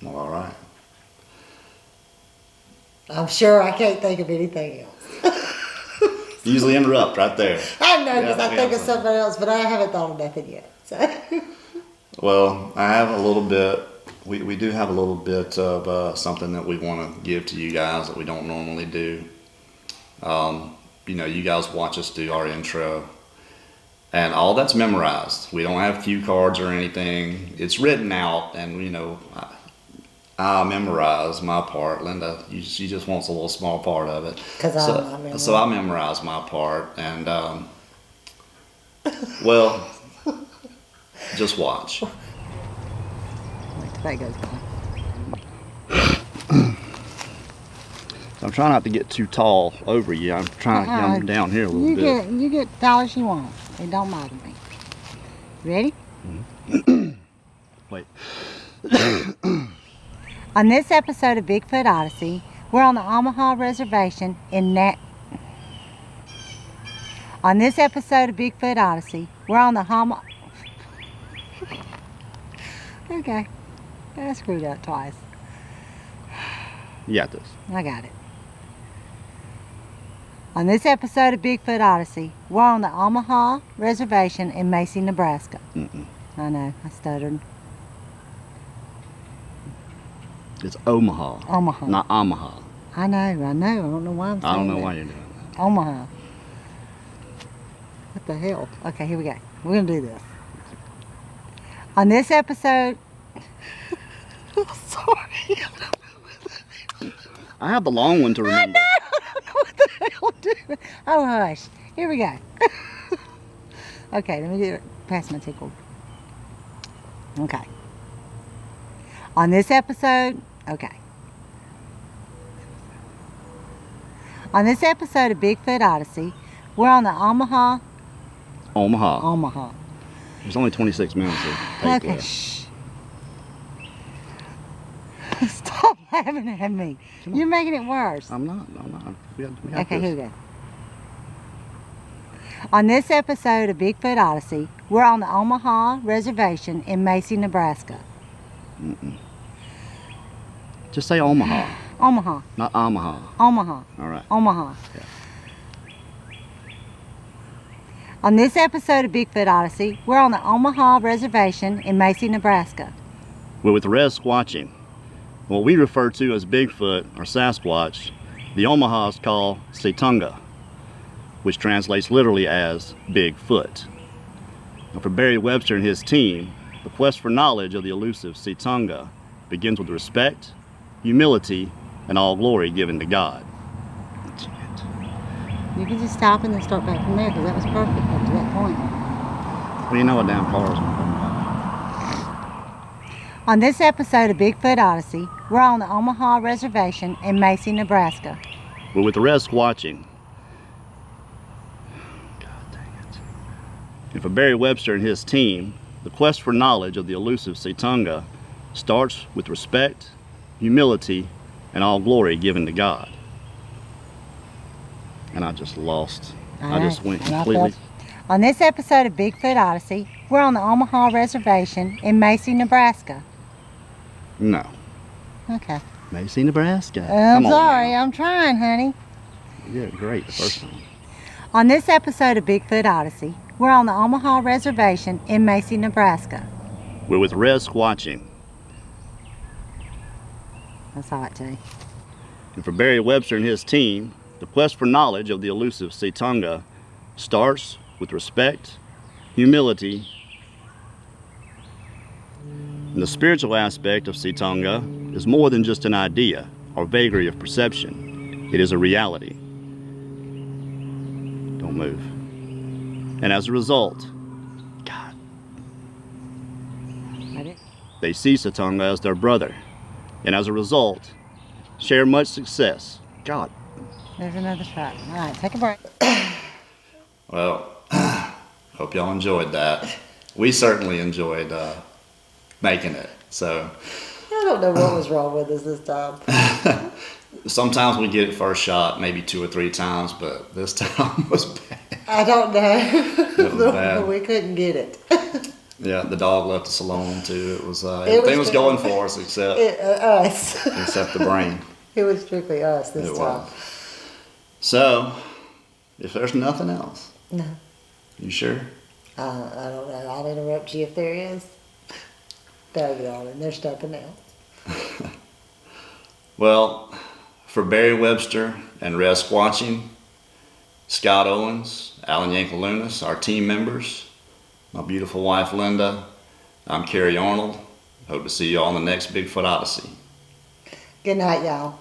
Well, all right.
I'm sure I can't think of anything else.
Usually interrupt right there.
I know, because
Yeah,
I think of something else, but I haven't thought of nothing yet. So.
Well, I have a little bit. We do have a little bit of something that we want to give to you guys that we don't normally do. You know, you guys watch us do our intro, and all that's memorized. We don't have cue cards or anything. It's written out, and you know, I memorize my part. Linda, she just wants a little small part of it. So I memorize my part, and well, just watch.
That goes by.
I'm trying not to get too tall over you. I'm trying to come down here a little bit.
You get as tall as you want. It don't bother me. Ready?
Wait.
On this episode of Bigfoot Odyssey, we're on the Omaha Reservation in On this episode of Bigfoot Odyssey, we're on the Okay. I screwed up twice.
You got this.
I got it. On this episode of Bigfoot Odyssey, we're on the Omaha Reservation in Macy, Nebraska. I know, I stuttered.
It's Omaha.
Omaha.
Not Omaha.
I know. I don't know why I'm saying
I don't know
that.
why you're doing that.
Omaha. What the hell? Okay, here we go. We're going to do this. On this episode... Sorry.
I have the long one to remember.
I don't know what the hell I'm doing. Oh, hush. Here we go. Okay, let me get past my tickle. Okay. On this episode... Okay. On this episode of Bigfoot Odyssey, we're on the Omaha.
Omaha. There's only 26 minutes of tape
Okay,
left.
shh. Stop laughing at me. You're making it worse.
I'm not. We got
Okay,
this.
here we go. On this episode of Bigfoot Odyssey, we're on the Omaha Reservation in Macy, Nebraska.
Just say Omaha.
Omaha.
Not Omaha.
Omaha.
All right.
Omaha.
Yeah.
On this episode of Bigfoot Odyssey, we're on the Omaha Reservation in Macy, Nebraska.
We're with Rez Squatching. What we refer to as Bigfoot or Sasquatch, the Omahas call Citonga, which translates literally as Bigfoot. Now for Berry Webster and his team, the quest for knowledge of the elusive Citonga begins with respect, humility, and all glory given to God.
You can just stop and then start back from there, because that was perfect up to that point.
Well, you know what damn cars are.
On this episode of Bigfoot Odyssey, we're on the Omaha Reservation in Macy, Nebraska.
We're with Rez Squatching. God dang it. And for Berry Webster and his team, the quest for knowledge of the elusive Citonga starts with respect, humility, and all glory given to God. And I just lost. I just went completely.
On this episode of Bigfoot Odyssey, we're on the Omaha Reservation in Macy, Nebraska.
No.
Okay.
Macy, Nebraska.
I'm
Come on
sorry,
now.
I'm trying, honey.
You did great the first time.
On this episode of Bigfoot Odyssey, we're on the Omaha Reservation in Macy, Nebraska.
We're with Rez Squatching.
I saw it too.
And for Berry Webster and his team, the quest for knowledge of the elusive Citonga starts with respect, humility, and the spiritual aspect of Citonga is more than just an idea or vagary of perception. It is a reality. Don't move. And as a result, God, they see Citonga as their brother, and as a result, share much success. God.
There's another shot. All right, take a break.
Well, hope y'all enjoyed that. We certainly enjoyed making it. So
I don't know what was wrong with us this time.
Sometimes we get it first shot, maybe 2 or 3 times, but this time was bad.
I don't know.
It was bad.
We couldn't get it.
Yeah, the dog left us alone too. It was everything was going for us except
us.
except the brain.
It was strictly us this
It
time.
was. So, if there's nothing else,
No.
you sure?
I don't know. I'll interrupt you if there is. Doggone it, there's nothing else.
Well, for Berry Webster and Rez Squatching, Scott Owens, Alan Yankelunas, our team members, my beautiful wife Linda, I'm Kerry Arnold. Hope to see you all on the next Bigfoot Odyssey.
Good night, y'all.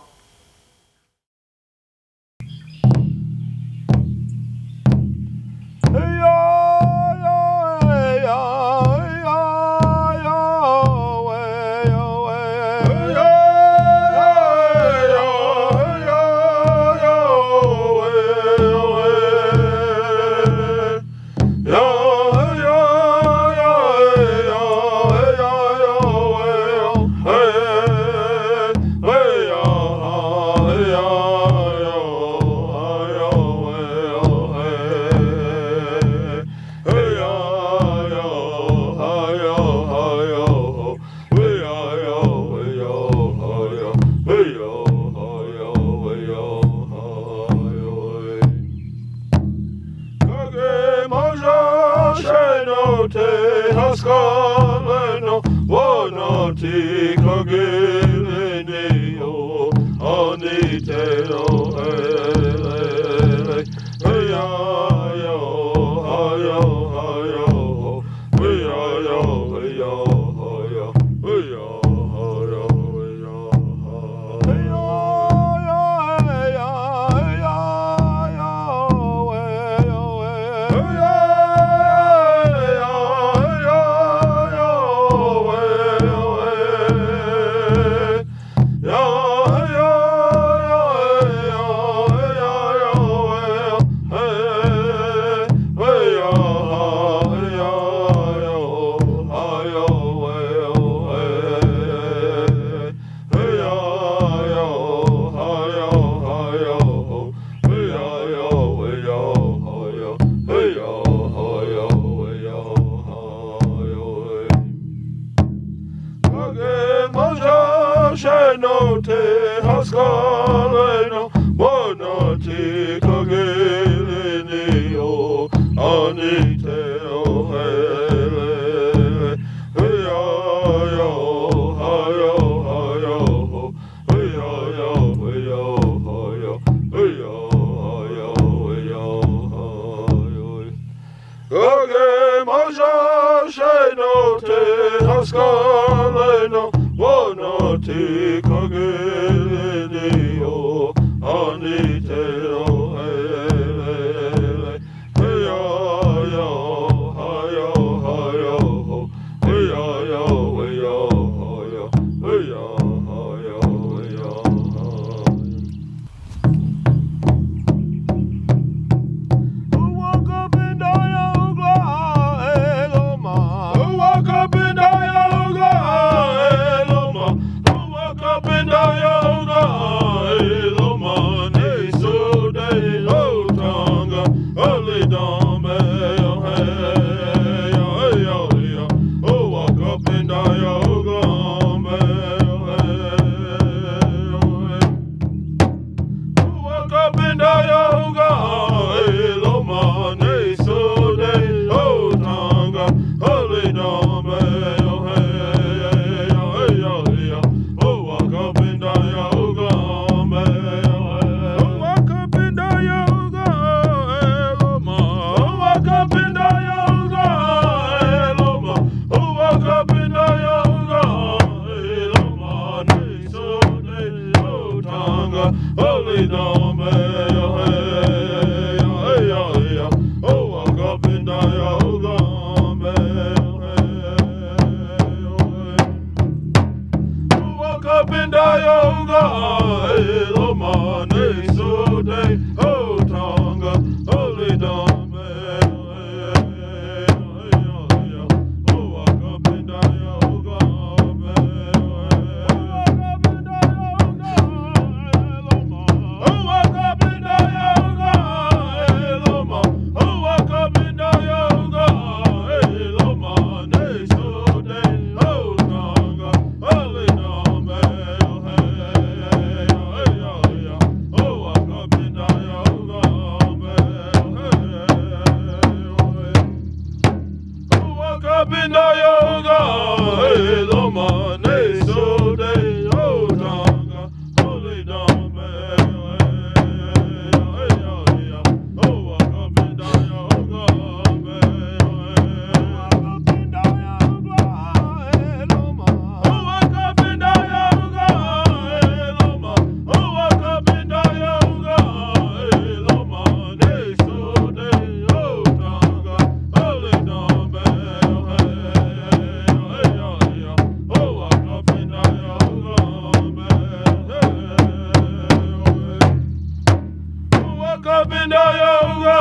walk up in the yoga,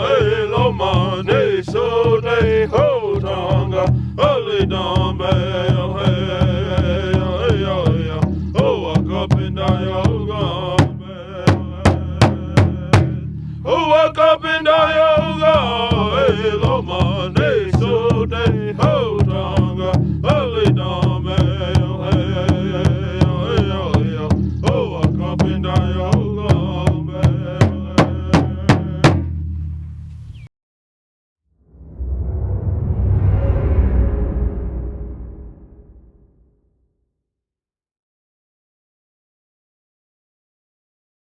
hey, lo mane, so they hold tonga, holy dumbbell, hey, hey, hey, oh, walk up in the yoga, oh, walk up in the yoga, hey, lo mane, so they hold tonga, holy dumbbell, hey, hey, hey, hey, oh, walk up in the yoga.